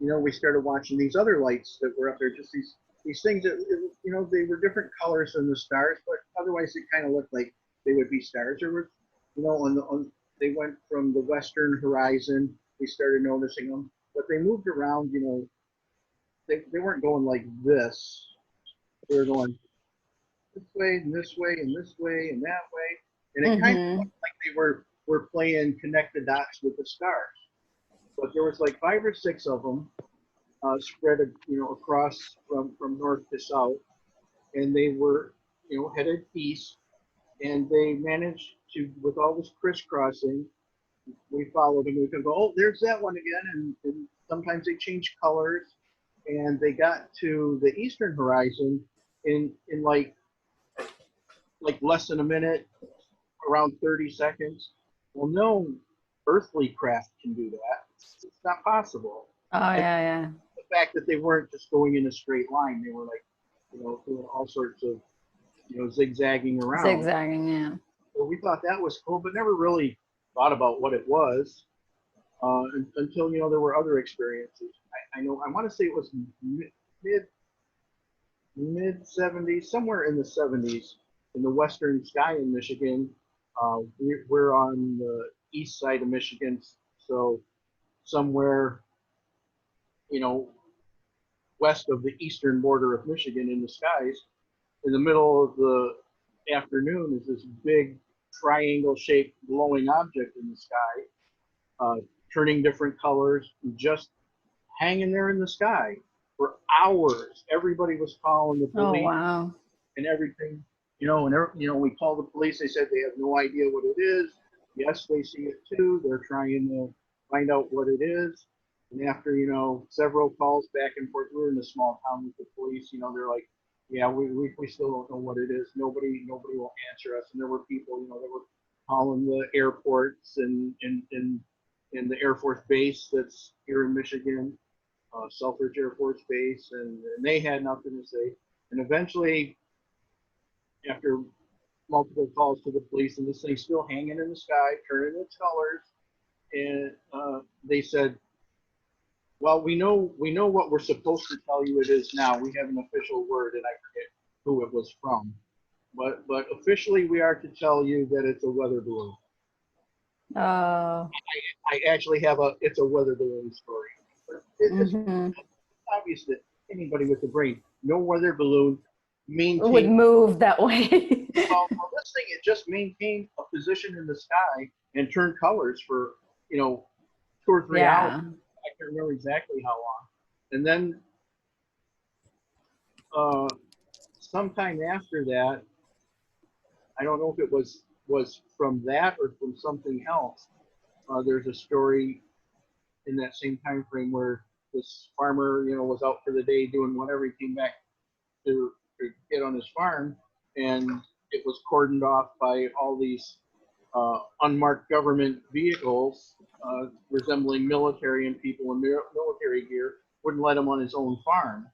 you know, we started watching these other lights that were up there, just these things that, you know, they were different colors than the stars, but otherwise it kind of looked like they would be stars. There were, you know, they went from the western horizon. We started noticing them, but they moved around. You know, they weren't going like this. They were going this way and this way and this way and that way, and it kind of looked like they were playing connect the dots with the stars. But there was like 5 or 6 of them spread, you know, across from north to south, and they were, you know, headed east, and they managed to, with all this crisscrossing, we followed them. We could go, oh, there's that one again, and sometimes they change colors, and they got to the eastern horizon in like less than a minute, around 30 seconds. Well, no earthly craft can do that. It's not possible. Oh, yeah. The fact that they weren't just going in a straight line, they were like, you know, doing all sorts of, you know, zigzagging around. Zigzagging, yeah. So we thought that was cool, but never really thought about what it was. until, you know, there were other experiences. I know, I want to say it was mid 70s, somewhere in the 70s, in the western sky in Michigan. We're on the east side of Michigan, so somewhere, you know, west of the eastern border of Michigan in the skies, in the middle of the afternoon is this big triangle-shaped glowing object in the sky, turning different colors, just hanging there in the sky for hours. Everybody was calling the Oh, police wow. and everything. You know, and you know, we called the police. They said they have no idea what it is. Yes, they see it too. They're trying to find out what it is. And after, you know, several calls back and forth, we were in a small town with the police. You know, they're like, yeah, we still don't know what it is. Nobody will answer us. And there were people, you know, that were calling the airports and the Air Force Base that's here in Michigan, Selfridge Air Force Base, and they had nothing to say. And eventually, after multiple calls to the police, and this thing's still hanging in the sky, turning its colors, and they said, well, we know what we're supposed to tell you it is now. We have an official word, and I forget who it was from, but officially we are to tell you that it's a weather balloon. Oh. I actually have it's a weather balloon story. It's obvious that anybody with a brain, no weather balloon maintains, Would move that way. well, this thing, it just maintained a position in the sky and turned colors for, you know, 2 or 3 hours. I can't remember exactly how long. And then sometime after that, I don't know if it was from that or from something else. There's a story in that same time frame where this farmer, you know, was out for the day doing whatever. He came back to get on his farm, and it was cordoned off by all these unmarked government vehicles resembling military and people in military gear. Wouldn't let him on his own farm,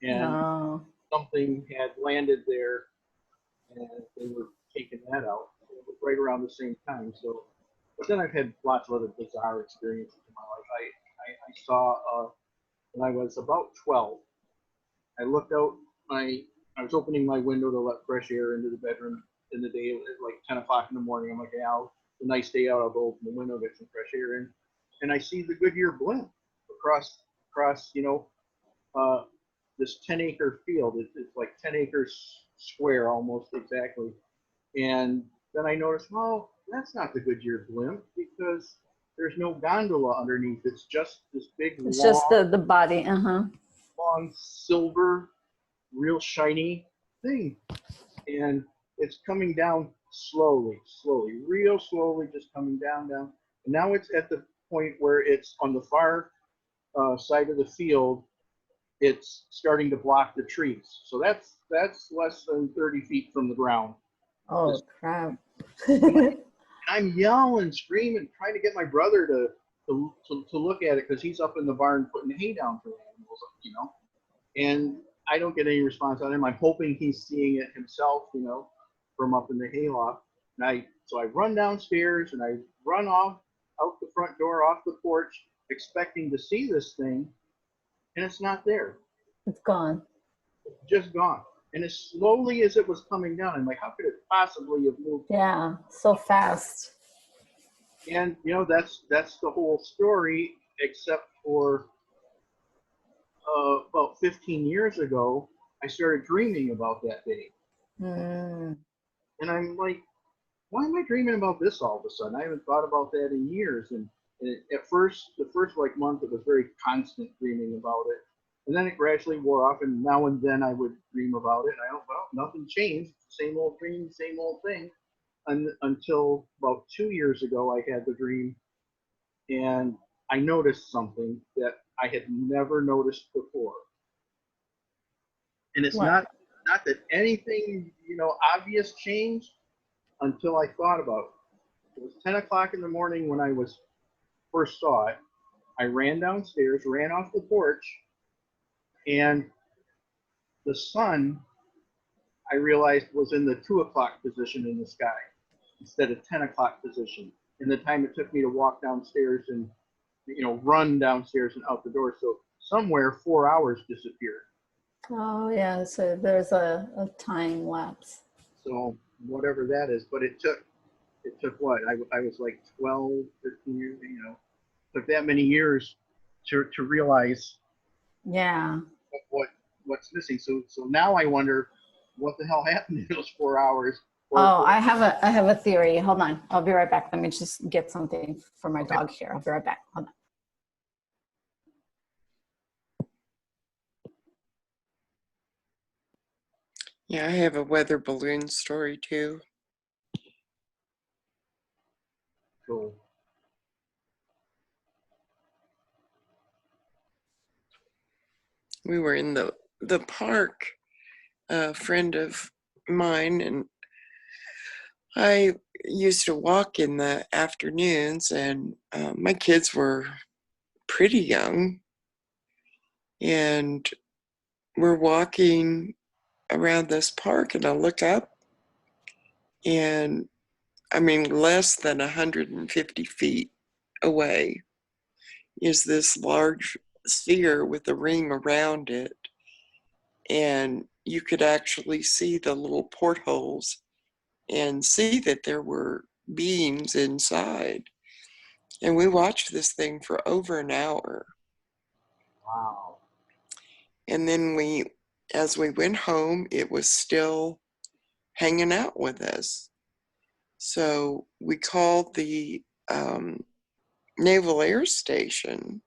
and something had landed there, and they were taking that out. It was right around the same time. So, but then I've had lots of other bizarre experiences in my life. I saw when I was about 12. I looked out I was opening my window to let fresh air into the bedroom in the day. It was like 10 o'clock in the morning. I'm like, yeah, it's a nice day out. I'll go open the window, get some fresh air in. And I see the Goodyear blimp across, you know, this 10-acre field. It's like 10 acres square, almost exactly. And then I noticed, well, that's not the Goodyear blimp because there's no gondola underneath. It's just this big, It's long, just the body. long silver, real shiny thing. And it's coming down slowly, real slowly, just coming down. And now it's at the point where it's on the far side of the field. It's starting to block the trees. So that's less than 30 feet from the ground. Oh, crap. I'm yelling, screaming, trying to get my brother to look at it because he's up in the barn putting hay down for the animals, you know. And I don't get any response on him. I'm hoping he's seeing it himself, you know, from up in the hayloft. And so I run downstairs and I run off out the front door, off the porch, expecting to see this thing, and it's not there. It's gone. Just gone. And as slowly as it was coming down, I'm like, how could it possibly have moved? Yeah, so fast. And you know, that's the whole story, except for about 15 years ago, I started dreaming about that day. And I'm like, why am I dreaming about this all of a sudden? I haven't thought about that in years. And at first, the first like month, it was very constant dreaming about it. And then it gradually wore off, and now and then I would dream about it. And I don't, well, nothing changed. Same old dream, same old thing. Until about 2 years ago, I had the dream, and I noticed something that I had never noticed before. And it's not that anything, you know, obvious changed until I thought about it. It was 10 o'clock in the morning when I first saw it. I ran downstairs, ran off the porch, and the sun, I realized, was in the 2 o'clock position in the sky instead of 10 o'clock position. And the time it took me to walk downstairs and run downstairs and out the door. So somewhere 4 hours disappeared. Oh, yeah. So there's a time lapse. So whatever that is, but it took what? I was like 12, 15 years, took that many years to realize Yeah. what's missing. So now I wonder what the hell happened in those 4 hours. Oh, I have a theory. Hold on. I'll be right back. Let me just get something for my Okay. dog here. I'll be right back. Hold on. Yeah, I have a weather balloon story too. So We were in the park, a friend of mine and I used to walk in the afternoons, and my kids were pretty young, and we're walking around this park, and I look up, and I mean, less than 150 feet away is this large sphere with a ring around it, and you could actually see the little portholes and see that there were beings inside. And we watched this thing for over an hour. wow. And then as we went home, it was still hanging out with us. So we called the Naval Air Station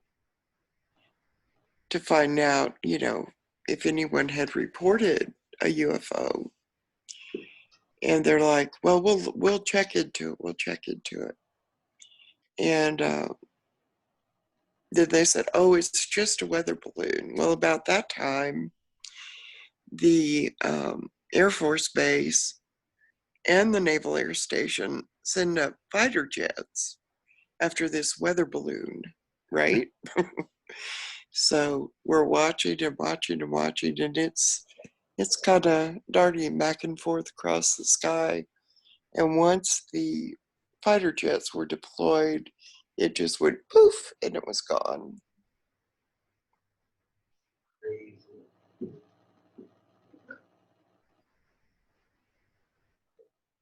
to find out, if anyone had reported a UFO. And they're like, well, we'll check into it. We'll check into it. And then they said, oh, it's just a weather balloon. Well, about that time, the Air Force Base and the Naval Air Station send up fighter jets after this weather balloon, right? So we're watching and watching and watching, and it's kind of darting back and forth across the sky. And once the fighter jets were deployed, it just went poof, and it was gone. Crazy.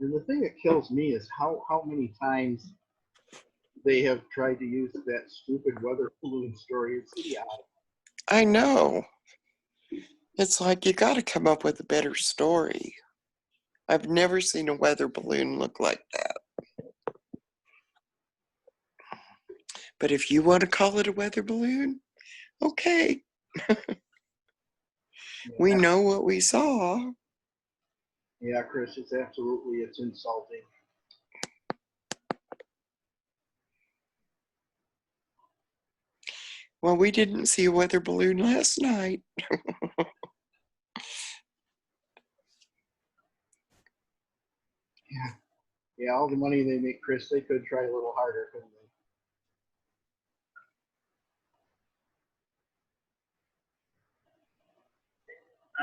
And the thing that kills me is how many times they have tried to use that stupid weather balloon story. It's idiotic. I know. It's like you got to come up with a better story. I've never seen a weather balloon look like that. But if you want to call it a weather balloon, okay. We know what we saw. Yeah, Chris, it's insulting. Well, we didn't see a weather balloon last night. Yeah, all the money they make, Chris, they could try a little harder, couldn't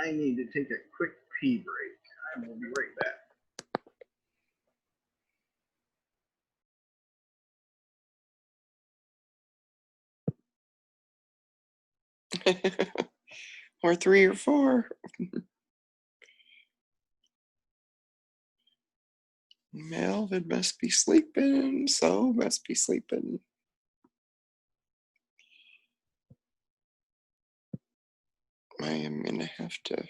they? I need to take a quick pee break. I will be right back. Or 3 or 4. Melvin must be sleeping, so must be sleeping. I am gonna have to.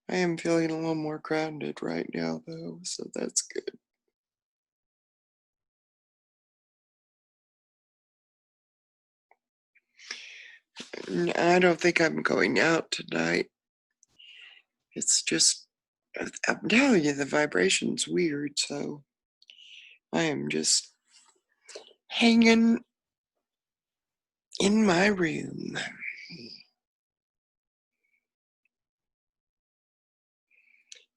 I am feeling a little more grounded right now, though, so that's good. I don't think I'm going out tonight. It's just, I'm telling you, the vibration's weird, so I am just hanging in my room.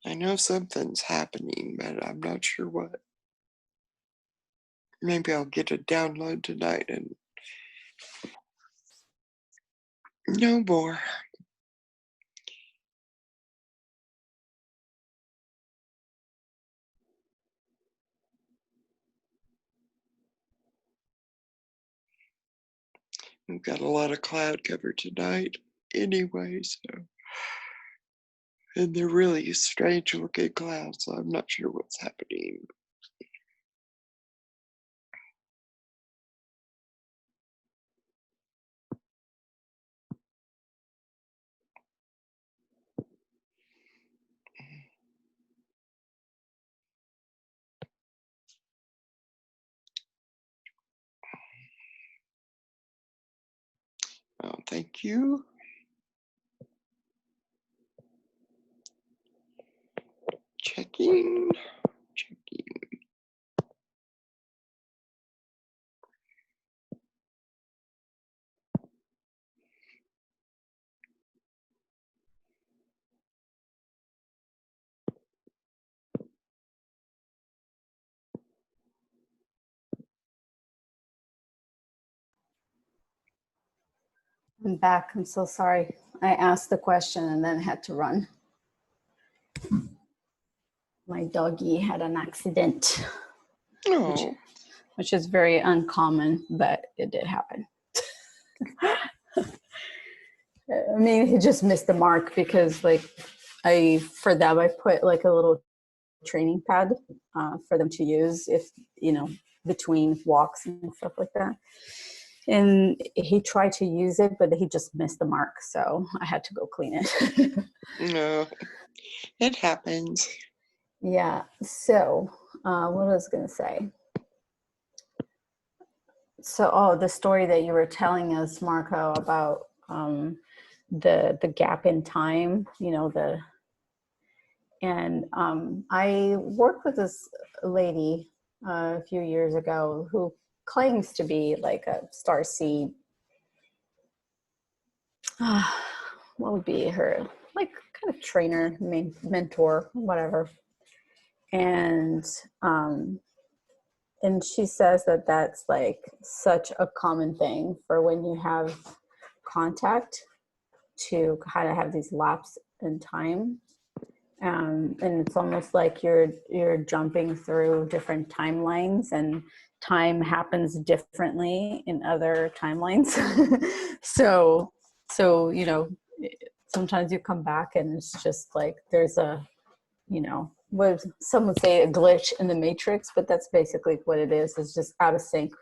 I know something's happening, but I'm not sure what. Maybe I'll get a download tonight and no more. We've got a lot of cloud cover tonight anyway, so. And they're really strange looking clouds, so I'm not sure what's happening. Oh, thank you. Checking. I'm back. I'm so sorry. I asked the question and then had to run. My doggy had an accident, Oh, which is very uncommon, but it did happen. I mean, he just missed the mark because like for them, I put like a little training pad for them to use if, between walks and stuff like that. And he tried to use it, but he just missed the mark. So I had to go clean it. no, it happens. Yeah. So what was I going to say? So, the story that you were telling us, Marco, about the gap in time, I worked with this lady a few years ago who claims to be like a starseed. What would be her like kind of trainer, mentor, whatever. And she says that that's like such a common thing for when you have contact to kind of have these laps in time. And it's almost like you're jumping through different timelines, and time happens differently in other timelines. so sometimes you come back and it's just like there's a what some would say a glitch in the matrix, but that's basically what it is. It's just out of sync.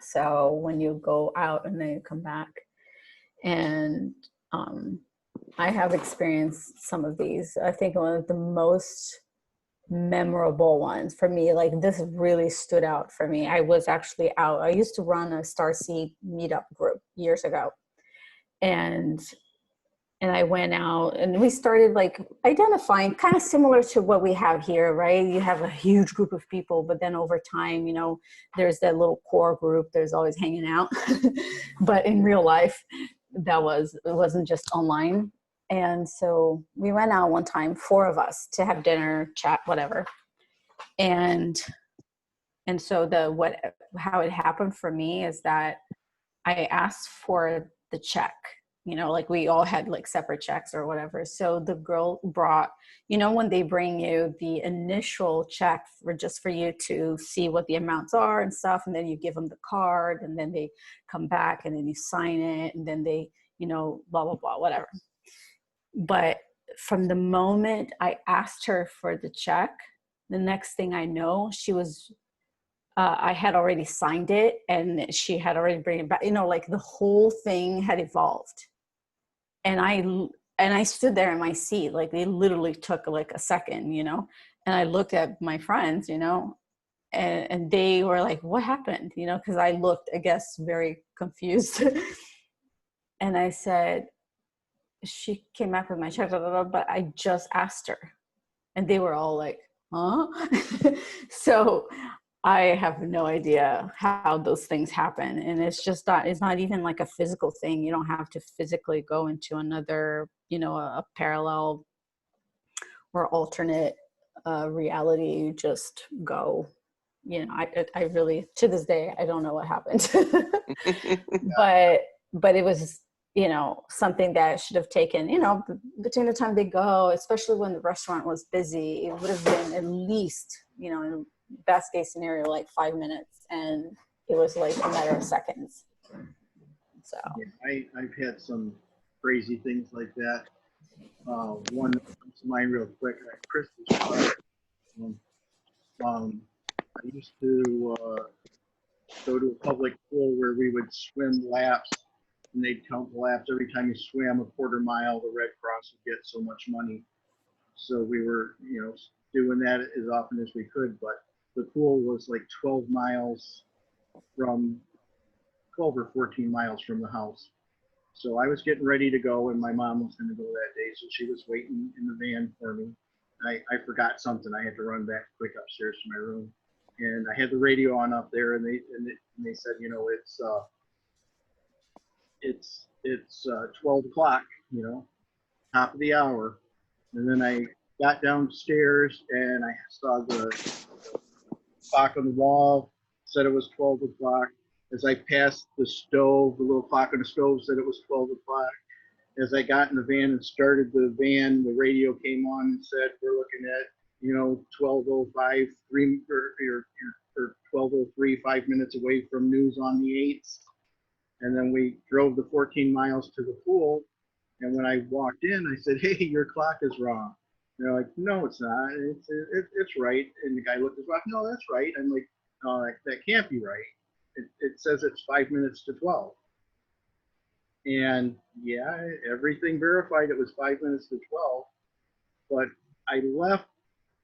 So when you go out and then you come back, and I have experienced some of these. I think one of the most memorable ones for me, like this really stood out for me. I was actually out. I used to run a Starseed meetup group years ago. And I went out and we started like identifying, kind of similar to what we have here, right? You have a huge group of people, but then over time, there's that little core group. There's always hanging out. But in real life, it wasn't just online. And so we went out one time, 4 of us, to have dinner, chat, whatever. And so how it happened for me is that I asked for the check, like we all had like separate checks or whatever. So the girl brought, when they bring you the initial check just for you to see what the amounts are and stuff. And then you give them the card and then they come back and then you sign it and then they, blah, blah, blah, whatever. But from the moment I asked her for the check, the next thing I know, she was, I had already signed it and she had already bring it back, like the whole thing had evolved. And I stood there in my seat, like they literally took like a second, and I looked at my friends, and they were like, what happened? Cause I looked, I guess, very confused. And I said, she came back with my check, blah, blah, blah, but I just asked her. And they were all like, huh? So I have no idea how those things happen. And it's just that it's not even like a physical thing. You don't have to physically go into another, a parallel or alternate reality. You just go, I really, to this day, I don't know what happened. But it was, something that should have taken, between the time they go, especially when the restaurant was busy, it would have been at least, in best case scenario, like 5 minutes. And it was like a matter of seconds. So Yeah, I've had some crazy things like that. One that comes to mind real quick, Christmas. I used to go to a public pool where we would swim laps, and they'd count the laps. Every time you swam a quarter mile, the Red Cross would get so much money. So we were, doing that as often as we could. But the pool was like 12 miles from 12 or 14 miles from the house. So I was getting ready to go, and my mom was going to go that day. So she was waiting in the van for me. I forgot something. I had to run back quick upstairs to my room, and I had the radio on up there, and they said, it's 12 o'clock, top of the hour. And then I got downstairs, and I saw the clock on the wall said it was 12 o'clock. As I passed the stove, the little clock on the stove said it was 12 o'clock. As I got in the van and started the van, the radio came on and said, we're looking at, 12:05, 12:03, 5 minutes away from news on the 8th. And then we drove the 14 miles to the pool. And when I walked in, I said, hey, your clock is wrong. And they're like, no, it's not. It's right. And the guy looked at his watch. No, that's right. I'm like, oh, that can't be right. It says it's 5 minutes to 12. And yeah, everything verified it was 5 minutes to 12. But I left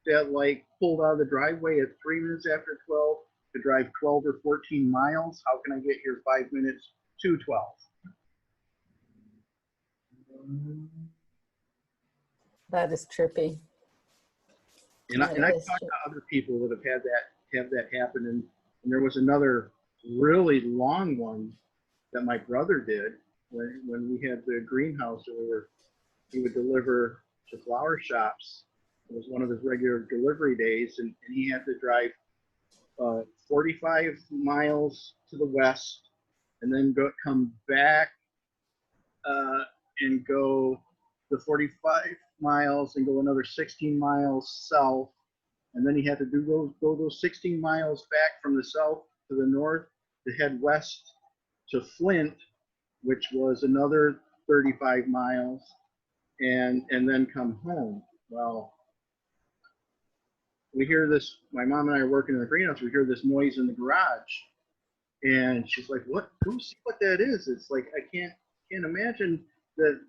that, pulled out of the driveway at 3 minutes after 12 to drive 12 or 14 miles. How can I get here 5 minutes to 12? that is trippy. And I've talked to other people that have had that happen. And there was another really long one that my brother did when we had the greenhouse, and he would deliver to flower shops. It was one of his regular delivery days, and he had to drive 45 miles to the west, and then come back and go the 45 miles and go another 16 miles south. And then he had to go those 16 miles back from the south to the north to head west to Flint, which was another 35 miles, and then come home. Well, we hear this, my mom and I are working in the greenhouse, we hear this noise in the garage. And she's like, what? Go see what that is. It's like, I can't imagine that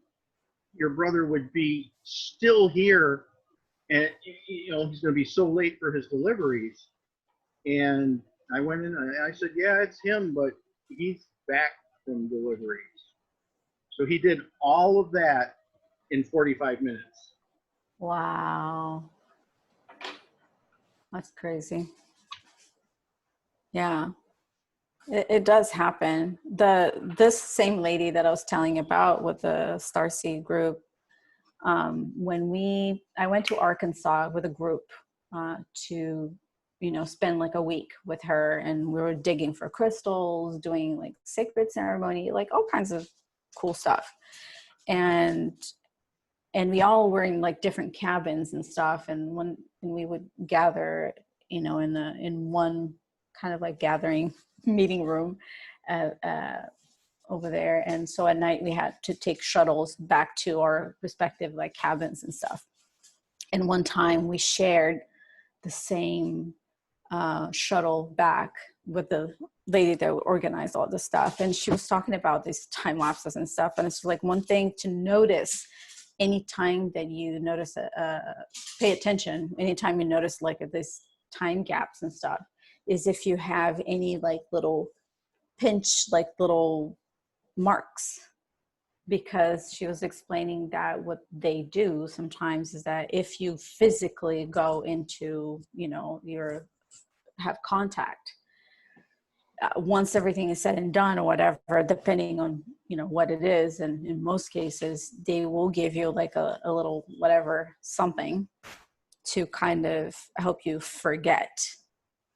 your brother would be still here, and he's going to be so late for his deliveries. And I went in and I said, yeah, it's him, but he's back from deliveries. So he did all of that in 45 minutes. Wow. That's crazy. Yeah, it does happen. This same lady that I was telling you about with the Starseed group, when I went to Arkansas with a group to, spend like a week with her, and we were digging for crystals, doing like sacred ceremony, like all kinds of cool stuff. And we all were in like different cabins and stuff. And we would gather, in one kind of like gathering meeting room over there. And so at night we had to take shuttles back to our respective like cabins and stuff. And one time we shared the same shuttle back with the lady that organized all this stuff. And she was talking about these time lapses and stuff. And it's like one thing to notice anytime that you notice, pay attention, anytime you notice like this time gaps and stuff, is if you have any like little pinch, like little marks. Because she was explaining that what they do sometimes is that if you physically go into, have contact, once everything is said and done or whatever, depending on, what it is. And in most cases, they will give you like a little, whatever, something to kind of help you forget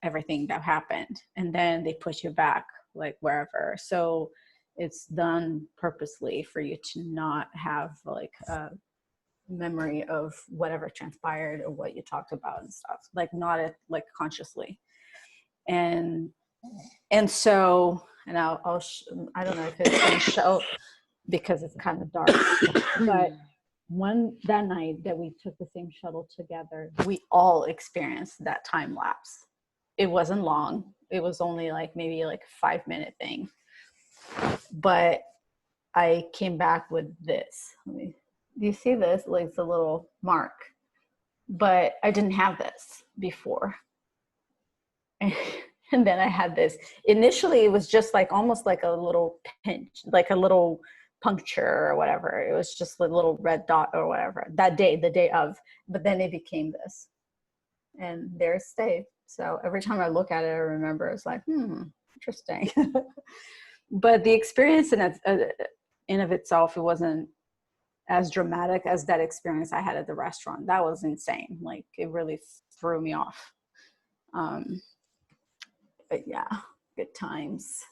everything that happened. And then they put you back like wherever. So it's done purposely for you to not have like a memory of whatever transpired or what you talked about and stuff, like not like consciously. And And so, and I don't know if it's going to show because it's kind of dark, but that night that we took the same shuttle together, we all experienced that time lapse. It wasn't long. It was only like maybe like a 5-minute thing. But I came back with this. Do you see this? Like the little mark. But I didn't have this before. And then I had this. Initially, it was just like almost like a little pinch, like a little puncture or whatever. It was just a little red dot or whatever that day, the day of. But then it became this. And there it stayed. So every time I look at it, I remember it's like, interesting. But the experience in of itself, it wasn't as dramatic as that experience I had at the restaurant. That was insane. Like it really threw me off. But yeah, good times.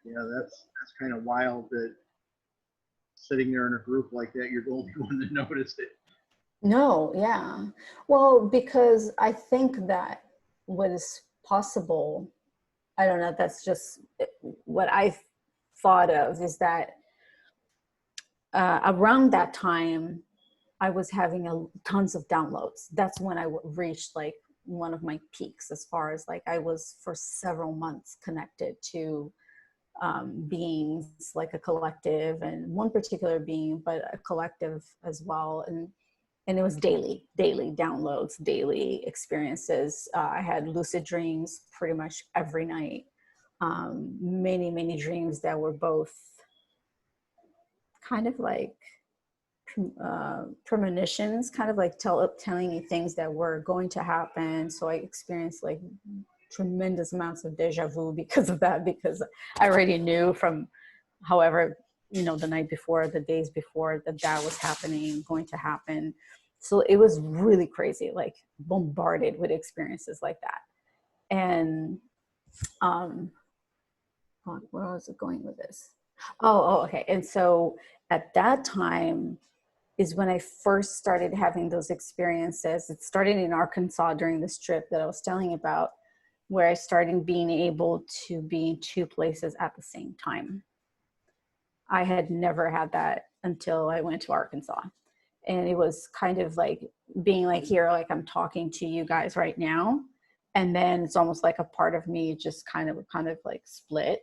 Yeah, that's kind of wild that sitting there in a group like that, you're the only one that noticed it. No, yeah. Well, because I think that was possible. I don't know, that's just what I thought of, is that around that time, I was having tons of downloads. That's when I reached like one of my peaks, as far as like I was for several months connected to beings, like a collective, and one particular being, but a collective as well. And it was daily downloads, daily experiences. I had lucid dreams pretty much every night. Many dreams that were both kind of like premonitions, kind of like telling me things that were going to happen. So I experienced like tremendous amounts of deja vu because of that, because I already knew from, however, the night before, the days before, that was happening, going to happen. So it was really crazy, like bombarded with experiences like that. And where was it going with this? Okay. And so at that time is when I first started having those experiences. It started in Arkansas during this trip that I was telling about, where I started being able to be in 2 places at the same time. I had never had that until I went to Arkansas. And it was kind of like being like here, like I'm talking to you guys right now. And then it's almost like a part of me just kind of like split.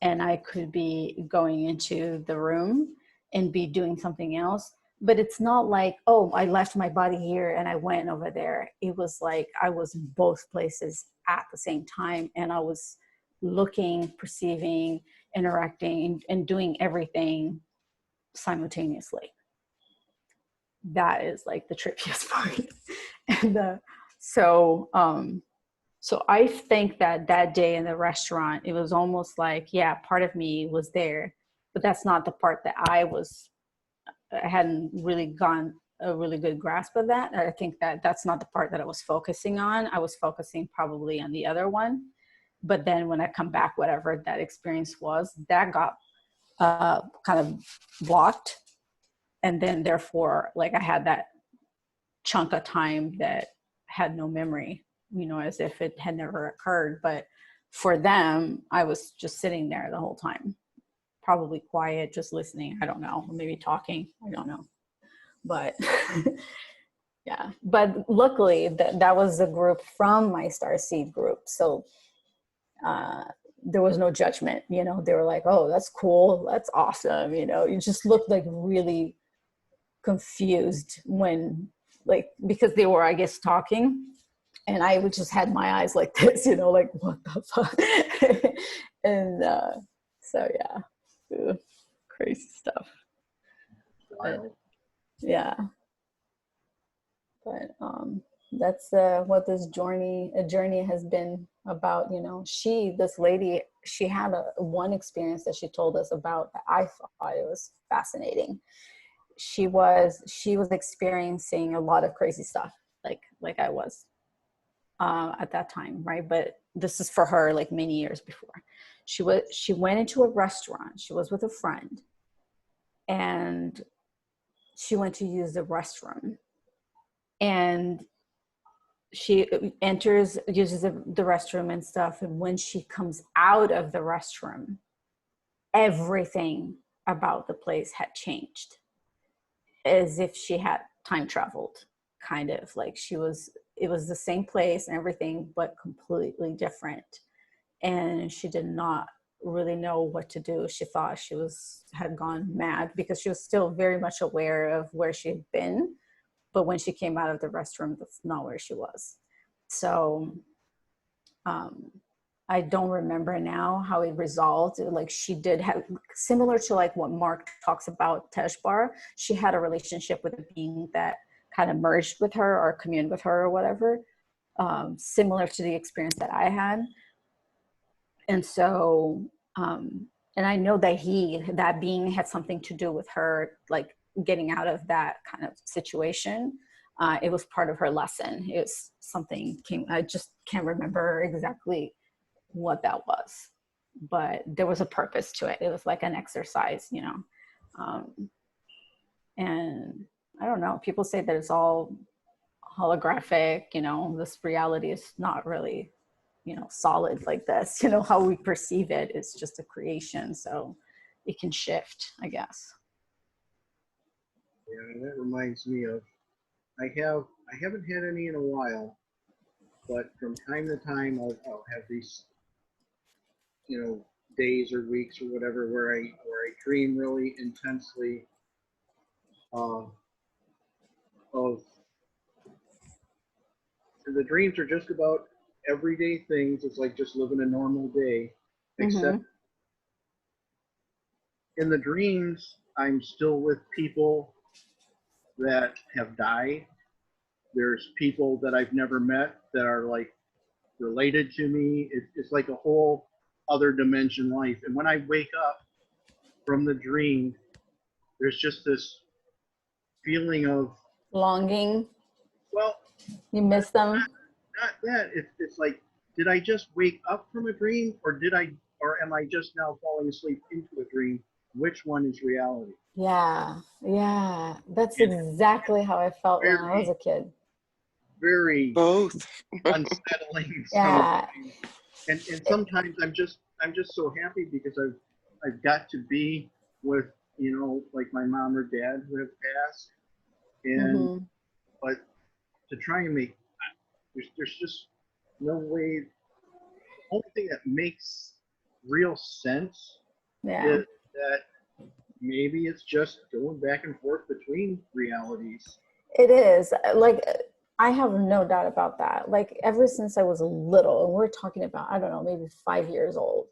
And I could be going into the room and be doing something else. But it's not like, oh, I left my body here and I went over there. It was like I was in both places at the same time. And I was looking, perceiving, interacting, and doing everything simultaneously. That is like the trippiest part. And so I think that day in the restaurant, it was almost like, yeah, part of me was there, but that's not the part that I hadn't really gotten a really good grasp of that. I think that's not the part that I was focusing on. I was focusing probably on the other one. But then when I come back, whatever that experience was, that got kind of blocked. And then therefore, like I had that chunk of time that had no memory, as if it had never occurred. But for them, I was just sitting there the whole time, probably quiet, just listening. I don't know, maybe talking, I don't know. But yeah, but luckily that was the group from my Starseed group. So there was no judgment, they were like, oh, that's cool, that's awesome. You just looked like really confused when, like, because they were, I guess, talking, and I would just had my eyes like this, like, what the fuck? And so yeah, crazy stuff. But, yeah, but that's what this journey has been about. This lady, she had one experience that she told us about that I thought it was fascinating. She was experiencing a lot of crazy stuff, like I was at that time, right? But this is for her like many years before. She went into a restaurant. She was with a friend, and she went to use the restroom, and she enters, uses the restroom and stuff. And when she comes out of the restroom, everything about the place had changed, as if she had time traveled, kind of like it was the same place and everything, but completely different. And she did not really know what to do. She thought she had gone mad, because she was still very much aware of where she had been. But when she came out of the restroom, that's not where she was. So I don't remember now how it resolved. Like, she did have, similar to like what Mark talks about Teshbar, she had a relationship with a being that kind of merged with her or communed with her or whatever, similar to the experience that I had. And so, and I know that that being had something to do with her, like getting out of that kind of situation. It was part of her lesson. It was something I just can't remember exactly what that was, but there was a purpose to it. It was like an exercise, you know? And I don't know, people say that it's all holographic, you know, this reality is not really, you know, solid like this, you know, how we perceive it is just a creation. So it can shift, I guess. Yeah, and that reminds me of, I haven't had any in a while, but from time to time I'll have these, you know, days or weeks or whatever where I dream really intensely of the dreams are just about everyday things. It's like just living a normal day, except in the dreams I'm still with people that have died. There's people that I've never met that are like related to me. It's like a whole other dimension life. And when I wake up from the dream, there's just this feeling of Longing. Well, you miss them. Not that. It's like, did I just wake up from a dream, or am I just now falling asleep into a dream? Which one is reality? Yeah, that's exactly how I felt when I was a kid. Very both unsettling. Yeah. And sometimes I'm just so happy because I've got to be with, you know, like my mom or dad who have passed, and but to try and make there's just no way. The only thing that makes real sense is that maybe it's just going back and forth between realities. It is. Like, I have no doubt about that. Like, ever since I was little, and we're talking about, I don't know, maybe 5 years old.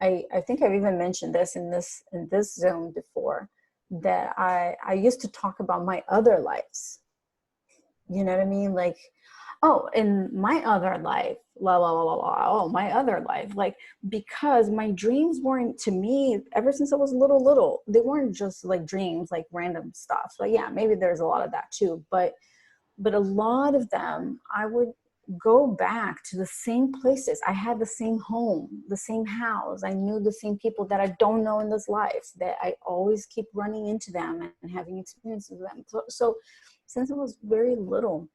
I think I've even mentioned this in this Zoom before, that I used to talk about my other lives. You know what I mean? Like, oh, in my other life, my other life. Like, because my dreams weren't, to me, ever since I was little, they weren't just like dreams, like random stuff. Like, yeah, maybe there's a lot of that too, but a lot of them, I would go back to the same places. I had the same home, the same house. I knew the same people that I don't know in this life, that I always keep running into them and having experiences with them. So since I was very little,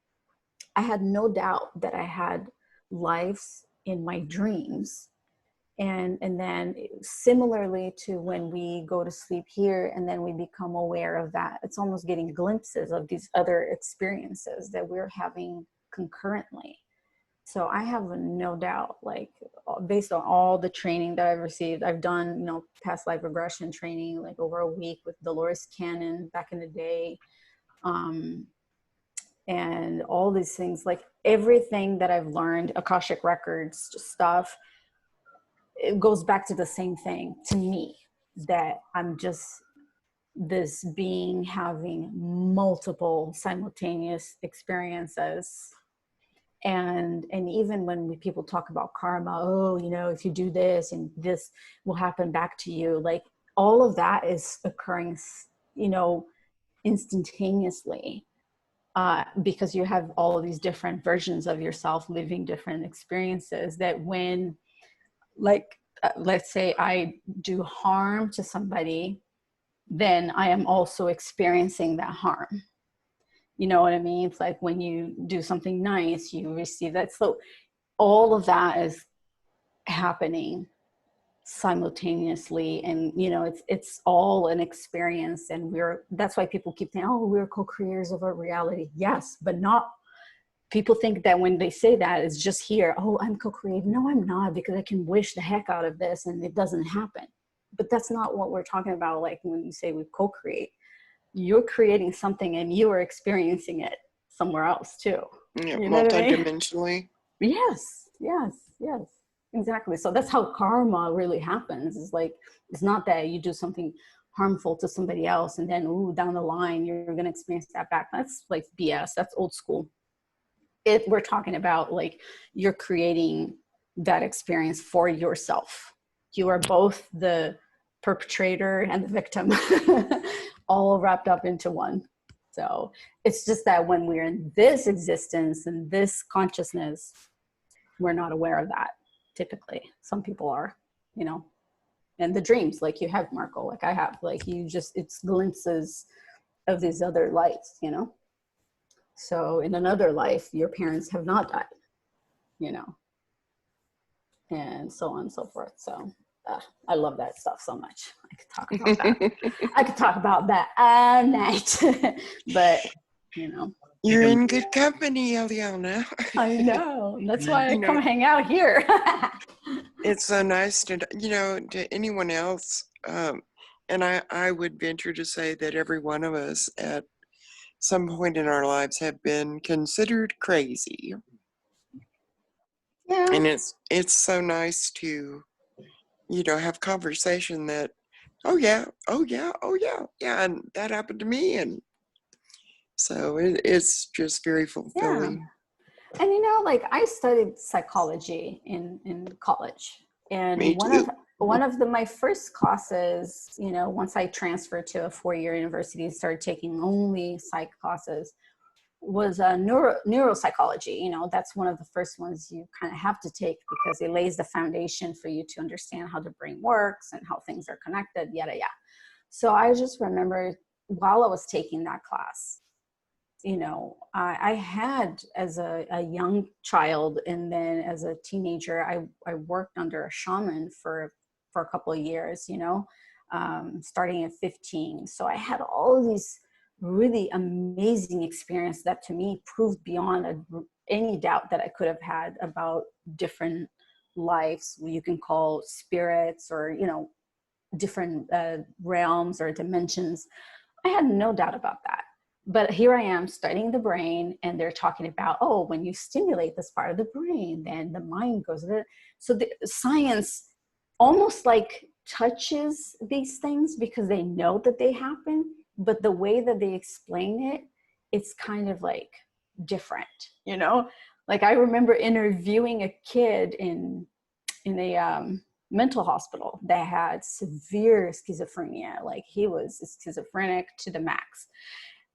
I had no doubt that I had lives in my dreams. And then similarly to when we go to sleep here and then we become aware of that, it's almost getting glimpses of these other experiences that we're having concurrently. So I have no doubt, like, based on all the training that I've received, I've done, you know, past life regression training, like over a week with Dolores Cannon back in the day. And all these things, like everything that I've learned, Akashic Records stuff, it goes back to the same thing to me, that I'm just this being having multiple simultaneous experiences. And even when people talk about karma, oh, you know, if you do this and this will happen back to you, like all of that is occurring, you know, instantaneously. Because you have all of these different versions of yourself living different experiences, that when, like, let's say I do harm to somebody, then I am also experiencing that harm. You know what I mean? It's like when you do something nice, you receive that. So all of that is happening simultaneously, and you know, it's all an experience. And that's why people keep saying, oh, we're co-creators of our reality. Yes, but not, people think that when they say that, it's just here, oh, I'm co-creating. No, I'm not, because I can wish the heck out of this and it doesn't happen. But that's not what we're talking about. Like when you say we co-create, you're creating something and you are experiencing it somewhere else too. Yeah, You know what I mean? multidimensionally. Yes, exactly. So that's how karma really happens. It's like, it's not that you do something harmful to somebody else and then, ooh, down the line, you're going to experience that back. That's like BS. That's old school. We're talking about like, you're creating that experience for yourself. You are both the perpetrator and the victim, all wrapped up into one. So it's just that when we're in this existence and this consciousness, we're not aware of that typically. Some people are, you know, and the dreams like you have, Marco, like I have, like you just, it's glimpses of these other lives, you know? So in another life, your parents have not died, you know, and so on and so forth. So I love that stuff so much. I could talk about that. I could talk about that all night, but you know. You're in good company, Eliana. I know. That's why I You know, come hang out here. it's so nice to, you know, to anyone else. And I would venture to say that every one of us at some point in our lives have been considered crazy. Yeah. And it's so nice to, you know, have conversation that, oh yeah, and that happened to me. And so it's just very fulfilling. Yeah. And you know, like I studied psychology in college, and Me too. one of my first classes, you know, once I transferred to a 4-year university and started taking only psych classes, was neuropsychology. You know, that's one of the first ones you kind of have to take because it lays the foundation for you to understand how the brain works and how things are connected, yada yada. So I just remember while I was taking that class, you know, I had as a young child, and then as a teenager, I worked under a shaman for a couple of years, you know, starting at 15. So I had all of these really amazing experience that to me proved beyond any doubt that I could have had about different lives, you can call spirits, or, you know, different realms or dimensions. I had no doubt about that. But here I am studying the brain, and they're talking about, oh, when you stimulate this part of the brain, then the mind goes there. So the science almost like touches these things because they know that they happen, but the way that they explain it, it's kind of like different, you know? Like I remember interviewing a kid in a mental hospital that had severe schizophrenia. Like he was schizophrenic to the max.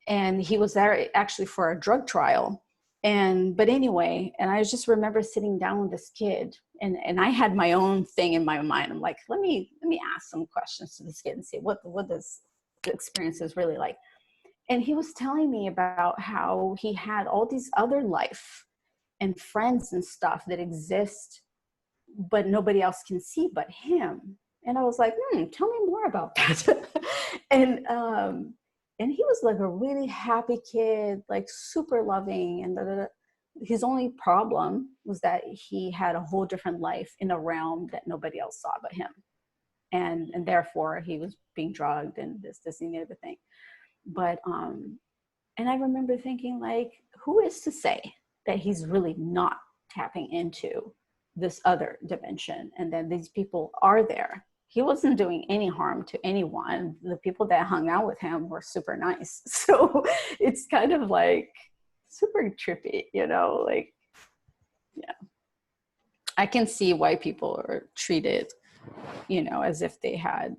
And he was there actually for a drug trial. But anyway, and I just remember sitting down with this kid, and I had my own thing in my mind. I'm like, let me ask some questions to this kid and see what this experience is really like. And he was telling me about how he had all these other life and friends and stuff that exist, but nobody else can see but him. And I was like, tell me more about that. And he was like a really happy kid, like super loving. And his only problem was that he had a whole different life in a realm that nobody else saw but him. And therefore he was being drugged and this and everything. But, and I remember thinking, like, who is to say that he's really not tapping into this other dimension, and then these people are there? He wasn't doing any harm to anyone. The people that hung out with him were super nice. So it's kind of like super trippy, you know, like, yeah. I can see why people are treated, you know, as if they had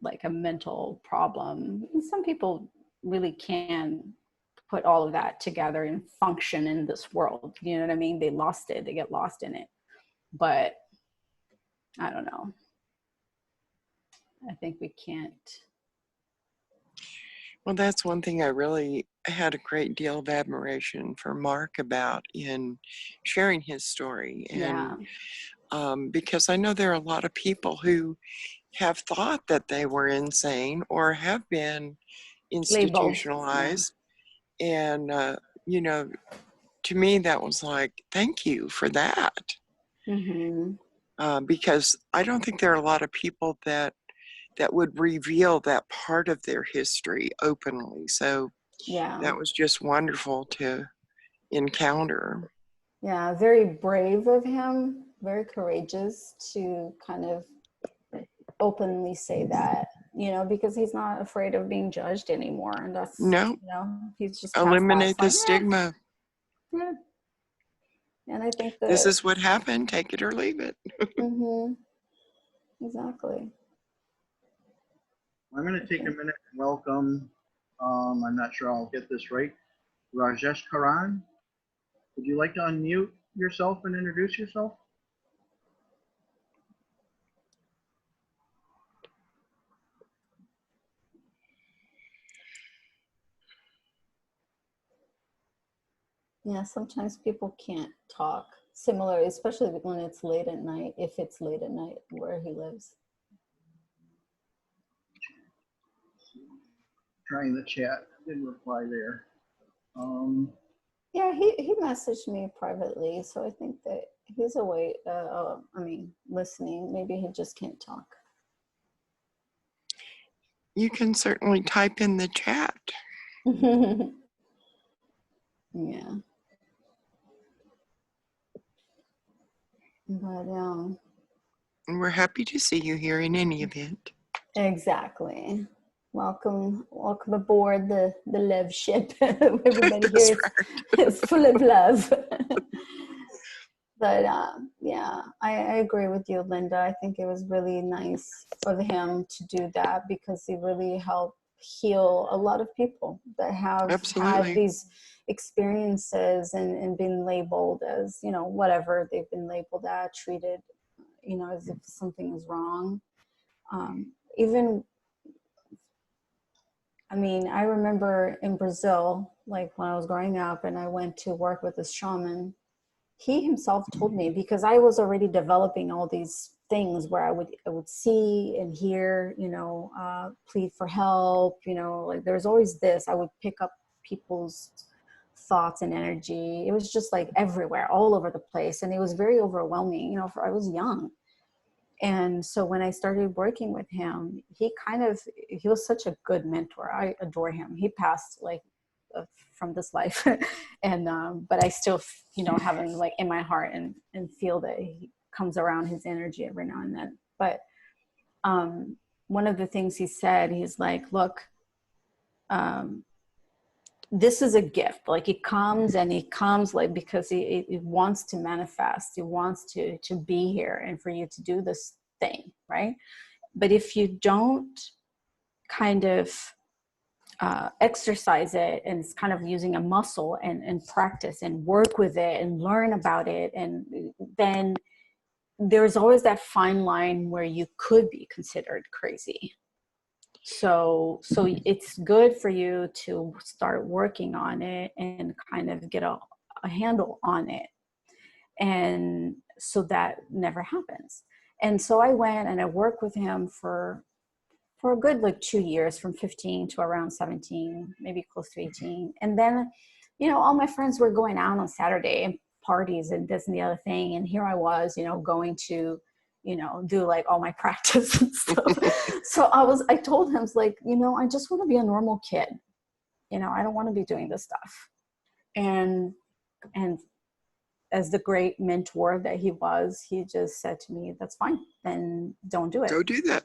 like a mental problem. And some people really can put all of that together and function in this world. You know what I mean? They lost it, they get lost in it. But I don't know. I think we can't. Well, that's one thing I really had a great deal of admiration for Mark about in sharing his story. Yeah. And because I know there are a lot of people who have thought that they were insane or have been Labeled. Yeah. institutionalized. And, you know, to me, that was like, thank you for that. Mm-hmm. Because I don't think there are a lot of people that would reveal that part of their history openly. So Yeah. that was just wonderful to encounter. Yeah. Very brave of him, very courageous to kind of openly say that, because he's not afraid of being judged anymore. And that's, No, he's just past that. eliminate the It's like, stigma. yeah. And I think that This is what happened. Take it or leave it. mm-hmm, exactly. I'm going to take a minute and welcome, I'm not sure I'll get this right, Rajesh Karan. Would you like to unmute yourself and introduce yourself? Yeah, sometimes people can't talk. Similar, especially when it's late at night, if it's late at night where he lives. Trying the chat, didn't reply there. Yeah, he messaged me privately, so I think that he's away. Listening. Maybe he just can't talk. You can certainly type in the chat. Yeah. But And we're happy to see you here in any event. exactly. Welcome aboard the love ship. Everybody That's here right. is full of love. But yeah, I agree with you, Linda. I think it was really nice of him to do that because he really helped heal a lot of people that have Absolutely. had these experiences and been labeled as, whatever they've been labeled at, treated, as if something is wrong. I remember in Brazil, like when I was growing up and I went to work with this shaman, he himself told me, because I was already developing all these things where I would see and hear, plead for help, like there's always this, I would pick up people's thoughts and energy. It was just like everywhere, all over the place. And it was very overwhelming, I was young. And so when I started working with him, he was such a good mentor. I adore him. He passed from this life and but I still have him like in my heart and feel that he comes around, his energy every now and then. But one of the things he said, he's like, look, this is a gift. Like it comes like because it wants to manifest. It wants to be here and for you to do this thing, right? But if you don't kind of exercise it, and it's kind of using a muscle and practice and work with it and learn about it, and then there's always that fine line where you could be considered crazy. So it's good for you to start working on it and kind of get a handle on it, and so that never happens. And so I went and I worked with him for a good 2 years, from 15 to around 17, maybe close to 18. And then, all my friends were going out on Saturday and parties and this and the other thing. And here I was, going to, do like all my practice and stuff. So I told him, like, I just want to be a normal kid. I don't want to be doing this stuff. And as the great mentor that he was, he just said to me, that's fine, then don't do it. Go do that.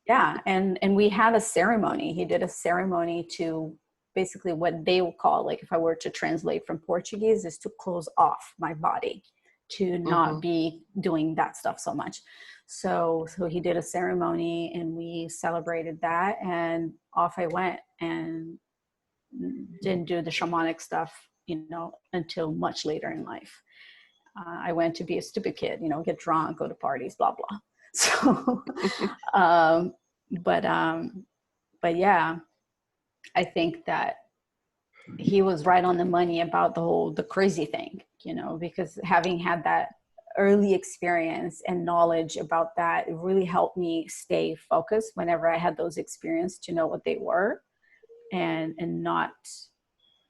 Yeah. And we had a ceremony. He did a ceremony to basically what they will call, like if I were to translate from Portuguese, is to close off my body, to not be doing that stuff so much. So he did a ceremony and we celebrated that, and off I went and didn't do the shamanic stuff, until much later in life. I went to be a stupid kid, get drunk, go to parties, blah, blah. So, but yeah, I think that he was right on the money about the crazy thing, you know, because having had that early experience and knowledge about that, it really helped me stay focused whenever I had those experiences, to know what they were and not,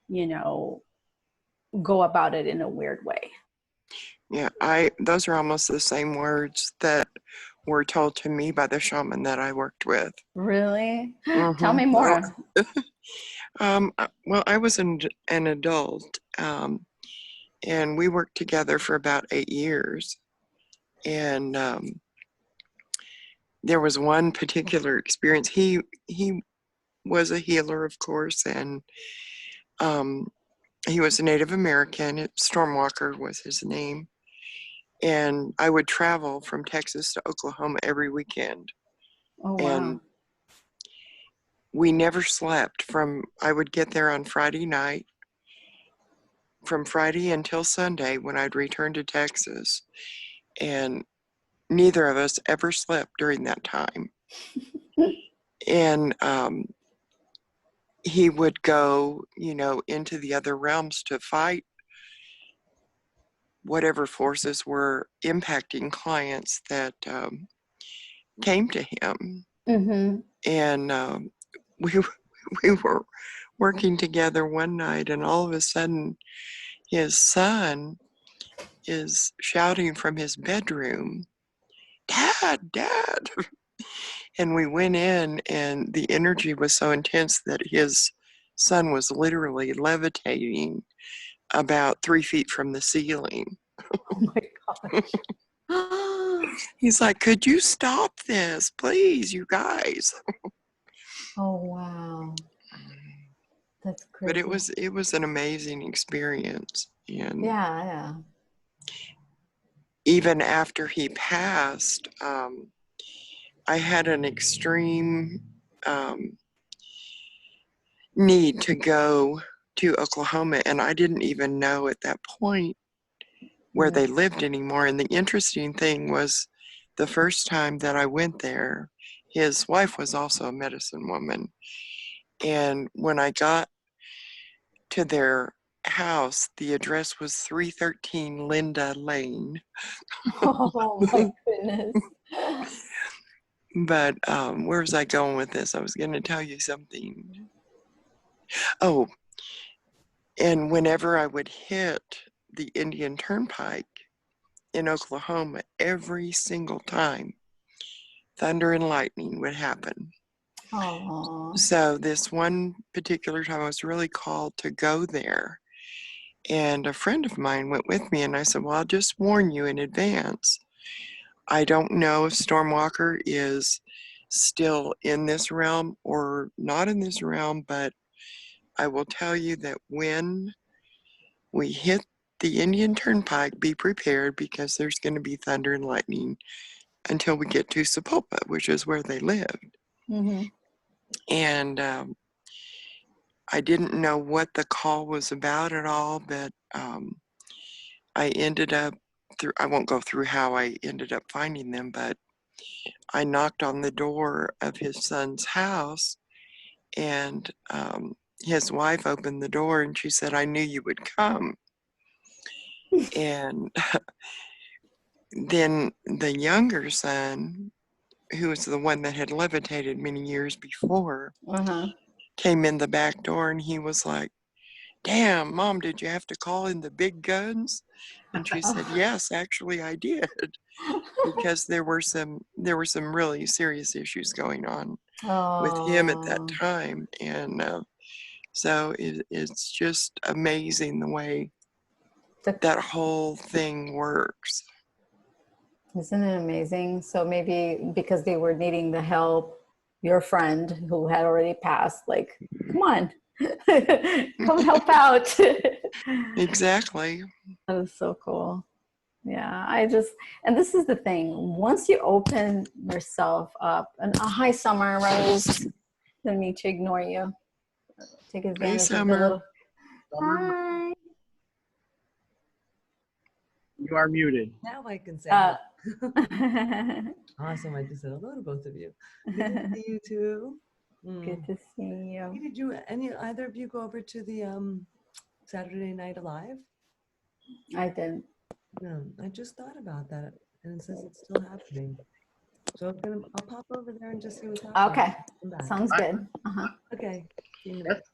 you know, go about it in a weird way. Yeah, those are almost the same words that were told to me by the shaman that I worked with. Really? Tell Mhm. me more. Well, I was an adult, and we worked together for about 8 years. And there was one particular experience. He was a healer, of course, and he was a Native American. Stormwalker was his name. And I would travel from Texas to Oklahoma every weekend. Oh, wow. And we never slept. I would get there on Friday night, from Friday until Sunday when I'd return to Texas. And neither of us ever slept during that time. And he would go, you know, into the other realms to fight whatever forces were impacting clients that came to him. Mm-hmm. And we were working together one night, and all of a sudden his son is shouting from his bedroom, "Dad, Dad!" And we went in, and the energy was so intense that his son was literally levitating about 3 feet from the ceiling. Oh my gosh. He's like, "Could you stop this, please, you guys?" Oh, wow. That's crazy. But it was an amazing experience. And yeah. even after he passed, I had an extreme need to go to Oklahoma, and I didn't even know at that point where they lived anymore. And the interesting thing was, the first time that I went there, his wife was also a medicine woman. And when I got to their house, the address was 313 Linda Lane. Oh my goodness. But where was I going with this? I was going to tell you something. Oh, and whenever I would hit the Indian Turnpike in Oklahoma, every single time, thunder and lightning would happen. Oh. So this one particular time I was really called to go there. And a friend of mine went with me, and I said, well, I'll just warn you in advance. I don't know if Stormwalker is still in this realm or not in this realm, but I will tell you that when we hit the Indian Turnpike, be prepared, because there's going to be thunder and lightning until we get to Sapulpa, which is where they lived. Mm-hmm. And I didn't know what the call was about at all, but I ended up I won't go through how I ended up finding them, but I knocked on the door of his son's house, and his wife opened the door, and she said, I knew you would come. And then the younger son, who was the one that had levitated many years before, came in the back door, and he was like, damn, Mom, did you have to call in the big guns? And she said, yes, actually I did, because there were some really serious issues going on with him at that time. And so it's just amazing the way that whole thing works. Isn't it amazing? So maybe because they were needing the help, your friend who had already passed, like, come on, come help out. Exactly. That is so cool. Yeah, and this is the thing. Once you open yourself up, and hi, Summer Rose. Didn't mean to ignore you. Take advantage of the little. Hi. You are muted. Now I can say awesome. I just said hello to both of you. Good to see you too. Good to see you. Did either of you go over to the Saturday Night Alive? I didn't. No, I just thought about that, and it says it's still happening. So I'll pop over there and just see what's happening. Okay, Come back. sounds good. Okay. See you in a That's,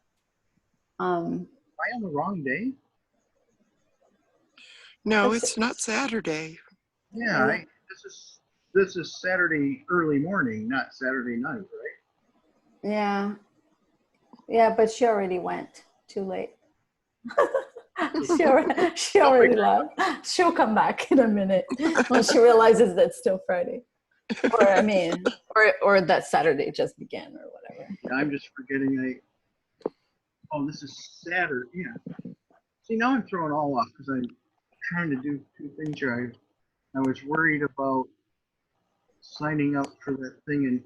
minute. am I on the wrong day? No, That's- it's not Saturday. Yeah, this is Saturday early morning, not Saturday night, right? Yeah. Yeah, but she already went. Too late. she already left. She'll come back in a minute when she realizes that it's still Friday. Or I mean, or that Saturday just began or whatever. Yeah, I'm just forgetting. Oh, this is Saturday. Yeah. See, now I'm throwing all off because I'm trying to do two things here. I was worried about signing up for that thing in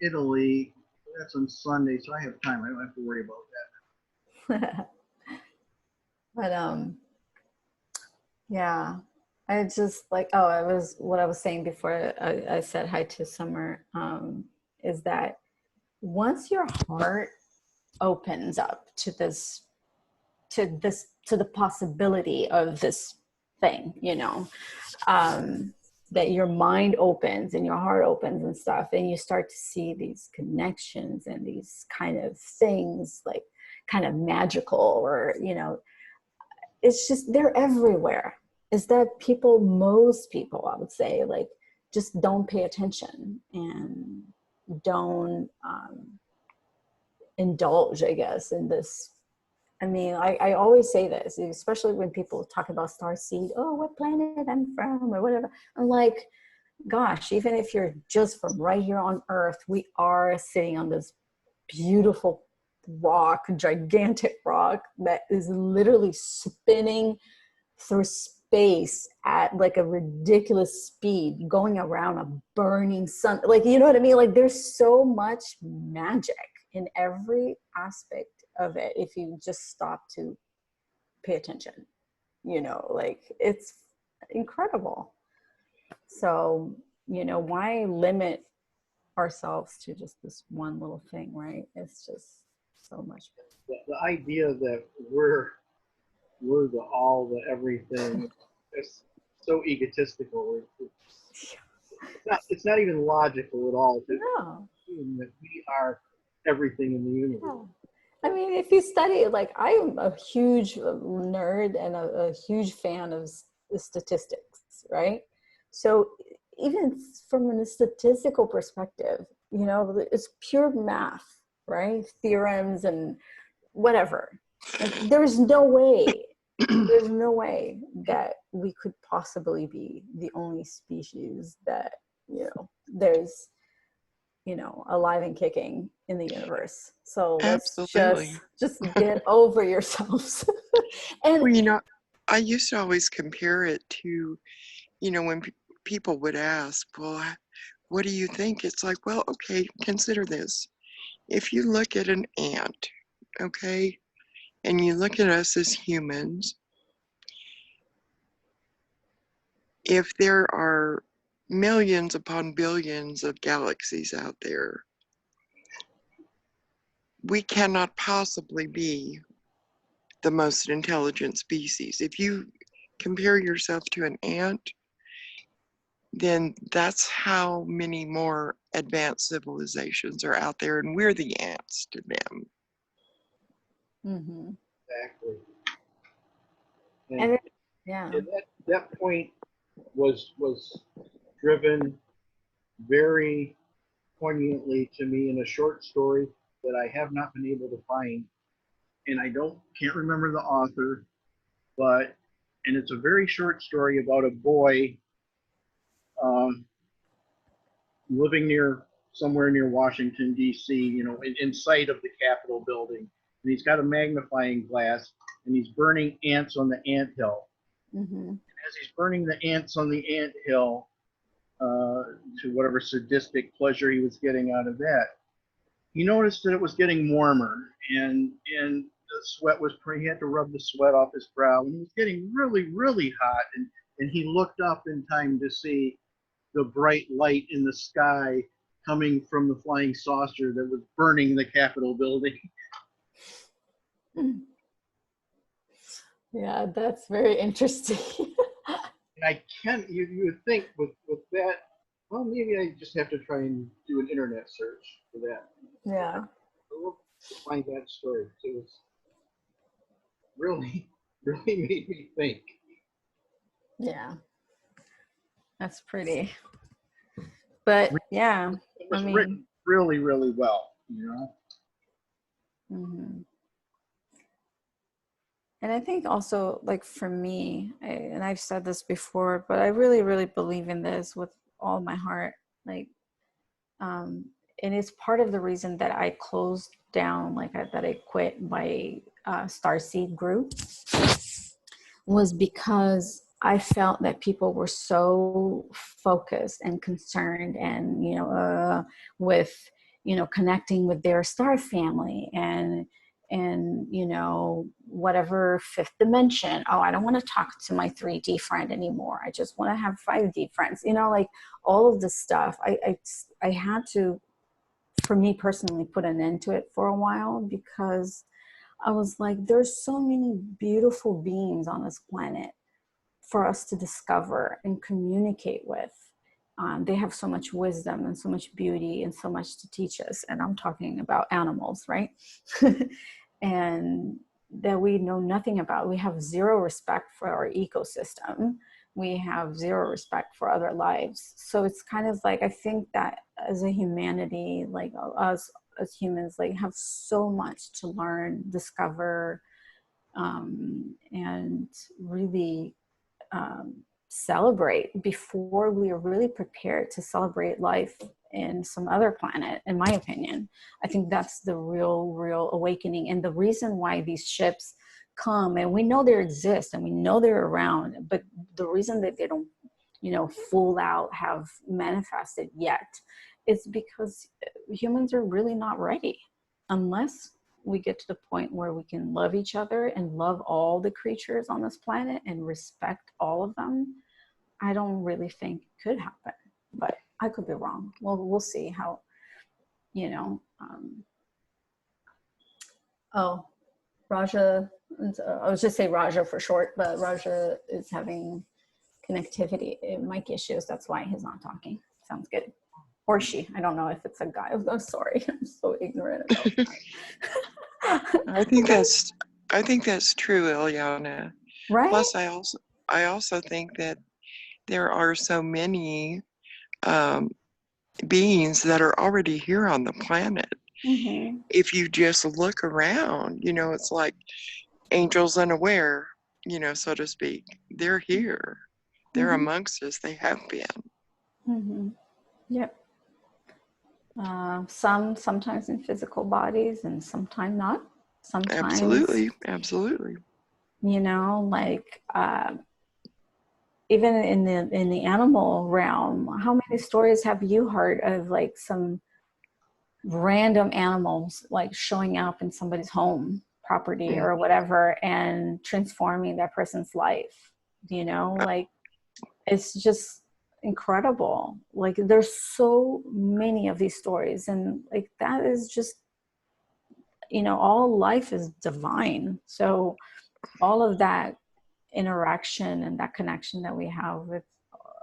Italy. That's on Sunday, so I have time. I don't have to worry about that. But yeah, I just like, what I was saying before I said hi to Summer, is that once your heart opens up to the possibility of this thing, you know, that your mind opens and your heart opens and stuff, and you start to see these connections and these kind of things like kind of magical, or, you know, it's just, they're everywhere. Is that most people, I would say, like, just don't pay attention and don't indulge, I guess, in this. I mean, I always say this, especially when people talk about starseed, oh, what planet I'm from or whatever. I'm like, gosh, even if you're just from right here on Earth, we are sitting on this beautiful rock, gigantic rock that is literally spinning through space at like a ridiculous speed, going around a burning sun. Like, you know what I mean? Like, there's so much magic in every aspect of it if you just stop to pay attention, you know, like, it's incredible. So, you know, why limit ourselves to just this one little thing, right? It's just so much. The idea that we're the all, the everything, is so egotistical. It's not even logical at all to assume that we are everything in the universe. Yeah. I mean, if you study, like, I'm a huge nerd and a huge fan of statistics, right? So even from a statistical perspective, you know, it's pure math, right? Theorems and whatever. Like, there's no way that we could possibly be the only species that, you know, there's, you know, alive and kicking in the universe. So let's just get over yourselves. And well, you know, I used to always compare it to, you know, when people would ask, well, what do you think? It's like, well, okay, consider this. If you look at an ant, okay, and you look at us as humans, if there are millions upon billions of galaxies out there, we cannot possibly be the most intelligent species. If you compare yourself to an ant, then that's how many more advanced civilizations are out there, and we're the ants to them. mm-hmm. Exactly. And yeah. And that point was driven very poignantly to me in a short story that I have not been able to find, and I can't remember the author, and it's a very short story about a boy living somewhere near Washington, D.C., you know, in sight of the Capitol building. And he's got a magnifying glass, and he's burning ants on the anthill. Mm-hmm. As he's burning the ants on the anthill, to whatever sadistic pleasure he was getting out of that, he noticed that it was getting warmer, and the sweat he had to rub the sweat off his brow, and it was getting really, really hot, and he looked up in time to see the bright light in the sky coming from the flying saucer that was burning the Capitol building. Yeah, that's very interesting. And I can't, you would think with that, well, maybe I just have to try and do an internet search for that. Yeah. We'll find that story. It was really, really made me think. Yeah. That's pretty. But yeah, It was I mean, written really, really well, you know? mhm. And I think also, like for me, and I've said this before, but I really, really believe in this with all my heart. Like, and it's part of the reason that I closed down, that I quit my Starseed group, was because I felt that people were so focused and concerned and, with, connecting with their star family and, whatever fifth dimension. Oh, I don't want to talk to my 3D friend anymore. I just want to have 5D friends, like all of this stuff. I had to, for me personally, put an end to it for a while, because I was like, there's so many beautiful beings on this planet for us to discover and communicate with. They have so much wisdom and so much beauty and so much to teach us. And I'm talking about animals, right? And that we know nothing about. We have zero respect for our ecosystem. We have zero respect for other lives. So it's kind of like, I think that as a humanity, like us as humans, like have so much to learn, discover, and really celebrate before we are really prepared to celebrate life in some other planet, in my opinion. I think that's the real awakening. And the reason why these ships come, and we know they exist and we know they're around, but the reason that they don't, full out have manifested yet is because humans are really not ready. Unless we get to the point where we can love each other and love all the creatures on this planet and respect all of them, I don't really think it could happen. But I could be wrong. Well, we'll see how, oh, Raja, I was just say Raja for short, but Raja is having connectivity, mic issues. That's why he's not talking. Sounds good. Or she. I don't know if it's a guy. I'm sorry. I'm so ignorant about that. I think that's true, Ileana. Right? Plus, I also think that there are so many beings that are already here on the planet. Mm-hmm. If you just look around, it's like angels unaware, so to speak. They're here. They're Mm-hmm. amongst us. They have been. Mm-hmm. Yep. Sometimes in physical bodies and sometimes not. Sometimes, Absolutely. Even in the animal realm, how many stories have you heard of like some random animals like showing up in somebody's home, property, or whatever, and transforming that person's life? Like it's just incredible. Like there's so many of these stories, and like that is just, all life is divine. So all of that interaction and that connection that we have with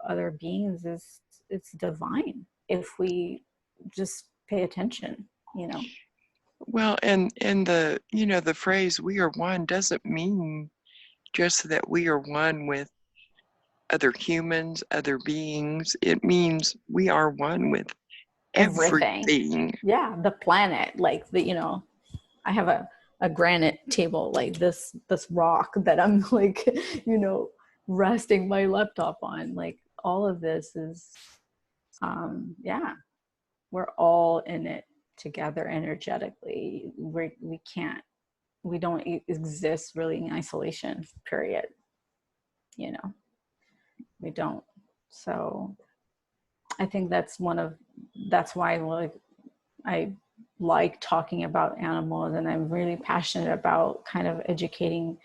other beings it's divine if we just pay attention. Well, and the phrase "we are one" doesn't mean just that we are one with other humans, other beings. It means we are one with everything. Yeah, the planet, like I have a granite table like this rock that I'm like resting my laptop on. Like all of this is yeah, we're all in it together energetically. We don't exist really in isolation, period. We don't. So I think that's why I like talking about animals, and I'm really passionate about kind of educating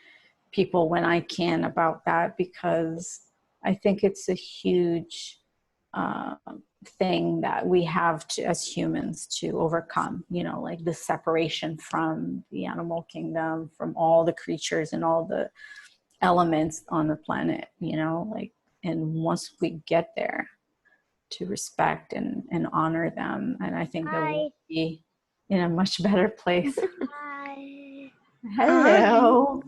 people when I can about that, because I think it's a huge thing that we have to, as humans, to overcome, you know, like the separation from the animal kingdom, from all the creatures and all the elements on the planet, you know, like, and once we get there, to respect and honor them, and I think that we'll be in a much better place. Hi. Hello.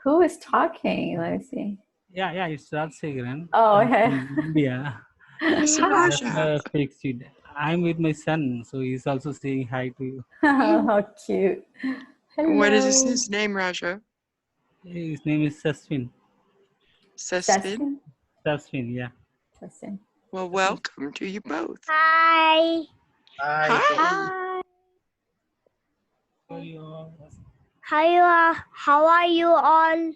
Who is talking? Let me see. Yeah, it's Rajsekaran. Oh, I'm okay. from India. It's Hi. Raja. Speaks to you. I'm with my son, so he's also saying hi to you. Oh, how cute. Hello. What is his name, Raja? His name is Saswin. Sestin? Saswin, yeah. Sestin. Well, welcome to you both. Hi. Hi. Hi. How are you all? How are you all?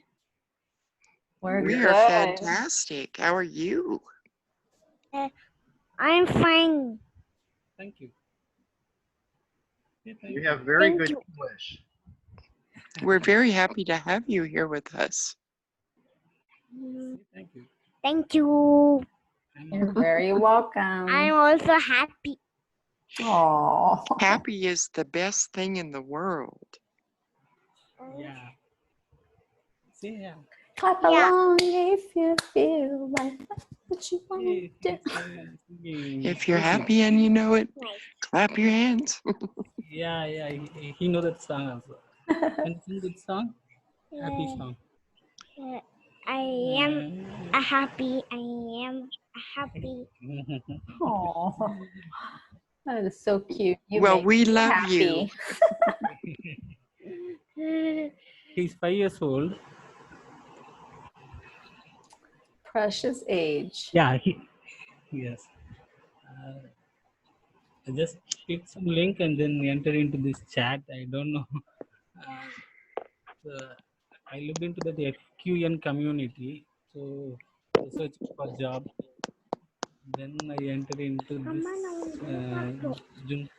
We're We good. are fantastic. How are you? I'm fine. Thank you. You have very Thank good you. English. We're very happy to have you here with us. Thank you. Thank you. You're very welcome. I'm also happy. Oh. Happy is the best thing in the world. Yeah. See, yeah. Clap Yeah. along if you feel like that's what you want Hey, to do. If you're happy and you know it, Nice. clap your hands. Yeah. He know that song also. Can you sing that song? Happy song. I am happy. I am happy. Oh, that is so cute. You Well, make we me love happy. you. He's 5 years old. Precious age. Yeah, yes. I just click some link and then enter into this chat. I don't know. I looked into the FQN community, so I searched for job. Then I enter into this Zoom.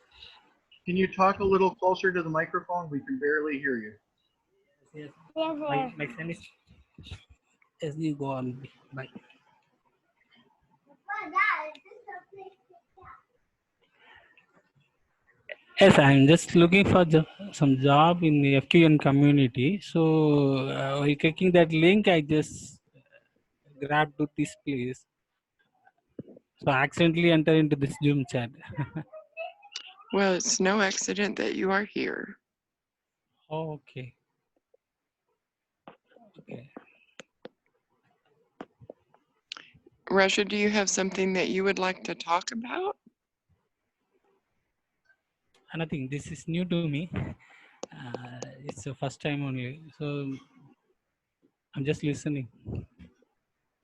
Can you talk a little closer to the microphone? We can barely hear you. Yes. Yes, My son is. As you go on, bye. Yes, I'm just looking for some job in the FQN community. So while clicking that link, I just grabbed to this place. So I accidentally enter into this Zoom chat. Well, it's no accident that you are here. Oh, okay. Okay. Rasha, do you have something that you would like to talk about? Nothing. This is new to me. It's the first time only. So I'm just listening.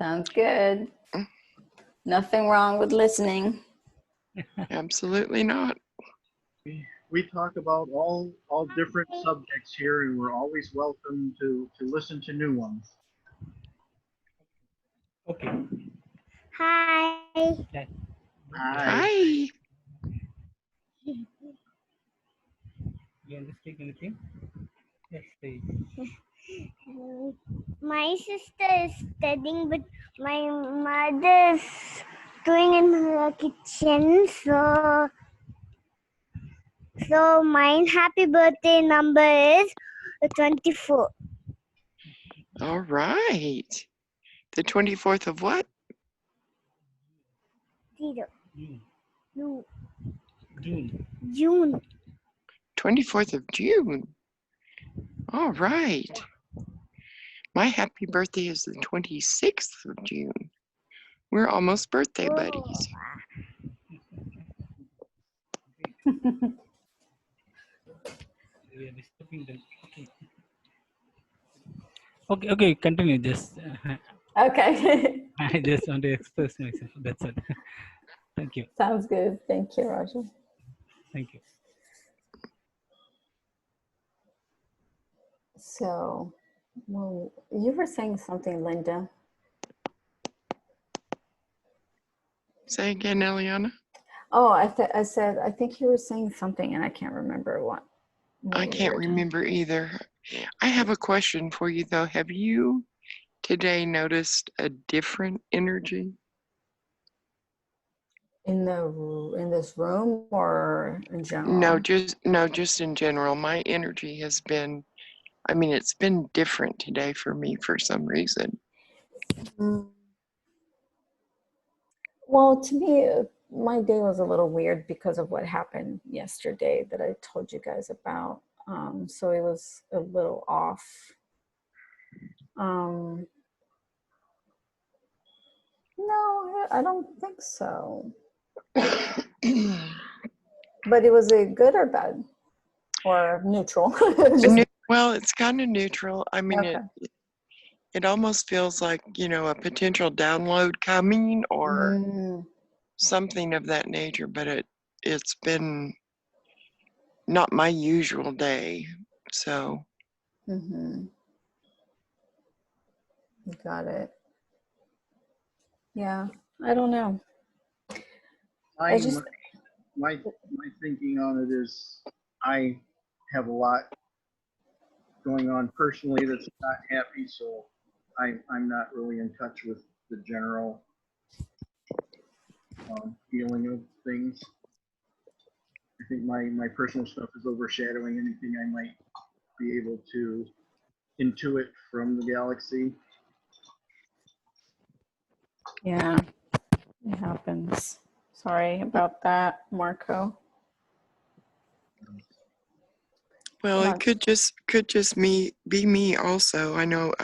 Sounds good. Nothing wrong with listening. Absolutely not. We talk about all different subjects here, and we're always welcome to listen to new ones. Okay. Hi. Yeah. Hi. You want to speak anything? Yes, please. My sister is studying, but my mother is doing in her kitchen. So mine happy birthday number is 24. All right. The 24th of what? Zero. June. No, June. June. 24th of June. All right. My happy birthday is the 26th of June. We're almost birthday buddies. We are disturbing them. Okay. Continue. Just Okay. I just want to express myself. That's it. Thank you. Sounds good. Thank you, Roger. Thank you. So, well, you were saying something, Linda. Say again, Eliana. Oh, I said, I think you were saying something and I can't remember what I you can't were doing. remember either. I have a question for you though. Have you today noticed a different energy? In this room or in No, general? just in general. My energy has been, I mean, it's been different today for me for some reason. Mm. Well, to me, my day was a little weird because of what happened yesterday that I told you guys about. So it was a little off. No, I don't think so. But it was a good or bad or neutral? Just, Well, it's kind of neutral. I mean, okay. it almost feels like, you know, a potential download coming or something of that nature, but it's been not my usual day. So. Mm-hmm. Got it. Yeah, I don't know. My thinking on it is I have a lot going on personally that's not happy, so I'm not really in touch with the general feeling of things. I think my personal stuff is overshadowing anything I might be able to intuit from the galaxy. Yeah, it happens. Sorry about that, Marco. Well, it could just be me also. I know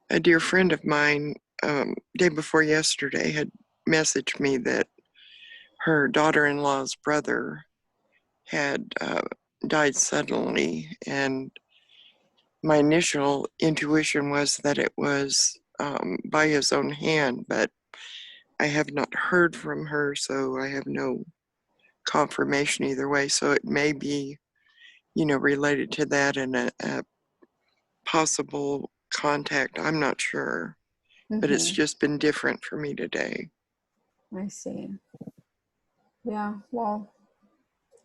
a dear friend of mine day before yesterday had messaged me that her daughter-in-law's brother had died suddenly, and my initial intuition was that it was by his own hand, but I have not heard from her, so I have no confirmation either way. So it may be, you know, related to that and a possible contact. I'm not sure, but it's just been different for me today. I see. Yeah, well,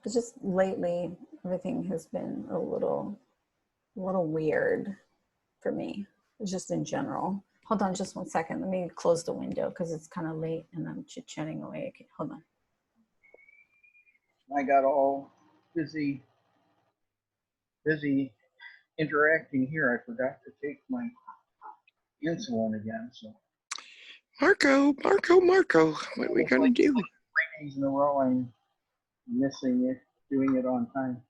it's just lately everything has been a little weird for me. It's just in general. Hold on just 1 second. Let me close the window because it's kind of late and I'm chit-chatting away. Okay, hold on. I got all busy interacting here. I forgot to take my insulin again. So Marco, what are we gonna do? 3 days in a row, I'm missing it, doing it on time.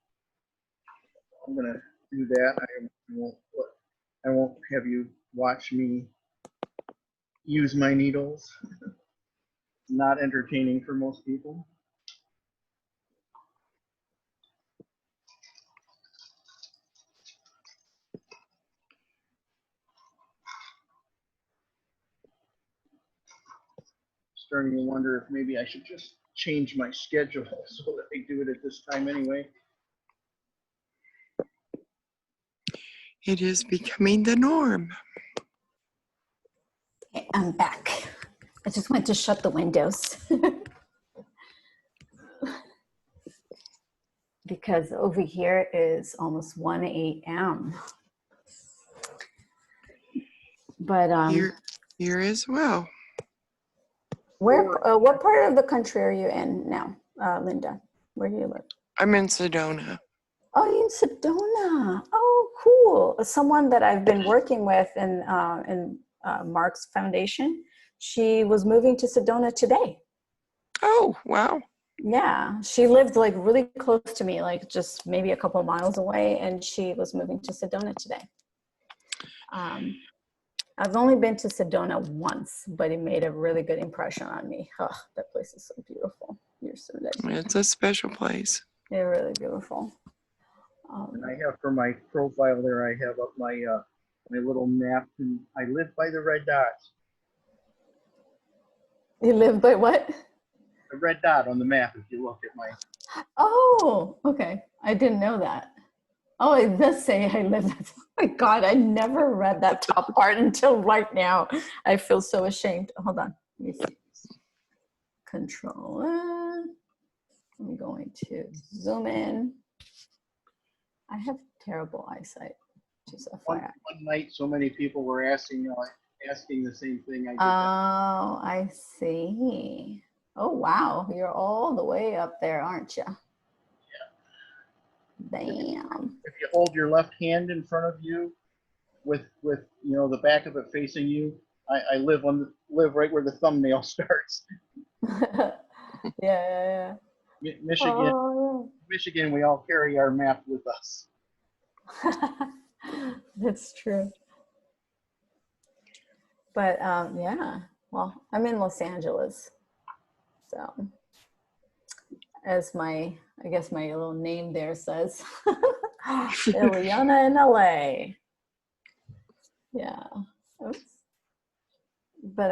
I'm gonna do that. I won't have you watch me use my needles. Not entertaining for most people. Starting to wonder if maybe I should just change my schedule so that I do it at this time anyway. It is becoming the norm. Okay, I'm back. I just went to shut the windows. Because over here is almost 1 a.m. But here as well. Where? What part of the country are you in now, Linda? Where do you live? I'm in Sedona. Oh, you're in Sedona. Oh, cool. Someone that I've been working with in Mark's foundation, she was moving to Sedona today. Oh, wow. Yeah, she lived like really close to me, like just maybe a couple miles away, and she was moving to Sedona today. I've only been to Sedona once, but it made a really good impression on me. Oh, that place is so beautiful. You're so lucky. It's a special place. They're really beautiful. And I have for my profile there, I have up my my little map, and I live by the red dots. You live by what? The red dot on the map. If you look at my. Oh, okay. I didn't know that. Oh, it does say I live. Oh my God, I never read that top part until right now. I feel so ashamed. Hold on. Let me see. Control. I'm going to zoom in. I have terrible eyesight. Just FYI. One night, so many people were asking the same thing. Oh, I see. Oh, wow. You're all the way up there, aren't you? Yeah. Damn. If you hold your left hand in front of you with the back of it facing you, I live right where the thumbnail starts. Yeah. Michigan, Oh, Michigan, we all carry our map with us. that's true. But yeah, well, I'm in Los Angeles. So as I guess my little name there says, Ileana in LA. Yeah. But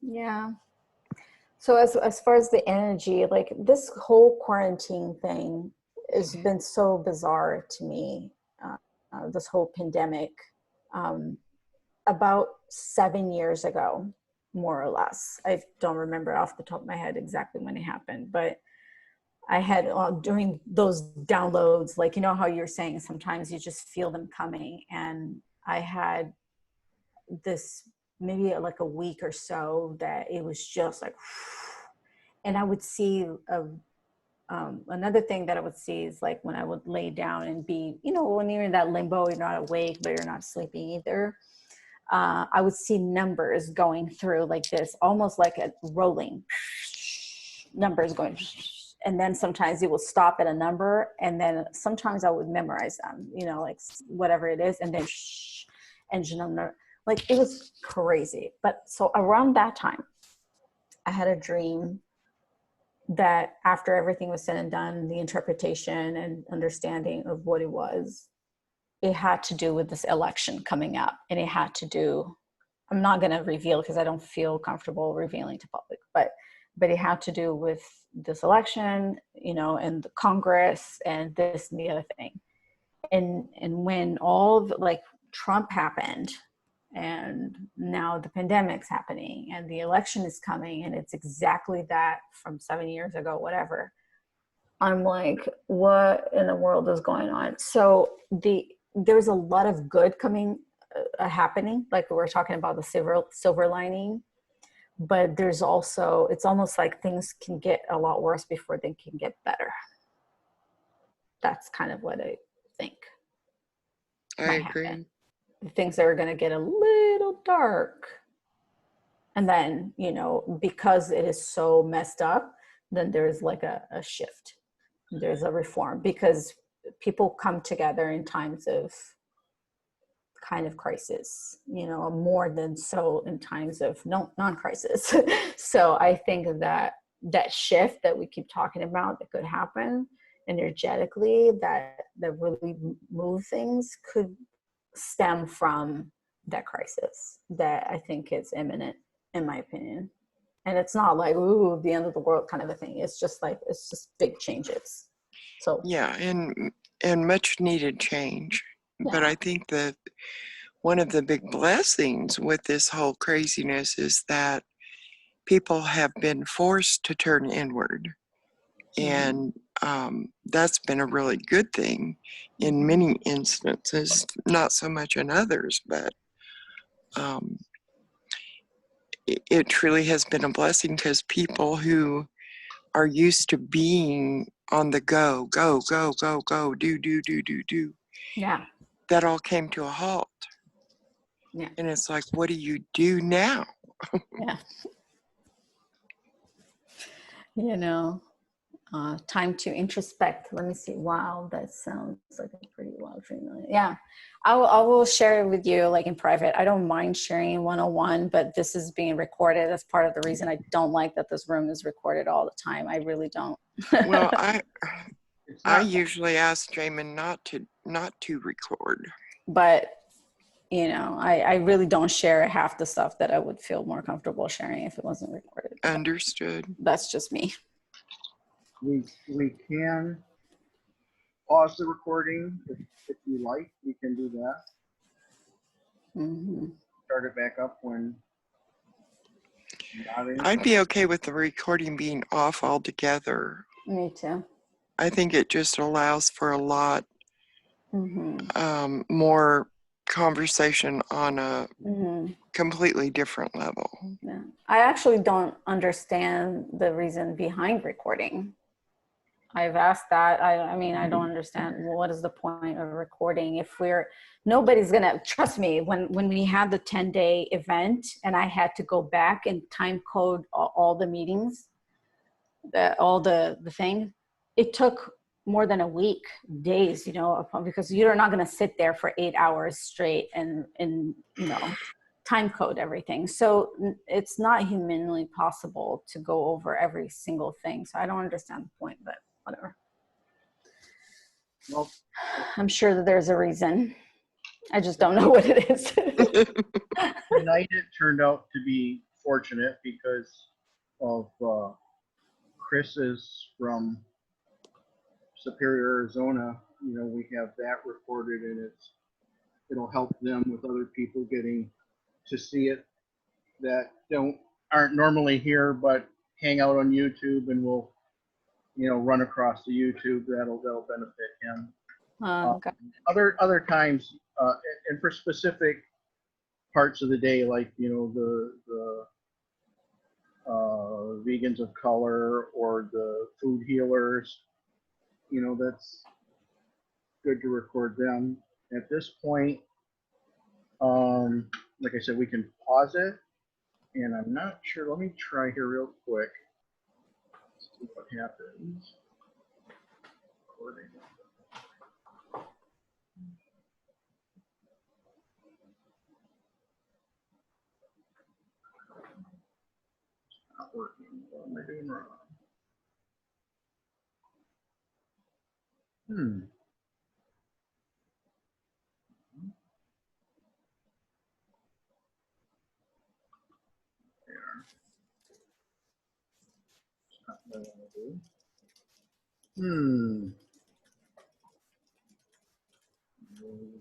yeah. So as far as the energy, like this whole quarantine thing has been so bizarre to me. This whole pandemic. About 7 years ago, more or less. I don't remember off the top of my head exactly when it happened, but I had during those downloads, like, you know how you're saying sometimes you just feel them coming. And I had this maybe like a week or so that it was just like, and I would see another thing that I would see is like when I would lay down and be, when you're in that limbo, you're not awake, but you're not sleeping either. I would see numbers going through like this, almost like a rolling numbers going. And then sometimes it will stop at a number. And then sometimes I would memorize them, like whatever it is. And then engine number, like it was crazy. But so around that time, I had a dream that after everything was said and done, the interpretation and understanding of what it was, it had to do with this election coming up. And it had to do, I'm not going to reveal because I don't feel comfortable revealing to public, but it had to do with this election, and the Congress and this and the other thing. And when all like Trump happened, and now the pandemic's happening and the election is coming, and it's exactly that from 7 years ago, whatever. I'm like, what in the world is going on? So there's a lot of good coming, happening. Like we were talking about the silver lining, but there's also, it's almost like things can get a lot worse before they can get better. That's kind of what I think. I agree. Things are going to get a little dark. And then, because it is so messed up, then there's like a shift. There's a reform because people come together in times of kind of crisis, more than so in times of non-crisis. So I think that shift that we keep talking about that could happen energetically, that really move things, could stem from that crisis that I think is imminent, in my opinion. And it's not like, ooh, the end of the world kind of a thing. It's just big changes. So yeah, and much needed change. Yeah. But I think that one of the big blessings with this whole craziness is that people have been forced to turn inward. And that's been a really good thing in many instances, not so much in others, but it truly has been a blessing because people who are used to being on the go, do. Yeah. That all came to a halt. Yeah. And it's like, what do you do now? Yeah. Time to introspect. Let me see. Wow, that sounds like a pretty wild dream. Yeah, I will share it with you like in private. I don't mind sharing 101, but this is being recorded. That's part of the reason I don't like that this room is recorded all the time. I really don't. Well, I usually ask Jamin not to record. But I really don't share half the stuff that I would feel more comfortable sharing if it wasn't recorded. Understood. That's just me. We can pause the recording if you like. We can do that. Start it back up when. I'd be okay with the recording being off altogether. Me too. I think it just allows for a lot more conversation on a Mhm. completely different level. Yeah. I actually don't understand the reason behind recording. I've asked that. I mean, I don't understand what is the point of recording if nobody's gonna trust me. When we had the 10-day event and I had to go back and time code all the meetings, all the things, it took more than a week, days, because you're not gonna sit there for 8 hours straight and time code everything. So it's not humanly possible to go over every single thing. So I don't understand the point, but whatever. Well, I'm sure that there's a reason. I just don't know what it is. tonight it turned out to be fortunate because of Chris is from Superior, Arizona. We have that recorded, and it'll help them with other people getting to see it that aren't normally here but hang out on YouTube and will run across the YouTube. That'll benefit him. Okay. Other times, and for specific parts of the day, like the vegans of color or the food healers, that's good to record them. At this point, like I said, we can pause it, and I'm not sure. Let me try here real quick. See what happens. Recording. Not working. What am I doing wrong? There. It's not what I want to do. No,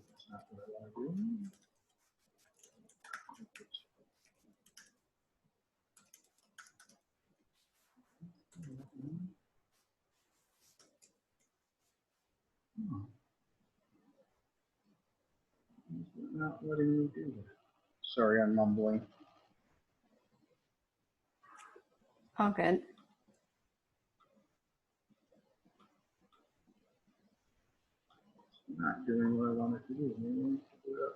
that's not what I want to do. Not letting me do that. Sorry, I'm mumbling. Oh, good. Not doing what I wanted to do. Maybe I need to do that.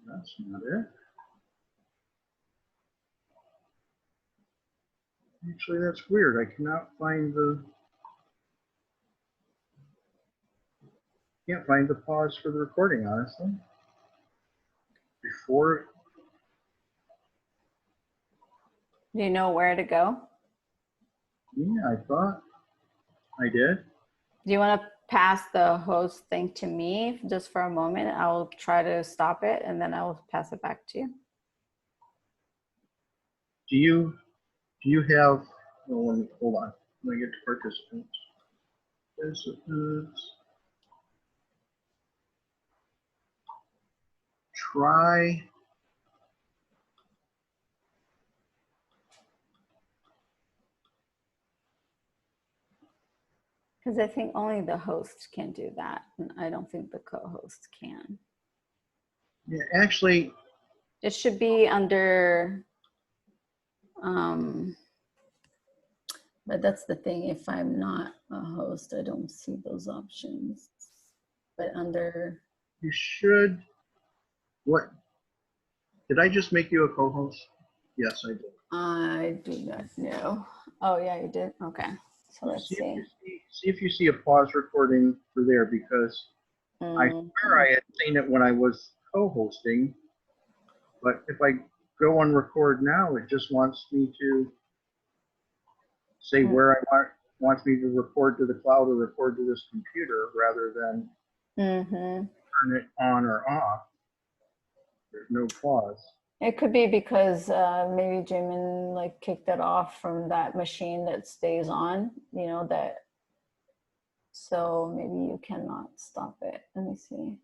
That's not it. Actually, that's weird. I cannot find can't find the pause for the recording, honestly. Before, Do you know where to go? yeah, I thought I did. Do you want to pass the host thing to me just for a moment? I'll try to stop it and then I'll pass it back to you. Do you have, oh, hold on. Let me get to participants. Participants. Try. Because I think only the host can do that. And I don't think the co-host can. Yeah, actually. It should be under, but that's the thing. If I'm not a host, I don't see those options. But under. You should. What? Did I just make you a co-host? Yes, I did. I do not know. Oh, yeah, you did? Okay. So let's see. See if you see a pause recording for there, because I swear I had seen it when I was co-hosting, but if I go on record now, it just wants me to say where I wants me to record to the cloud or record to this computer rather than turn it on or off. There's no pause. It could be because maybe Jimin like kicked it off from that machine that stays on, that. So maybe you cannot stop it. Let me see.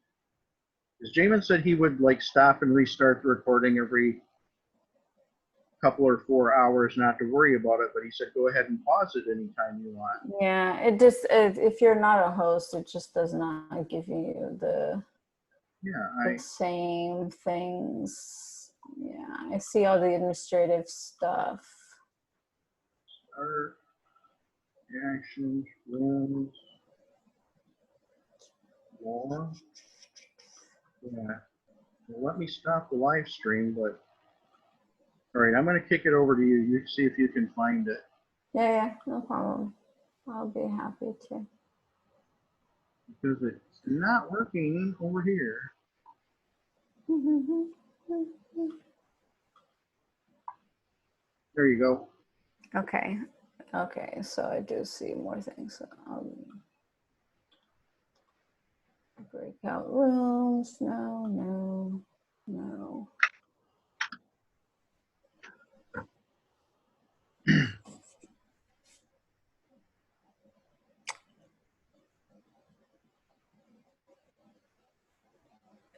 Because Jamin said he would like stop and restart the recording every couple or 4 hours, not to worry about it. But he said go ahead and pause it anytime you want. Yeah, it just, if you're not a host, it just does not give you the Yeah, same things. Yeah, I see all the administrative stuff. Start, actions, rooms, more. Yeah. Well, let me stop the live stream, but all right, I'm going to kick it over to you. You see if you can find it. Yeah, no problem. I'll be happy to. Because it's not working over here. There you go. Okay. Okay, so I do see more things. Breakout rooms. No.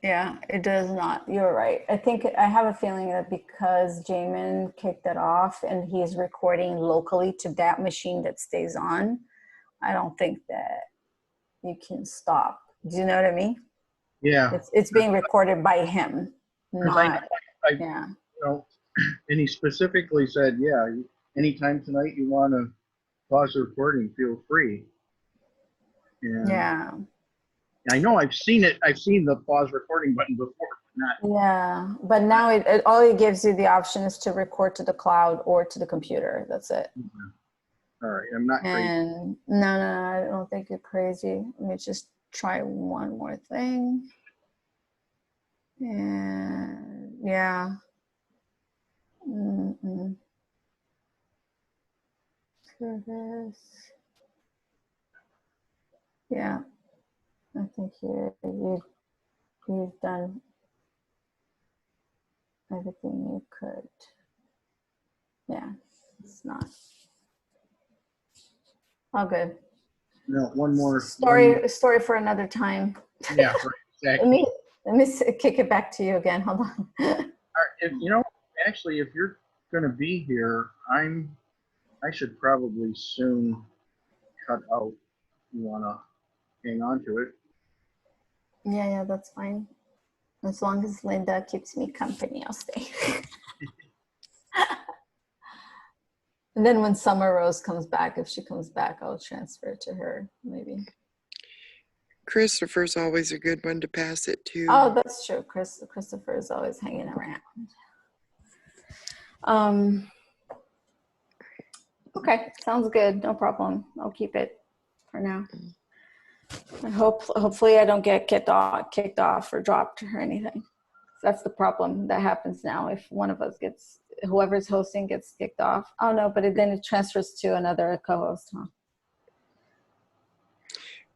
Yeah, it does not. You're right. I think I have a feeling that because Jamin kicked it off and he's recording locally to that machine that stays on, I don't think that you can stop. Do you know what I mean? Yeah. It's being recorded by him, not. Yeah. You know, and he specifically said, yeah, anytime tonight you want to pause the recording, feel free. And Yeah. I know I've seen it. I've seen the pause recording button before, but not. Yeah, but now it all it gives you the option is to record to the cloud or to the computer. That's it. All right, I'm not crazy. And no, I don't think you're crazy. Let me just try one more thing. And yeah. Service. Yeah, I think you've done everything you could. Yeah, it's not. All good. No, one more story for another time. Yeah, right, exactly. let me kick it back to you again. Hold on. All right, you know, actually, if you're going to be here, I should probably soon cut out. You want to hang on to it? Yeah, that's fine. As long as Linda keeps me company, I'll stay. And then when Summer Rose comes back, if she comes back, I'll transfer it to her, maybe. Christopher's always a good one to pass it to. Oh, that's true. Christopher is always hanging around. Okay, sounds good. No problem. I'll keep it for now. I hopefully I don't get kicked off or dropped or anything. That's the problem that happens now. If one of us whoever's hosting gets kicked off. Oh no, but then it transfers to another co-host, huh?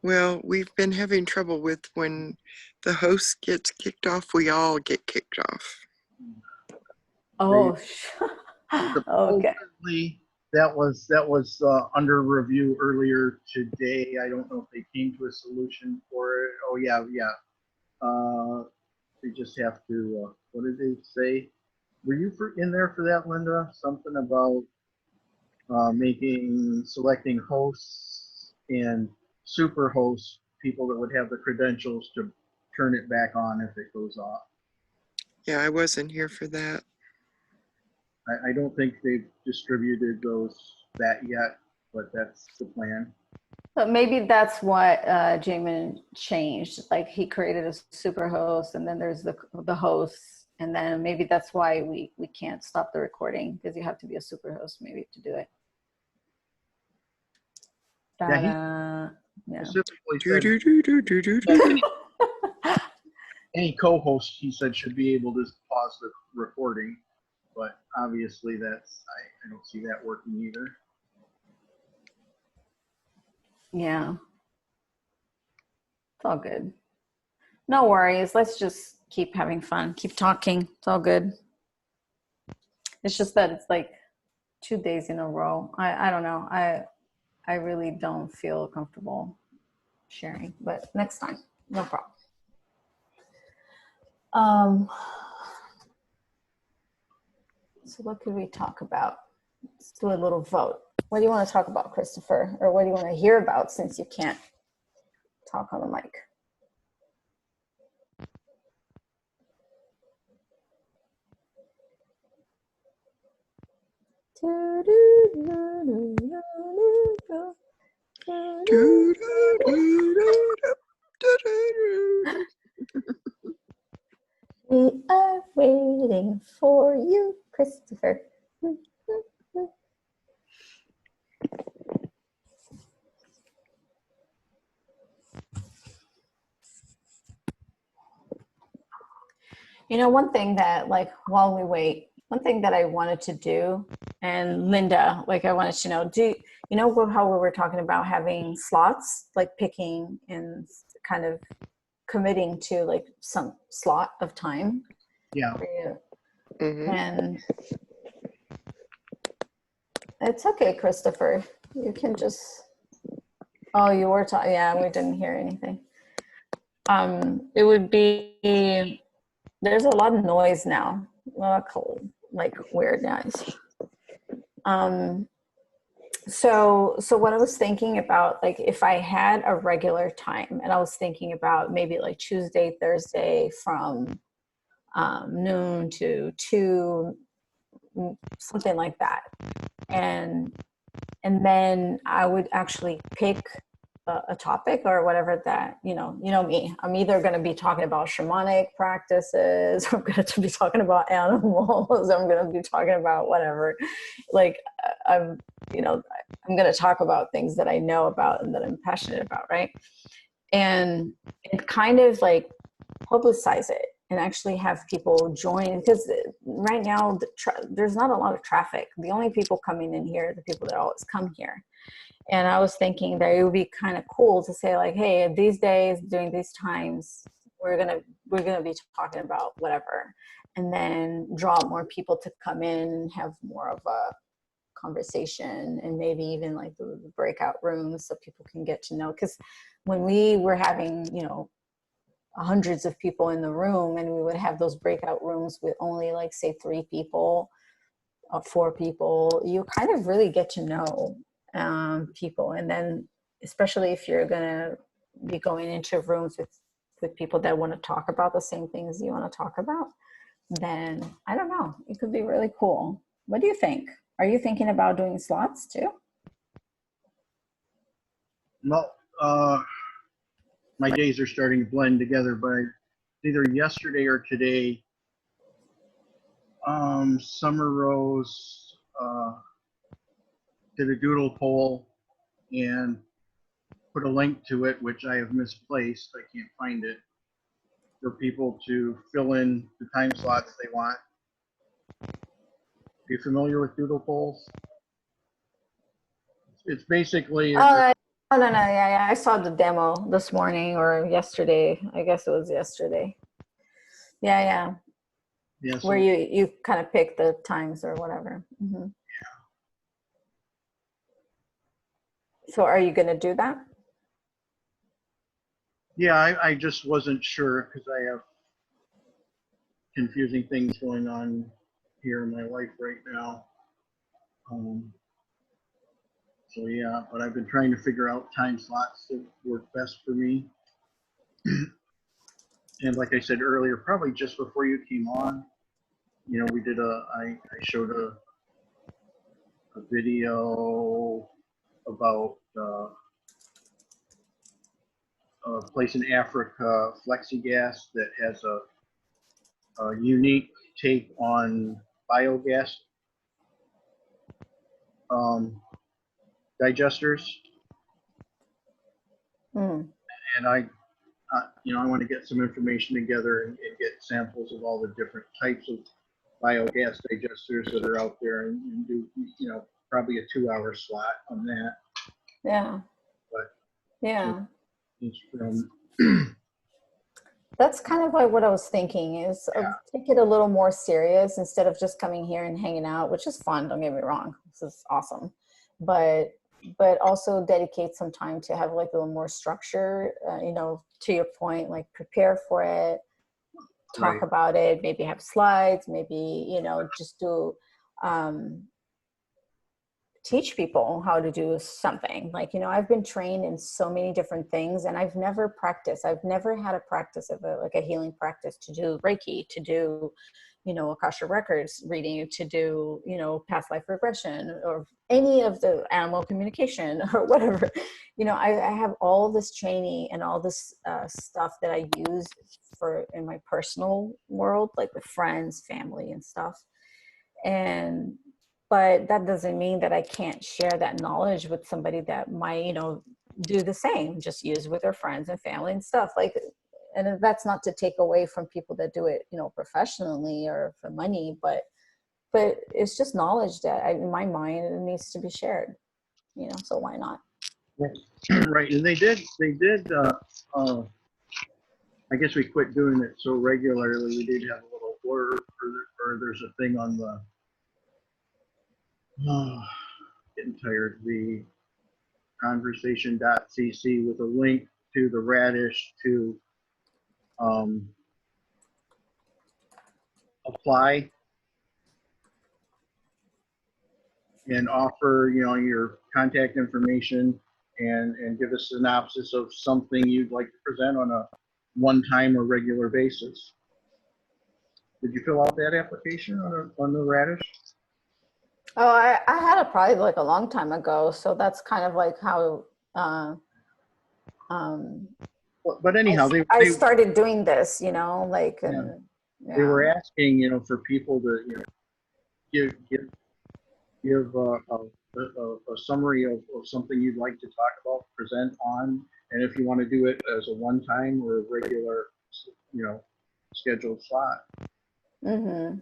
Well, we've been having trouble with when the host gets kicked off, we all get kicked off. Oh, okay. That was under review earlier today. I don't know if they came to a solution for it. Oh yeah. They just have to. What did they say? Were you in there for that, Linda? Something about selecting hosts and super hosts, people that would have the credentials to turn it back on if it goes off. Yeah, I wasn't here for that. I don't think they've distributed that yet, but that's the plan. But maybe that's what Jamin changed. Like he created a super host, and then there's the hosts, and then maybe that's why we can't stop the recording, because you have to be a super host maybe to do it. Yeah, yeah. Specifically said any co-host, he said, should be able to pause the recording, but obviously I don't see that working either. Yeah. It's all good. No worries. Let's just keep having fun. Keep talking. It's all good. It's just that it's like 2 days in a row. I don't know. I really don't feel comfortable sharing, but next time, no problem. So what could we talk about? Let's do a little vote. What do you want to talk about, Christopher? Or what do you want to hear about since you can't talk on the mic? We are waiting for you, Christopher. You know, one thing that, like, while we wait, one thing that I wanted to do, and Linda, like, I wanted to know, do you know how we were talking about having slots, like picking and kind of committing to like some slot of time? Yeah. And it's okay, Christopher. You can just, oh, you were talking, yeah, we didn't hear anything. It would be, there's a lot of noise now, like weird noise. So what I was thinking about, like if I had a regular time, and I was thinking about maybe like Tuesday, Thursday from noon to 2, something like that. And then I would actually pick a topic or whatever that, you know me, I'm either going to be talking about shamanic practices, I'm going to be talking about animals, I'm going to be talking about whatever. Like I'm going to talk about things that I know about and that I'm passionate about, right? And kind of like publicize it and actually have people join, because right now there's not a lot of traffic. The only people coming in here are the people that always come here. And I was thinking that it would be kind of cool to say like, hey, these days during these times, we're gonna be talking about whatever, and then draw more people to come in and have more of a conversation, and maybe even like the breakout rooms so people can get to know. Because when we were having, hundreds of people in the room, and we would have those breakout rooms with only like say 3 people or 4 people, you kind of really get to know people. And then especially if you're gonna be going into rooms with people that want to talk about the same things you want to talk about, then I don't know, it could be really cool. What do you think? Are you thinking about doing slots too? Well, my days are starting to blend together, but either yesterday or today, Summer Rose did a doodle poll and put a link to it, which I have misplaced. I can't find it, for people to fill in the time slots they want. Are you familiar with doodle polls? It's basically no, yeah, I saw the demo this morning or yesterday. I guess it was yesterday. Yeah, so, where you kind of pick the times or whatever. Mm-hmm. Yeah. So are you going to do that? Yeah, I just wasn't sure because I have confusing things going on here in my life right now. So yeah, but I've been trying to figure out time slots that work best for me. And like I said earlier, probably just before you came on, we did I showed a video about a place in Africa, Flexigas, that has a unique take on biogas digesters. And I want to get some information together and get samples of all the different types of biogas digesters that are out there, and do probably a 2-hour slot on that. Yeah. But yeah, it's from that's kind of like what I was thinking is take it a little more serious instead of just coming here and hanging out, which is fun. Don't get me wrong, this is awesome, but but also dedicate some time to have like a little more structure, you know, to your point, like prepare for it, talk Right. about it, maybe have slides, maybe, you know, just do, teach people how to do something. Like, you know, I've been trained in so many different things and I've never practiced. I've never had a practice of like a healing practice to do Reiki, to do, you know, Akasha Records reading, to do, you know, past life regression or any of the animal communication or whatever. You know, I have all this training and all this stuff that I use for in my personal world, like with friends, family and stuff. But that doesn't mean that I can't share that knowledge with somebody that might, you know, do the same, just use with their friends and family and stuff. Like, and that's not to take away from people that do it, you know, professionally or for money, but it's just knowledge that in my mind, it needs to be shared, you know, so why not? Right, and they did, I guess we quit doing it so regularly, we did have a little blurb, or there's a thing on the, getting tired, the conversation.cc with a link to the Radish to apply and offer, you know, your contact information and give a synopsis of something you'd like to present on a one-time or regular basis. Did you fill out that application on the Radish? Oh, I had it probably like a long time ago. So that's kind of like how, But anyhow, I started doing this, you know, like, yeah, and, they were yeah. asking, you know, for people to, you know, give a summary of something you'd like to talk about, present on, and if you want to do it as a one-time or a regular, you know, scheduled slot. Mm-hmm.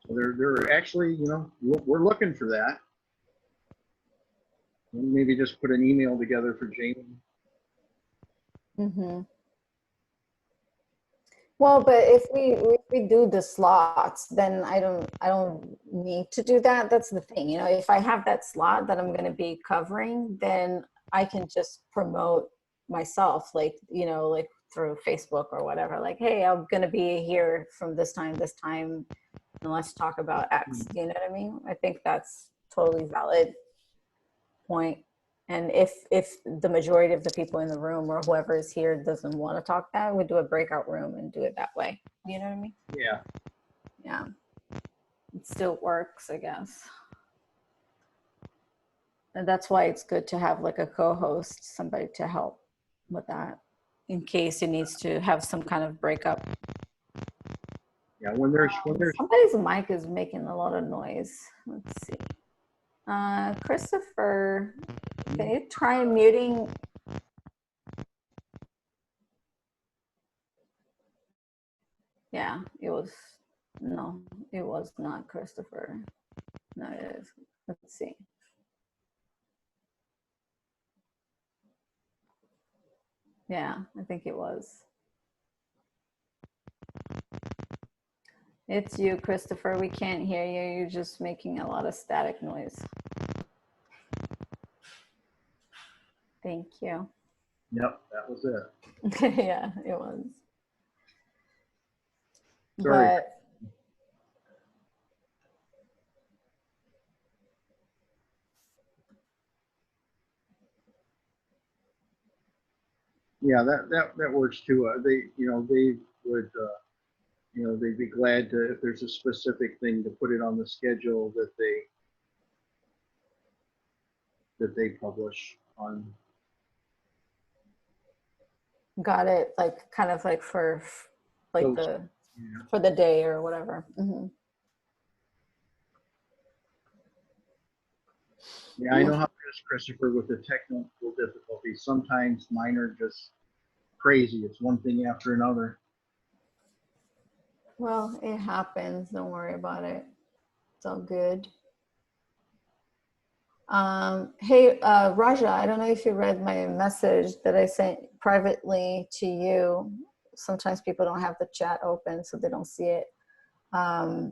So they're actually, you know, we're looking for that. Maybe just put an email together for Jamie. Mm-hmm. Well, but if we do the slots, then I don't need to do that. That's the thing, you know. If I have that slot that I'm going to be covering, then I can just promote myself, like, you know, like through Facebook or whatever. Like, hey, I'm going to be here from this time, and let's talk about X. Do you know what I mean? I think that's totally valid point. And if the majority of the people in the room or whoever is here doesn't want to talk that, we do a breakout room and do it that way. You know what I mean? Yeah. Yeah. It still works, I guess. And that's why it's good to have like a co-host, somebody to help with that in case it needs to have some kind of breakup. Yeah, when there's somebody's mic is making a lot of noise. Let's see. Christopher, can you try muting? Yeah, it was not Christopher. No, it is. Let's see. Yeah, I think it was. It's you, Christopher. We can't hear you. You're just making a lot of static noise. Thank you. Yep, that was it. Yeah, it was. Sorry. But yeah, that works too. They would, they'd be glad to, if there's a specific thing, to put it on the schedule that they publish on. got it, like kind of like for like for the day or whatever. Mm-hmm. Yeah, I know how it is, Christopher, with the technical difficulties. Sometimes mine are just crazy. It's one thing after another. Well, it happens. Don't worry about it. It's all good. Hey, Raja, I don't know if you read my message that I sent privately to you. Sometimes people don't have the chat open, so they don't see it. I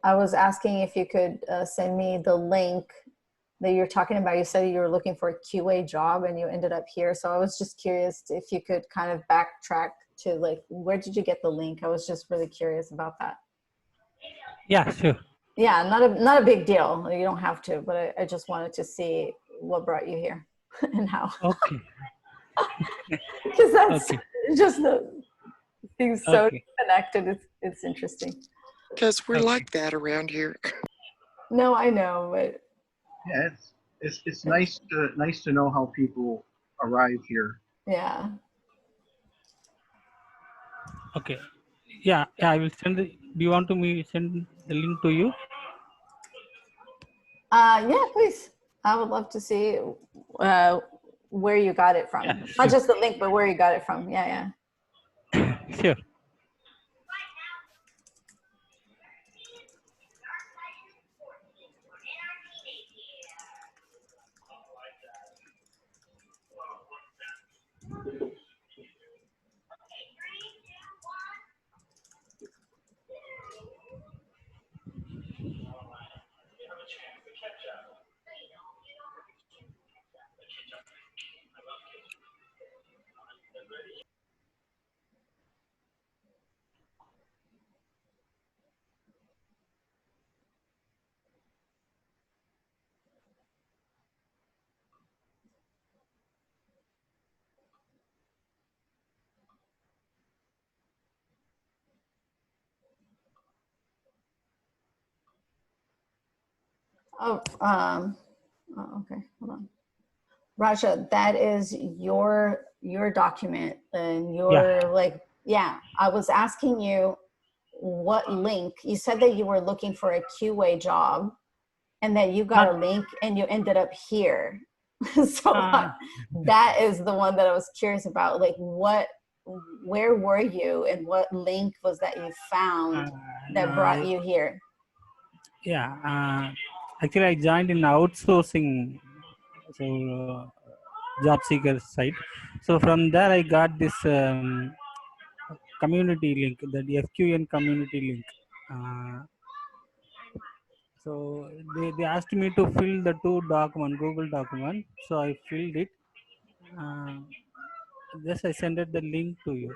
was asking if you could send me the link that you're talking about. You said you were looking for a QA job and you ended up here. So I was just curious if you could kind of backtrack to like, where did you get the link? I was just really curious about that. Yeah, sure. Yeah, not a big deal. You don't have to, but I just wanted to see what brought you here and how. Okay. Because that's Okay. just the things so Okay. connected. It's interesting. Because we're Okay. like that around here. No, I know, but Yeah, it's nice to know how people arrive here. yeah. Okay. Yeah, I will send do you want me send the link to you? Yeah, please. I would love to see where you got it from. Yeah, Not sure. just the link, but where you got it from. Yeah, yeah. Sure. Oh, okay. Hold on. Raja, that is your document and Yeah. your like, yeah, I was asking you what link. You said that you were looking for a QA job and that you got Not a link and you ended up here. So uh, that is the one that I was curious about. Like where were you and what link was that you found that brought no, you here? yeah. Actually, I joined in outsourcing, so job seeker site. So from there, I got this community link, the FQN community link. So they asked me to fill the Google document. So I filled it. Just I sent the link to you.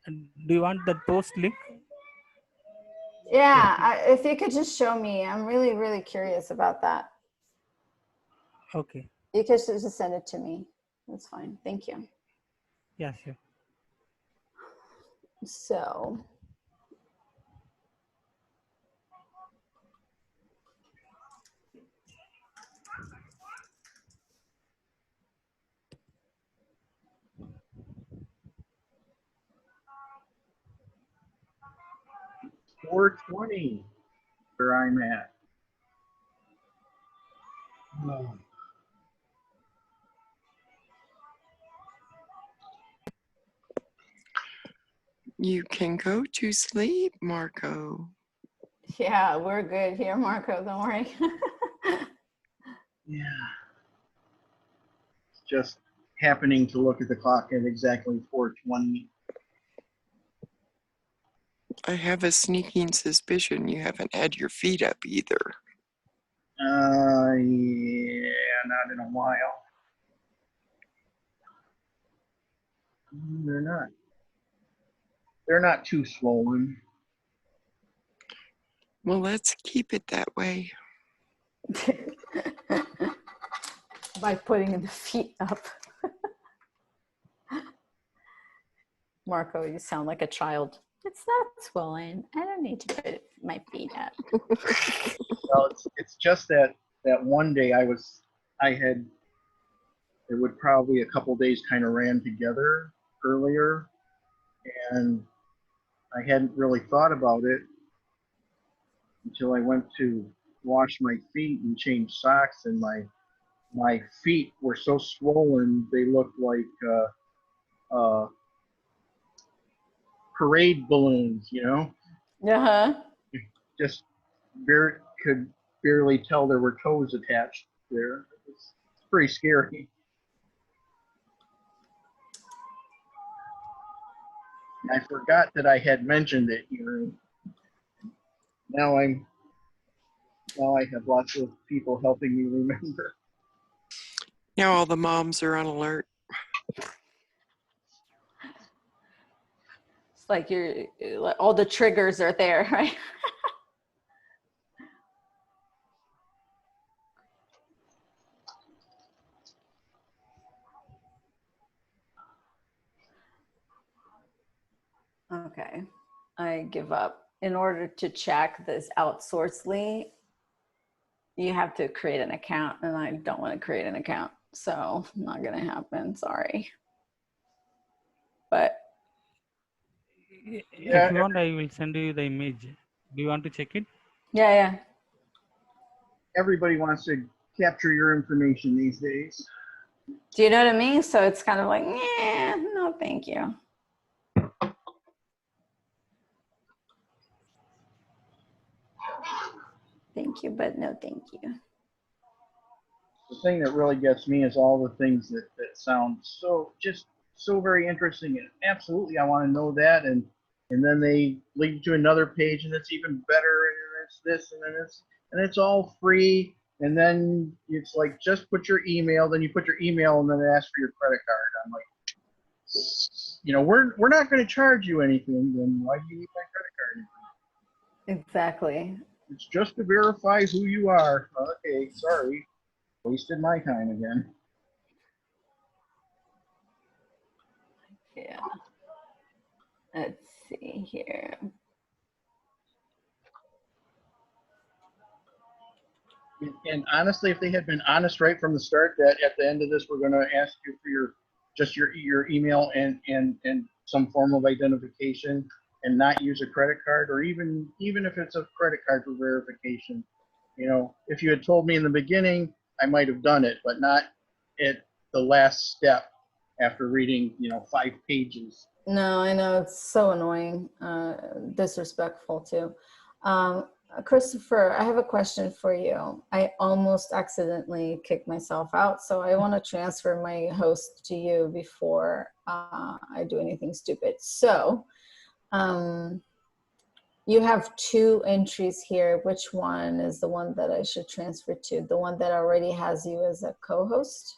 And do you want the post link? Yeah, if you could just show me, I'm really, really curious about that. Okay. You could just send it to me. That's fine. Thank you. Yeah, sure. So, It's 420 where I'm at. Oh. You can go to sleep, Marco. yeah, we're good here, Marco. Don't worry. Yeah. It's just happening to look at the clock at exactly 4:20. I have a sneaking suspicion you haven't had your feet up either. Yeah, not in a while. They're not. They're not too swollen. Well, let's keep it that way. By putting the feet up. Marco, you sound like a child. It's not swollen. I don't need to put my feet up. Well, it's just that one day it would probably a couple days kind of ran together earlier, and I hadn't really thought about it until I went to wash my feet and change socks, and my feet were so swollen they looked like parade balloons, you know. Uh-huh. Just could barely tell there were toes attached there. It's pretty scary. I forgot that I had mentioned it here. Now I have lots of people helping me remember. Now all the moms are on alert. It's like all the triggers are there, right? Okay, I give up. In order to check this outsourcedly, you have to create an account, and I don't want to create an account, so not gonna happen, sorry. But If you want, I will send you the image. Do you want to check it? yeah. Everybody wants to capture your information these days. Do you know what I mean? So it's kind of like, yeah, no, thank you. Thank you, but no thank you. The thing that really gets me is all the things that sound so very interesting, and absolutely I want to know that, and then they lead you to another page and it's even better, and then it's this, and then it's all free, and then it's like, just put your email, then you put your email, and then it asks for your credit card. I'm like, we're not going to charge you anything, then why do you need my credit card? Exactly. It's just to verify who you are. Okay, sorry. Wasted my time again. Yeah. Let's see here. And honestly, if they had been honest right from the start that at the end of this, we're going to ask you for your email and some form of identification, and not use a credit card, or even if it's a credit card for verification, if you had told me in the beginning, I might have done it, but not at the last step after reading 5 pages. No, I know, it's so annoying, disrespectful too. Christopher, I have a question for you. I almost accidentally kicked myself out, so I want to transfer my host to you before I do anything stupid. So, you have 2 entries here. Which one is the one that I should transfer to? The one that already has you as a co-host?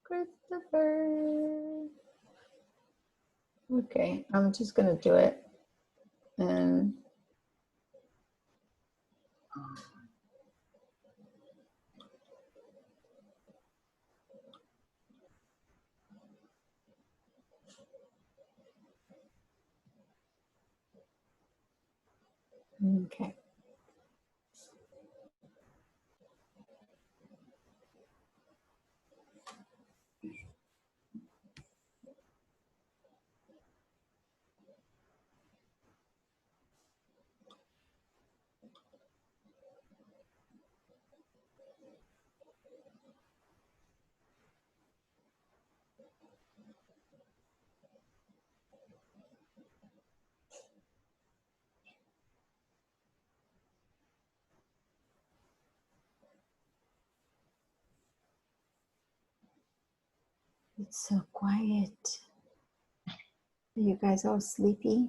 Christopher. Okay, I'm just gonna do it. And okay. It's so quiet. Are you guys all sleepy?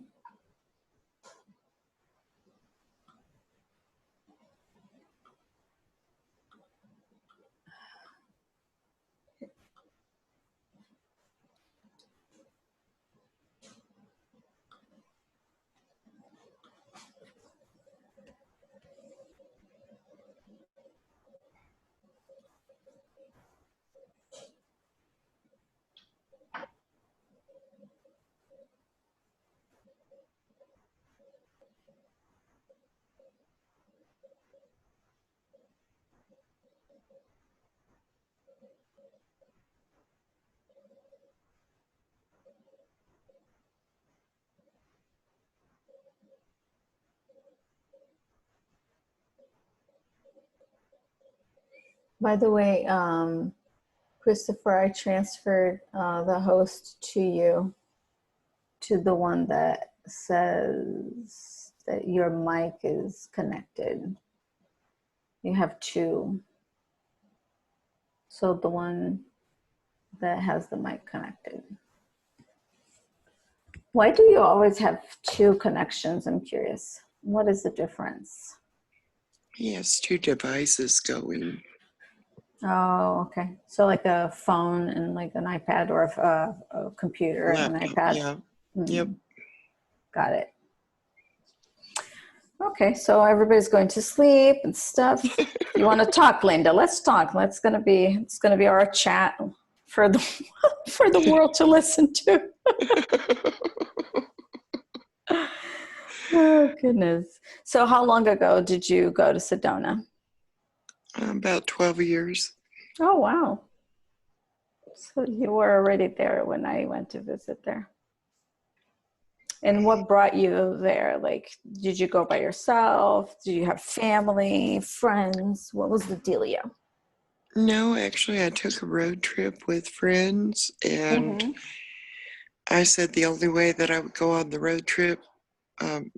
By the way, Christopher, I transferred the host to you, to the one that says that your mic is connected. You have two. So the one that has the mic connected. Why do you always have two connections? I'm curious. What is the difference? He has two devices going. Oh, okay. So like a phone and like an iPad, or a computer and an Laptop, iPad. yeah. Mm, Yep. got it. Okay, so everybody's going to sleep and stuff. You want to talk, Linda? Let's talk. It's gonna be our chat for the for the world to listen to. Oh goodness. So how long ago did you go to Sedona? About 12 years. Oh wow. So you were already there when I went to visit there. And what brought you there? Like, did you go by yourself? Did you have family, friends? What was the dealio? No, actually, I took a road trip with friends, and I said the only way that I would go on the road trip,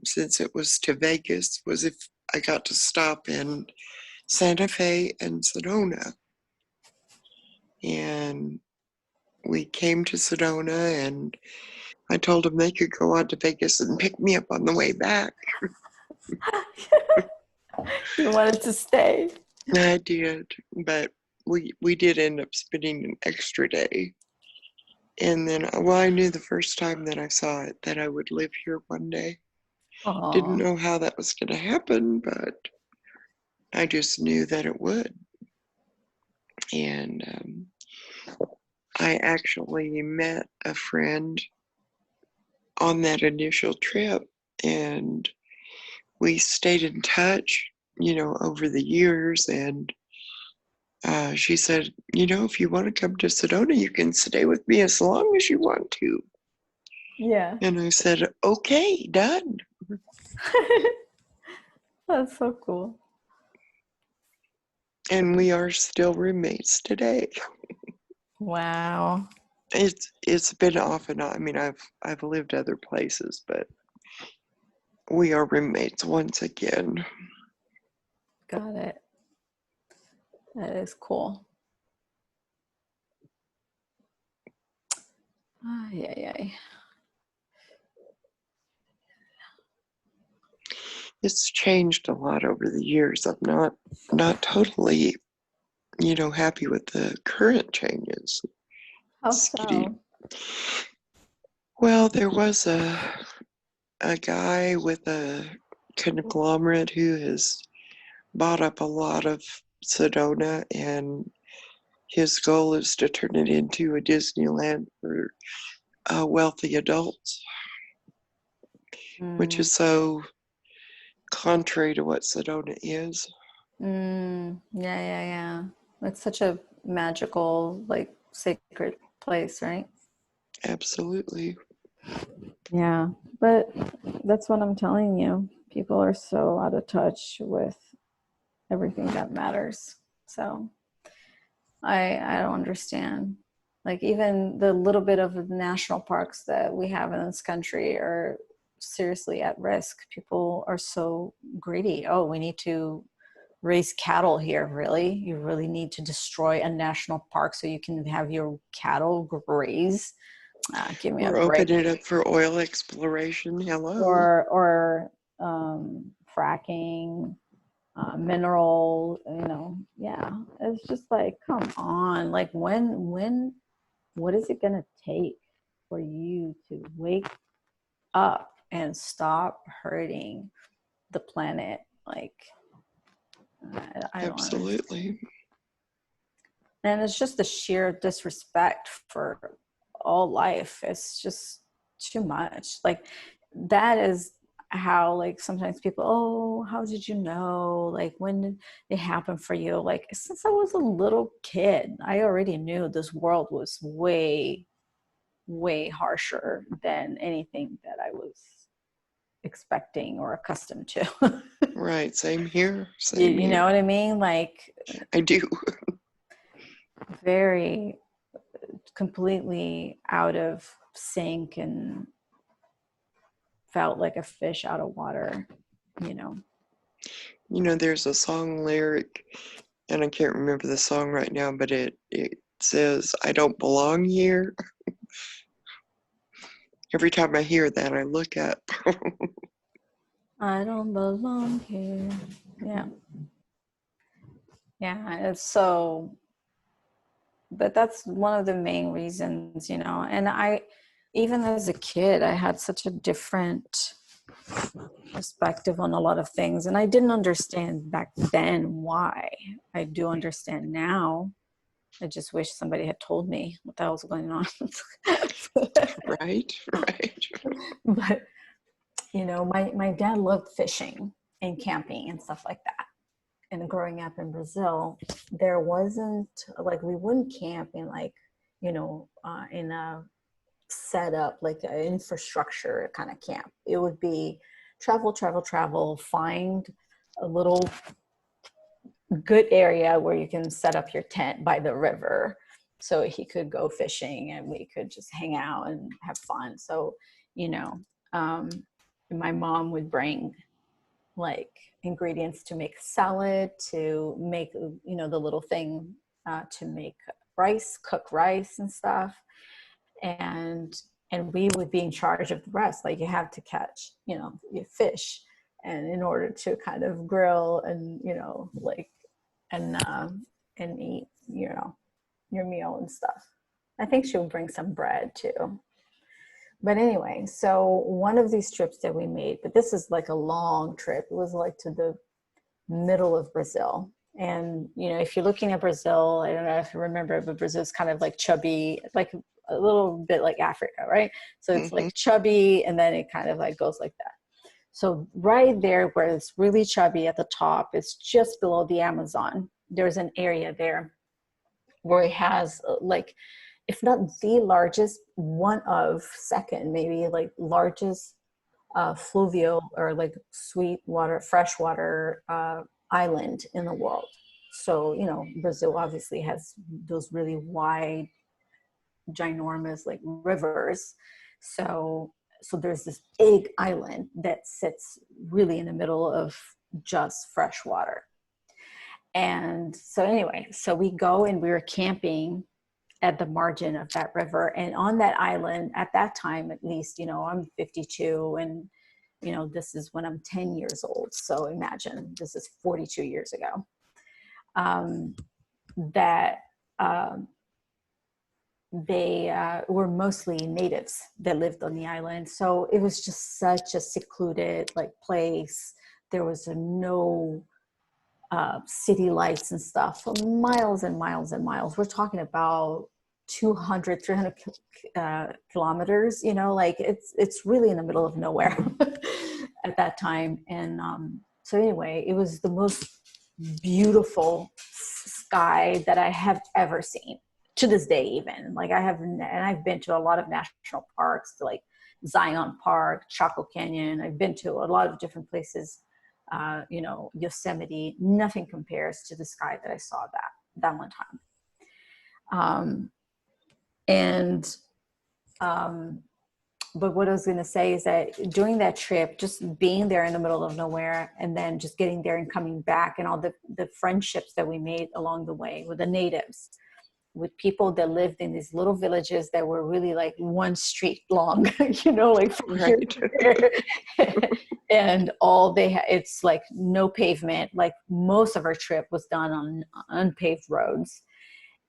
since it was to Vegas, was if I got to stop in Santa Fe and Sedona. And we came to Sedona, and I told them they could go on to Vegas and pick me up on the way back. You wanted to stay. I did, but we did end up spending an extra day. And then, well, I knew the first time that I saw it that I would live here one day. Aww. Didn't know how that was going to happen, but I just knew that it would. And I actually met a friend on that initial trip, and we stayed in touch, over the years. And she said, if you want to come to Sedona, you can stay with me as long as you want to. Yeah. And I said, okay, done. That's so cool. And we are still roommates today. Wow. It's been off and on. I mean, I've lived other places, but we are roommates once again. Got it. That is cool. Ay, ay, ay. It's changed a lot over the years. I'm not totally, happy with the current changes. How so? Well, there was a guy with a conglomerate who has bought up a lot of Sedona, and his goal is to turn it into a Disneyland for wealthy adults, which is so contrary to what Sedona is. Yeah. It's such a magical, like, sacred place, right? Absolutely. Yeah, but that's what I'm telling you. People are so out of touch with everything that matters. So I don't understand. Like, even the little bit of the national parks that we have in this country are seriously at risk. People are so greedy. Oh, we need to raise cattle here. Really? You really need to destroy a national park so you can have your cattle graze? Give me a break. Or open it up for oil exploration. Hello. Or fracking, mineral, yeah. It's just like, come on. Like, what is it gonna take for you to wake up and stop hurting the planet? Like, I don't Absolutely. understand. And it's just the sheer disrespect for all life. It's just too much. Like, that is how, like, sometimes people, oh, how did you know? Like, when did it happen for you? Like, since I was a little kid, I already knew this world was way, way harsher than anything that I was expecting or accustomed to. Right. Same here. You know what I mean? Like, I do. very completely out of sync and felt like a fish out of water, you know. You know, there's a song lyric, and I can't remember the song right now, but it says, "I don't belong here." Every time I hear that, I look up. I don't belong here. Yeah. Yeah, it's so, but that's one of the main reasons, you know. And I, even as a kid, I had such a different perspective on a lot of things. And I didn't understand back then why. I do understand now. I just wish somebody had told me what the hell was going on. Right. But, you know, my dad loved fishing and camping and stuff like that. And growing up in Brazil, there wasn't, like, we wouldn't camp in, like, you know, in a setup, like an infrastructure kind of camp. It would be travel, find a little good area where you can set up your tent by the river so he could go fishing and we could just hang out and have fun. So, you know, my mom would bring like ingredients to make salad, to make, you know, the little thing to make rice, cook rice and stuff. And we would be in charge of the rest. Like, you have to catch, you know, your fish, and in order to kind of grill and, you know, like, and eat, you know, your meal and stuff. I think she would bring some bread too. But anyway, so one of these trips that we made, but this is like a long trip. It was like to the middle of Brazil. And, you know, if you're looking at Brazil, I don't know if you remember, but Brazil is kind of like chubby, like a little bit like Africa, right? So it's like chubby, and then it kind of like goes like that. So right there where it's really chubby at the top, it's just below the Amazon. There's an area there where it has like, if not the largest, one of second, maybe like largest fluvial or like sweet water, freshwater island in the world. So, you know, Brazil obviously has those really wide, ginormous like rivers. So there's this big island that sits really in the middle of just fresh water. And so anyway, so we go and we were camping at the margin of that river. And on that island, at that time, at least, you know, I'm 52, and, you know, this is when I'm 10 years old. So imagine, this is 42 years ago, they were mostly natives that lived on the island. So it was just such a secluded like place. There was no city lights and stuff for miles and miles and miles. We're talking about 200, 300 kilometers, you know, like it's really in the middle of nowhere at that time. And so anyway, it was the most beautiful sky that I have ever seen, to this day even. Like I've been to a lot of national parks, to like Zion Park, Chaco Canyon. I've been to a lot of different places, you know, Yosemite. Nothing compares to the sky that I saw that one time. But what I was going to say is that during that trip, just being there in the middle of nowhere, and then just getting there and coming back, and all the friendships that we made along the way with the natives, with people that lived in these little villages that were really like one street long, you know, like from here to there. And all they had, it's like no pavement. Like most of our trip was done on unpaved roads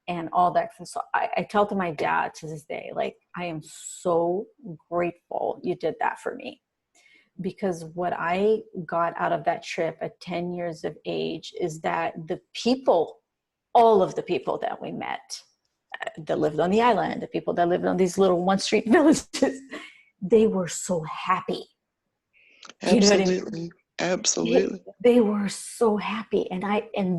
and all that. So I tell to my dad to this day, like, I am so grateful you did that for me. Because what I got out of that trip at 10 years of age is that the people, all of the people that we met that lived on the island, the people that lived on these little one street villages, they were so happy. Absolutely. You know what I mean? Absolutely. They were so happy. And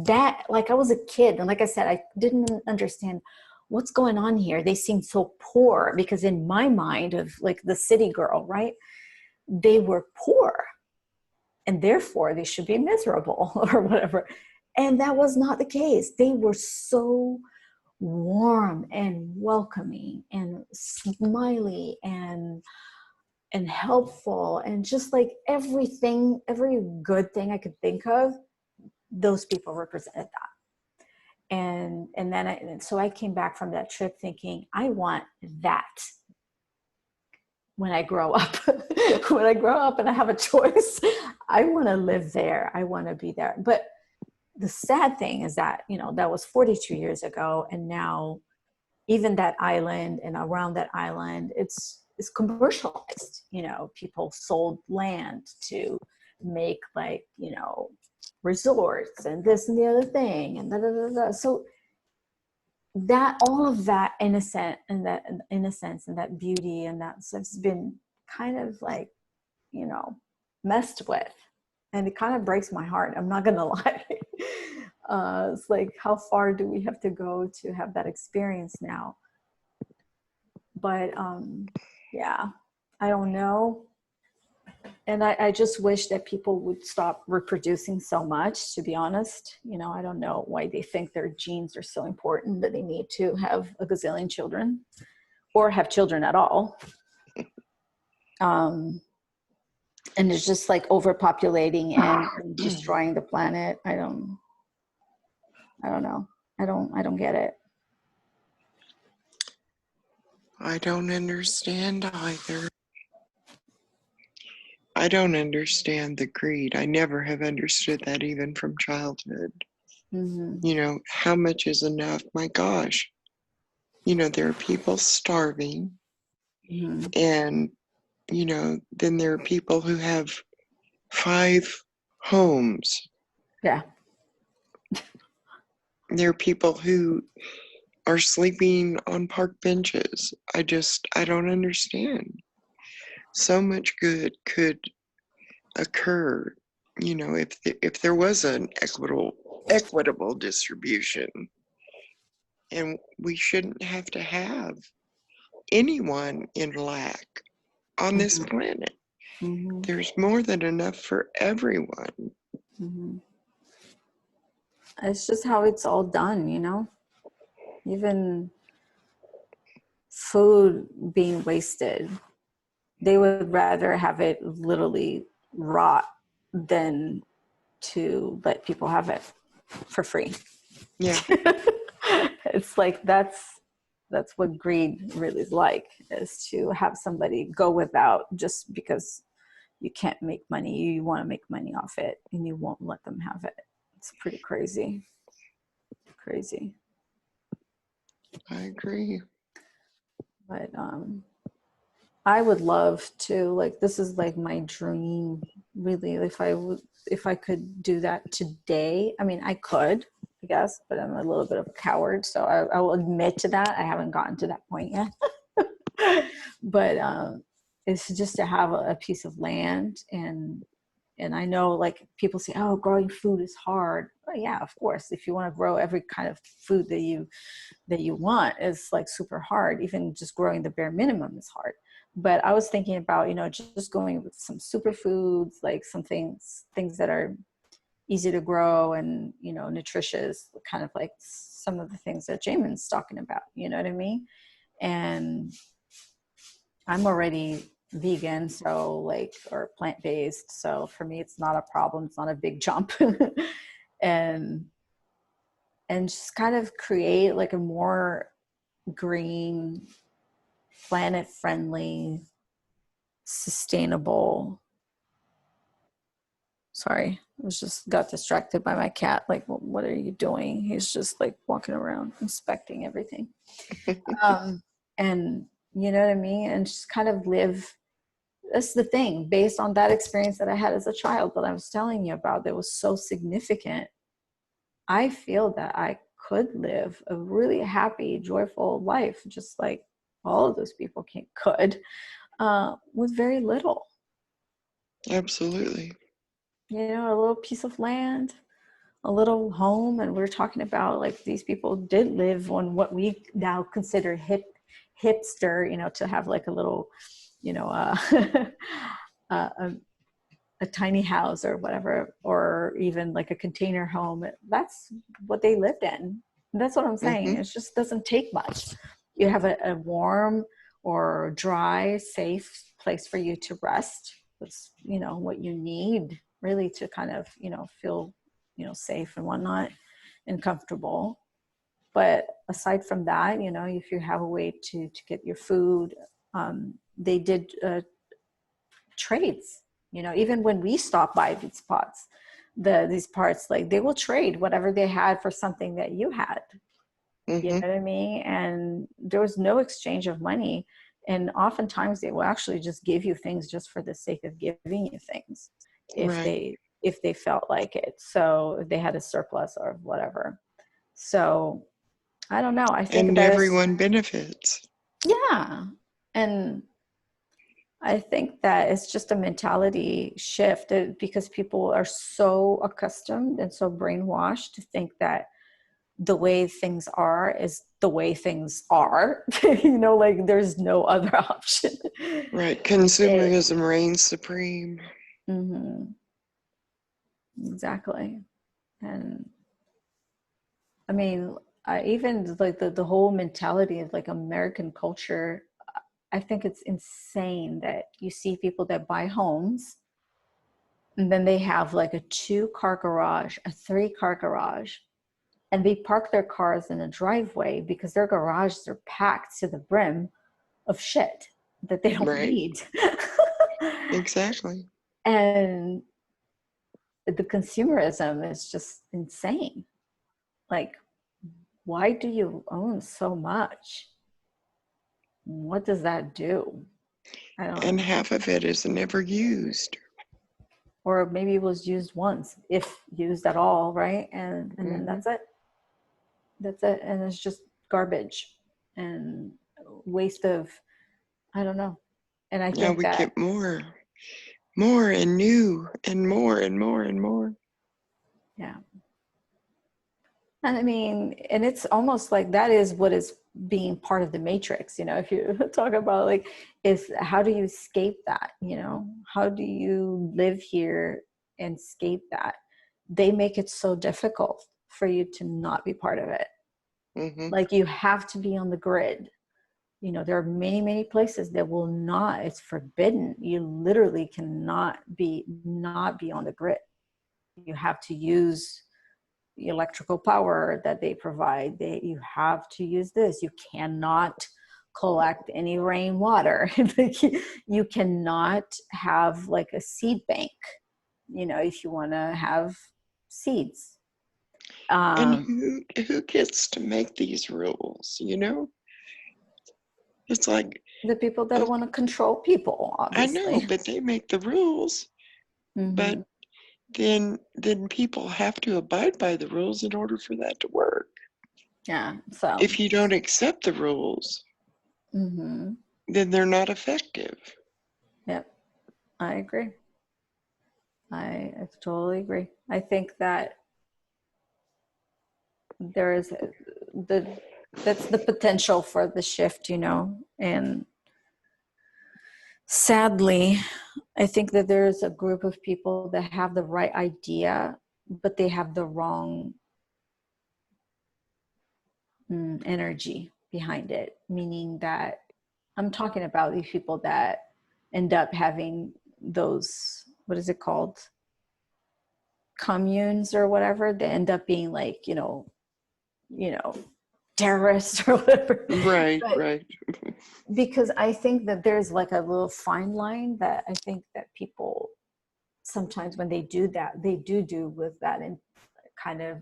that, like, I was a kid. And like I said, I didn't understand what's going on here. They seemed so poor, because in my mind of like the city girl, right? They were poor and therefore they should be miserable or whatever. And that was not the case. They were so warm and welcoming and smiley and helpful, and just like everything, every good thing I could think of, those people represented that. And then so I came back from that trip thinking, I want that when I grow up. When I grow up and I have a choice, I want to live there. I want to be there. But the sad thing is that, you know, that was 42 years ago. And now even that island and around that island, it's commercialized. You know, people sold land to make, like, you know, resorts and this and the other thing and da, da, da, da. So that, all of that innocence and that beauty and that stuff's been kind of like, you know, messed with, and it kind of breaks my heart. I'm not gonna lie. It's like, how far do we have to go to have that experience now? But yeah, I don't know. And I just wish that people would stop reproducing so much, to be honest. You know, I don't know why they think their genes are so important that they need to have a gazillion children or have children at all. And it's just like overpopulating and destroying the planet. I don't know. I don't get it. I don't understand either. I don't understand the greed. I never have understood that, even from childhood. Mm-hmm. You know, how much is enough? My gosh. You know, there are people starving. Mm-hmm. And, you know, then there are people who have 5 homes. Yeah. There are people who are sleeping on park benches. I don't understand. So much good could occur, you know, if there was an equitable distribution. And we shouldn't have to have anyone in lack on this planet. Mm-hmm. There's more than enough for everyone. Mm-hmm. It's just how it's all done, you know? Even food being wasted, they would rather have it literally rot than to let people have it for free. Yeah. It's like that's what greed really is like, is to have somebody go without just because you can't make money. You want to make money off it and you won't let them have it. It's pretty crazy. Crazy. I agree. But I would love to, like, this is like my dream, really. If I could do that today. I mean, I could, I guess, but I'm a little bit of a coward, so I will admit to that. I haven't gotten to that point yet. But it's just to have a piece of land, and I know, like, people say, oh, growing food is hard. Well, yeah, of course. If you want to grow every kind of food that you want, is like super hard. Even just growing the bare minimum is hard. But I was thinking about, you know, just going with some superfoods, like some things that are easy to grow and, you know, nutritious, kind of like some of the things that Jamin's talking about, you know what I mean? And I'm already vegan, so like, or plant-based. So for me, it's not a problem. It's not a big jump. and just kind of create like a more green, planet-friendly, sustainable. Sorry, I just got distracted by my cat. Like, what are you doing? He's just like walking around inspecting everything. And you know what I mean? And just kind of live. That's the thing, based on that experience that I had as a child that I was telling you about, that was so significant. I feel that I could live a really happy, joyful life, just like all of those people could, with very little. Absolutely. You know, a little piece of land, a little home. And we're talking about, like, these people did live on what we now consider hipster, you know, to have like a little, you know, a tiny house or whatever, or even like a container home. That's what they lived in. That's what I'm saying. Mm-hmm. It just doesn't take much. You have a warm or dry, safe place for you to rest. It's, you know, what you need really to kind of, you know, feel, you know, safe and whatnot and comfortable. But aside from that, you know, if you have a way to get your food, they did trades, you know, even when we stop by these spots, these parts, like they will trade whatever they had for something that you had. You know Mm-hmm. what I mean? And there was no exchange of money. And oftentimes they will actually just give you things just for the sake of giving you things Right. if they felt like it. So if they had a surplus or whatever. So I don't know. I think And that is, everyone benefits. yeah. And I think that it's just a mentality shift because people are so accustomed and so brainwashed to think that the way things are is the way things are. You know, like there's no other option. Right. It, Consumerism reigns supreme. mhm, exactly. And I mean, I even like the whole mentality of like American culture. I think it's insane that you see people that buy homes and then they have like a 2-car garage, a 3-car garage, and they park their cars in a driveway because their garages are packed to the brim of shit that they don't Right. need. Exactly. And the consumerism is just insane. Like, why do you own so much? What does that do? I And don't, half of it is never used. or maybe it was used once, if used at all, right? And then Mm-hmm. that's it. That's it. And it's just garbage and waste of, I don't know. And I Now think we that, get more and new and more and more and more. yeah. And I mean, and it's almost like that is what is being part of the matrix, you know, if you talk about like, is how do you escape that, you know, how do you live here and escape that? They make it so difficult for you to not be part of it. Mm-hmm. Like you have to be on the grid. You know, there are many, many places that will not, it's forbidden. You literally cannot not be on the grid. You have to use the electrical power that they provide. You have to use this. You cannot collect any rainwater. You cannot have like a seed bank, you know, if you want to have seeds. And who gets to make these rules, you know? It's like, The people that oh, want to control people, I know, obviously. but they make the rules. Mm-hmm. But then people have to abide by the rules in order for that to work. Yeah. So. If you don't accept the rules, Mm-hmm. then they're not effective. Yep. I agree. I totally agree. I think that there is that's the potential for the shift, you know, and sadly, I think that there's a group of people that have the right idea, but they have the wrong energy behind it, meaning that I'm talking about these people that end up having those, what is it called? Communes or whatever. They end up being like, you know, terrorists or whatever. Right, But right. because I think that there's like a little fine line that I think that people sometimes when they do that, they do with that and kind of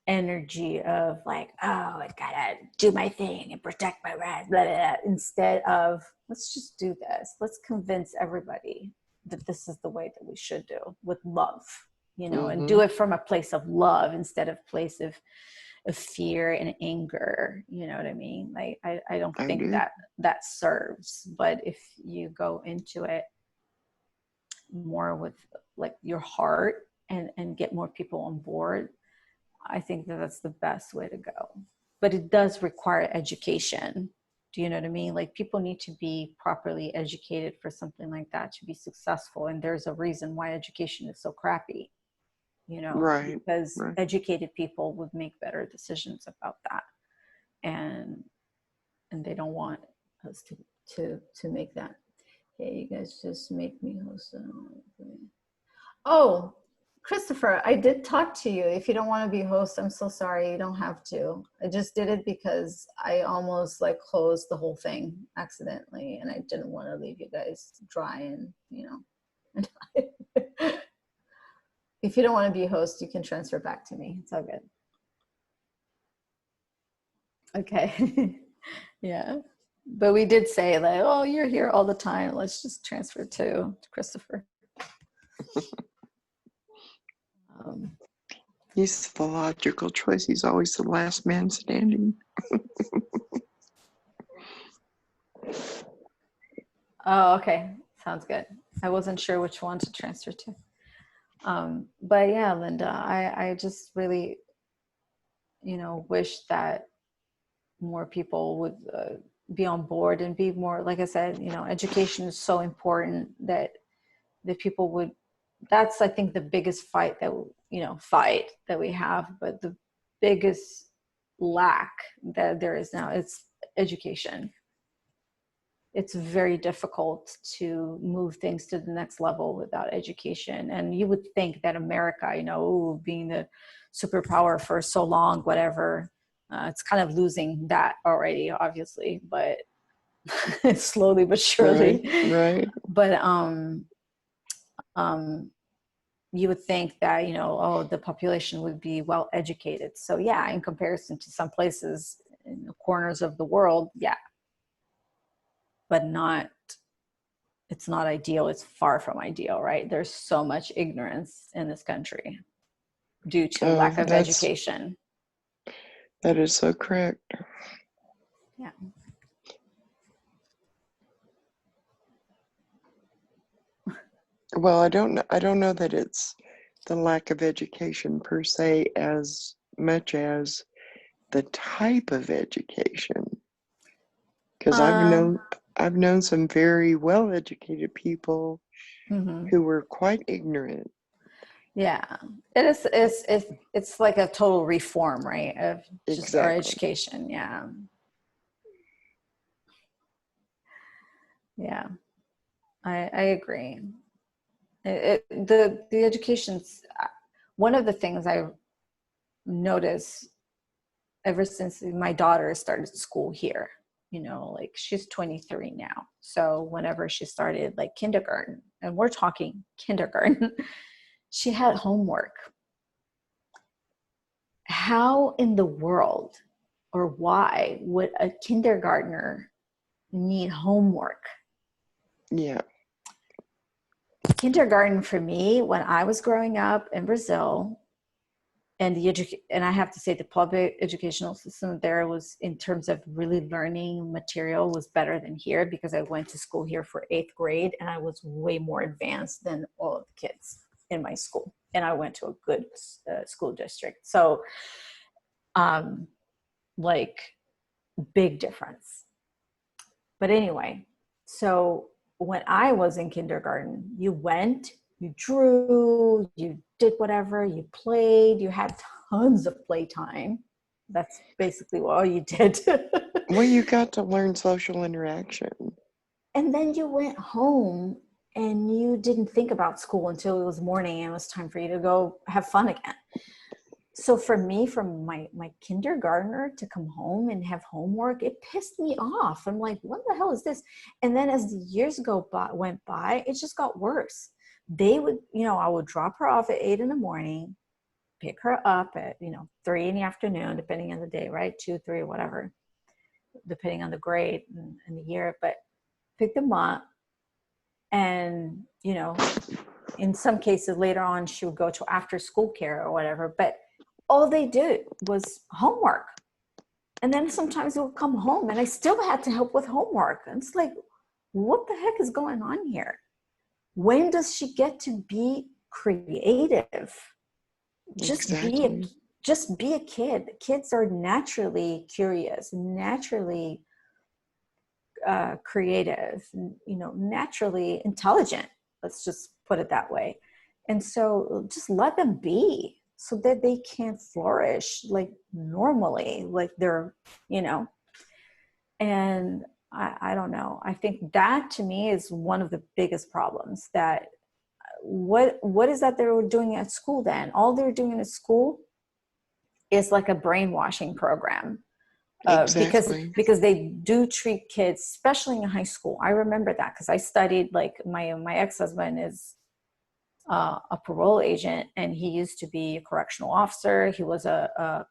energy of like, oh, I gotta do my thing and protect my rights, blah, blah, blah, instead of let's just do this. Let's convince everybody that this is the way that we should do with love, you know, and do Mm-hmm. it from a place of love instead of place of fear and anger. You know what I mean? Like, I don't I think do. that serves. But if you go into it more with like your heart and get more people on board, I think that that's the best way to go. But it does require education. Do you know what I mean? Like people need to be properly educated for something like that to be successful. And there's a reason why education is so crappy. Right, because right. educated people would make better decisions about that. And they don't want us to make that. Hey, you guys just make me host. Oh, Christopher, I did talk to you. If you don't want to be host, I'm so sorry. You don't have to. I just did it because I almost like closed the whole thing accidentally, and I didn't want to leave you guys dry and If you don't want to be host, you can transfer back to me. It's all good. Okay. Yeah. But we did say like, oh, you're here all the time. Let's just transfer to Christopher. He's the logical choice. He's always the last man standing. Oh, okay. Sounds good. I wasn't sure which one to transfer to. But yeah, Linda, I just really, wish that more people would be on board and be more, like I said, education is so important that people would, that's, I think, the biggest fight that, that we have, but the biggest lack that there is now is education. It's very difficult to move things to the next level without education. And you would think that America, being the superpower for so long, whatever, it's kind of losing that already, obviously, but slowly but surely. Right. But you would think that, the population would be well educated. So yeah, in comparison to some places in the corners of the world, yeah. But it's not ideal. It's far from ideal, right? There's so much ignorance in this country due to lack of education. That is so correct. Yeah. Well, I don't know that it's the lack of education per se as much as the type of education. Because I've known some very well-educated people who were quite ignorant. Yeah, it is. It's like a total reform, right? Of just our education. Yeah. Yeah, I agree. The education's one of the things I noticed ever since my daughter started school here. Like she's 23 now. So whenever she started like kindergarten, and we're talking kindergarten, she had homework. How in the world or why would a kindergartner need homework? Yeah. Kindergarten for me, when I was growing up in Brazil, and and I have to say the public educational system there was, in terms of really learning material, was better than here, because I went to school here for 8th grade and I was way more advanced than all of the kids in my school. And I went to a good school district. So like big difference. But anyway, so when I was in kindergarten, you went, you drew, you did whatever, you played, you had tons of playtime. That's basically all you did. Well, you got to learn social interaction. And then you went home and you didn't think about school until it was morning and it was time for you to go have fun again. So for me, from my kindergartner to come home and have homework, it pissed me off. I'm like, what the hell is this? And then as the years went by, it just got worse. They would, I would drop her off at 8 in the morning, pick her up at, 3 in the afternoon, depending on the day, right? 2, 3, whatever, depending on the grade and the year, but pick them up. And, in some cases later on, she would go to after school care or whatever, but all they did was homework. And then sometimes they would come home and I still had to help with homework. And it's like, what the heck is going on here? When does she get to be creative? Just be a kid. Kids are naturally curious, naturally creative, naturally intelligent. Let's just put it that way. And so just let them be so that they can flourish like normally, like they're, you know, and I don't know. I think that to me is one of the biggest problems. That what is that they were doing at school then? All they're doing at school is like a brainwashing program. Exactly. Because they do treat kids, especially in high school. I remember that because I studied, like my ex-husband is a parole agent, and he used to be a correctional officer. He was a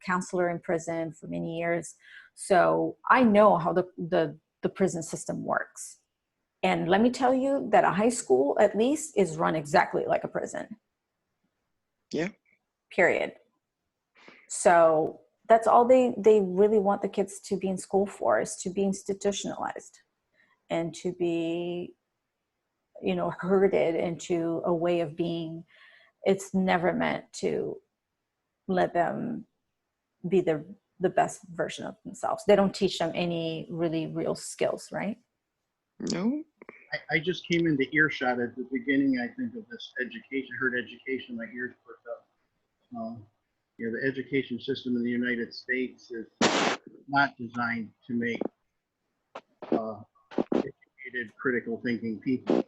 counselor in prison for many years. So I know how the prison system works. And let me tell you that a high school at least is run exactly like a prison. Yeah. Period. So that's all they really want the kids to be in school for, is to be institutionalized and to be, you know, herded into a way of being. It's never meant to let them be the best version of themselves. They don't teach them any really real skills, right? No. I just came into earshot at the beginning, I think, of this education. I heard education, my ears perked up. You know, the education system in the United States is not designed to make educated, critical thinking people.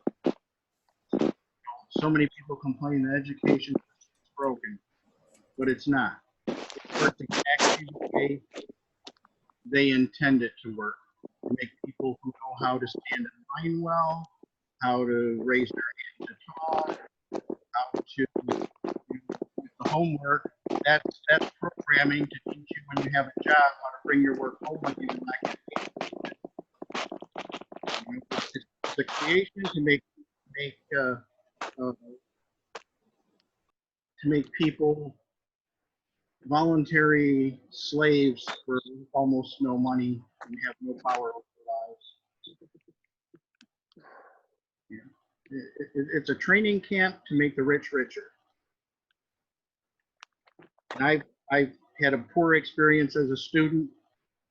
So many people complain that education is broken, but it's not. It works exactly the way they intend it to work. To make people who know how to stand in line well, how to raise their hand to talk, how to do the homework. That's programming to teach you when you have a job how to bring your work home with you and not get paid. You know, it's a creation to make people voluntary slaves for almost no money and have no power over their lives. Yeah. It's a training camp to make the rich richer. And I've had a poor experience as a student.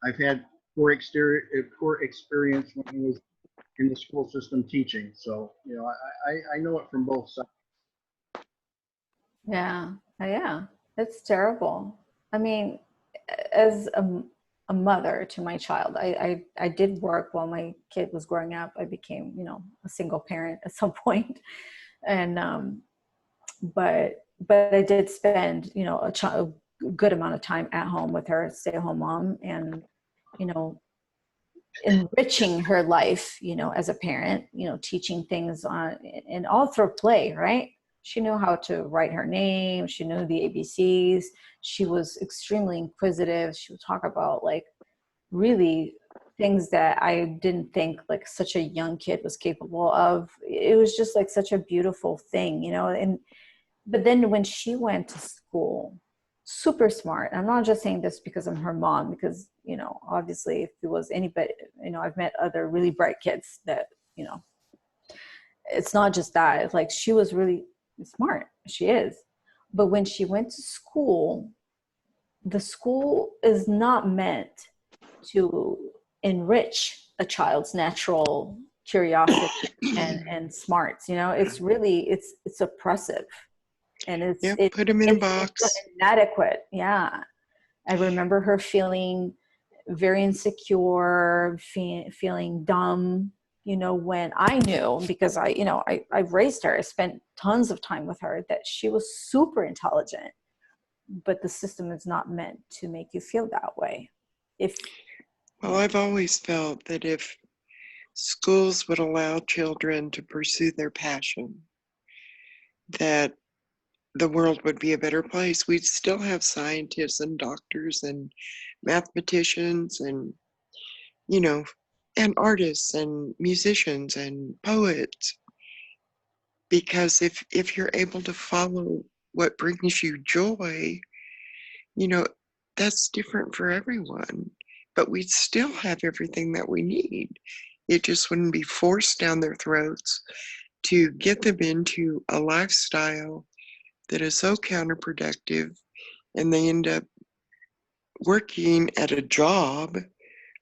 I've had poor experience when I was in the school system teaching. So, you know, I know it from both sides. Yeah. Yeah. It's terrible. I mean, as a mother to my child, I did work while my kid was growing up. I became, you know, a single parent at some point. And, but I did spend, you know, a good amount of time at home with her, stay-at-home mom, and, you know, enriching her life, you know, as a parent, you know, teaching things on, and all through play, right? She knew how to write her name. She knew the ABCs. She was extremely inquisitive. She would talk about like really things that I didn't think like such a young kid was capable of. It was just like such a beautiful thing, you know. And but then when she went to school, super smart. I'm not just saying this because I'm her mom, because, you know, obviously if it was anybody, you know, I've met other really bright kids that, you know, it's not just that. It's like she was really smart. She is. But when she went to school, the school is not meant to enrich a child's natural curiosity and smarts. You know, it's really, it's oppressive. And put them in a box. It's inadequate. Yeah. I remember her feeling very insecure, feeling dumb, you know, when I knew, because I've raised her, I spent tons of time with her, that she was super intelligent, but the system is not meant to make you feel that way. Well, I've always felt that if schools would allow children to pursue their passion, that the world would be a better place. We'd still have scientists and doctors and mathematicians and, you know, and artists and musicians and poets. Because if you're able to follow what brings you joy, you know, that's different for everyone. But we'd still have everything that we need. It just wouldn't be forced down their throats to get them into a lifestyle that is so counterproductive, and they end up working at a job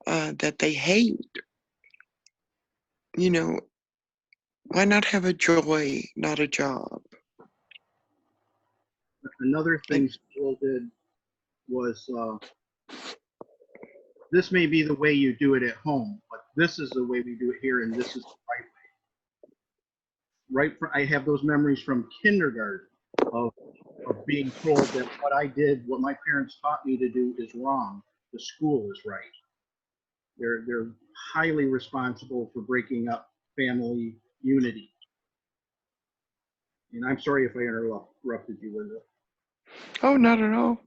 that they hate. You know, why not have a joy, not a job? Another thing school did was, this may be the way you do it at home, but this is the way we do it here, and this is the right way. I have those memories from kindergarten of being told that what I did, what my parents taught me to do is wrong. The school is right. They're highly responsible for breaking up family unity. And I'm sorry if I interrupted you, Linda. Oh, not at all.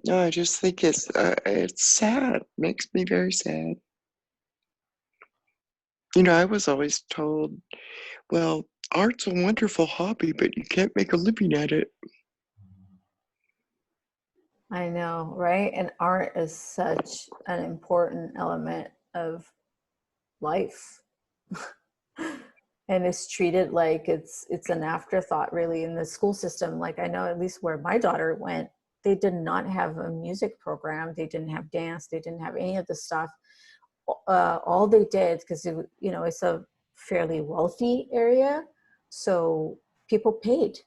No, I just think it's sad. Makes me very sad. You know, I was always told, well, art's a wonderful hobby, but you can't make a living at it. I know, right? And art is such an important element of life. And it's treated like it's an afterthought really in the school system. Like I know at least where my daughter went, they did not have a music program. They didn't have dance. They didn't have any of the stuff. All they did, because it's a fairly wealthy area, so people paid.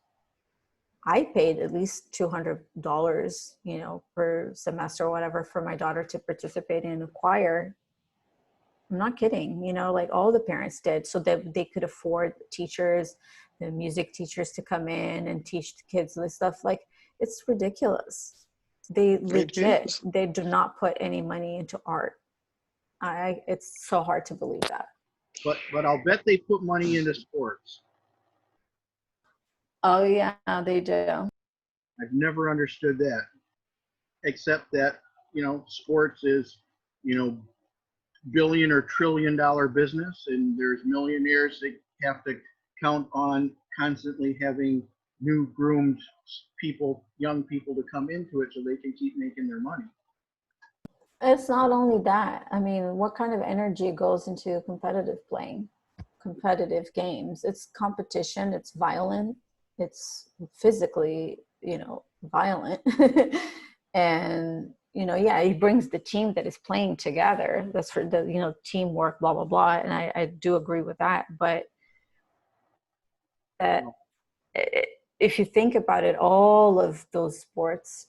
I paid at least $200, per semester or whatever for my daughter to participate in a choir. I'm not kidding, like all the parents did, so that they could afford teachers, the music teachers to come in and teach the kids this stuff. Like, it's ridiculous. They legit, they do not put any money into art. It's so hard to believe that. But I'll bet they put money into sports. Oh yeah, they do. I've never understood that, except that, sports is, billion or trillion dollar business, and there's millionaires that have to count on constantly having new groomed people, young people to come into it so they can keep making their money. It's not only that. I mean, what kind of energy goes into competitive playing, competitive games? It's competition, it's violent, it's physically, violent. And, yeah, it brings the team that is playing together. That's for the, teamwork, blah, blah, blah. And I do agree with that. But if you think about it, all of those sports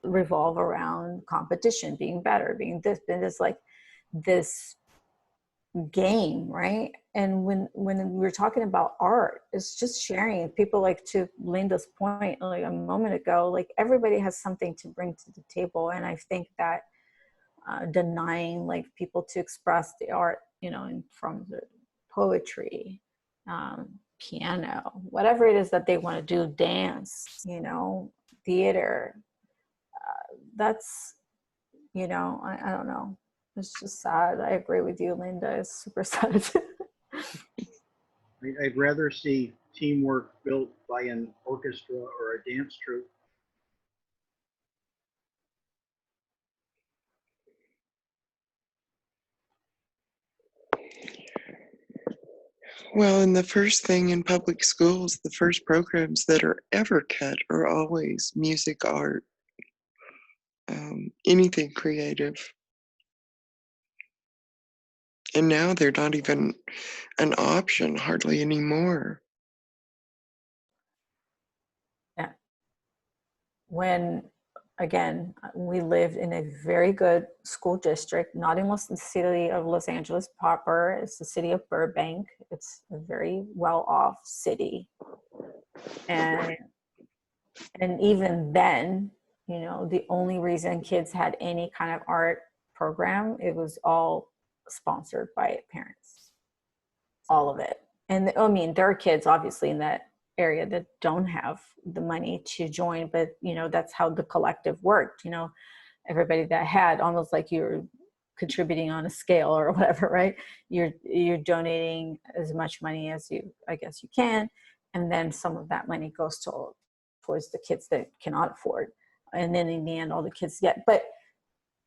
revolve around competition, being better, being this like this game, right? And when we're talking about art, it's just sharing. People, like, to Linda's point like a moment ago, like everybody has something to bring to the table. And I think that denying like people to express the art, from the poetry, piano, whatever it is that they want to do, dance, theater, that's, I don't know. It's just sad. I agree with you, Linda. It's super sad. I'd rather see teamwork built by an orchestra or a dance troupe. Well, and the first thing in public schools, the first programs that are ever cut are always music, art, anything creative. And now they're not even an option hardly anymore. Yeah. When, again, we lived in a very good school district, not in the city of Los Angeles proper. It's the city of Burbank. It's a very well-off city. And even then, the only reason kids had any kind of art program, it was all sponsored by parents, all of it. And I mean, there are kids obviously in that area that don't have the money to join, but that's how the collective worked. Everybody that had, almost like you're contributing on a scale or whatever, right? You're donating as much money as I guess you can, and then some of that money goes towards the kids that cannot afford, and then in the end all the kids get.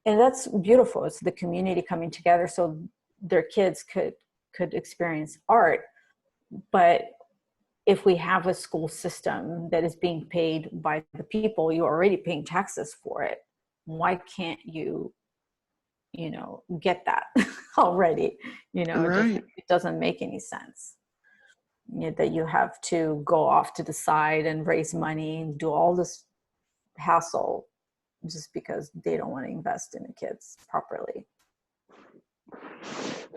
And that's beautiful. It's the community coming together so their kids could experience art. But if we have a school system that is being paid by the people, you're already paying taxes for it. Why can't you, get that already? Right. It doesn't make any sense. that you have to go off to the side and raise money and do all this hassle just because they don't want to invest in the kids properly.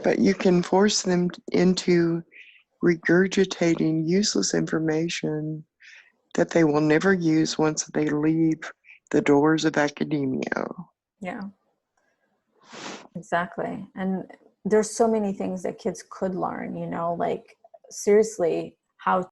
But you can force them into regurgitating useless information that they will never use once they leave the doors of academia. Yeah, exactly. And there's so many things that kids could learn, like seriously, how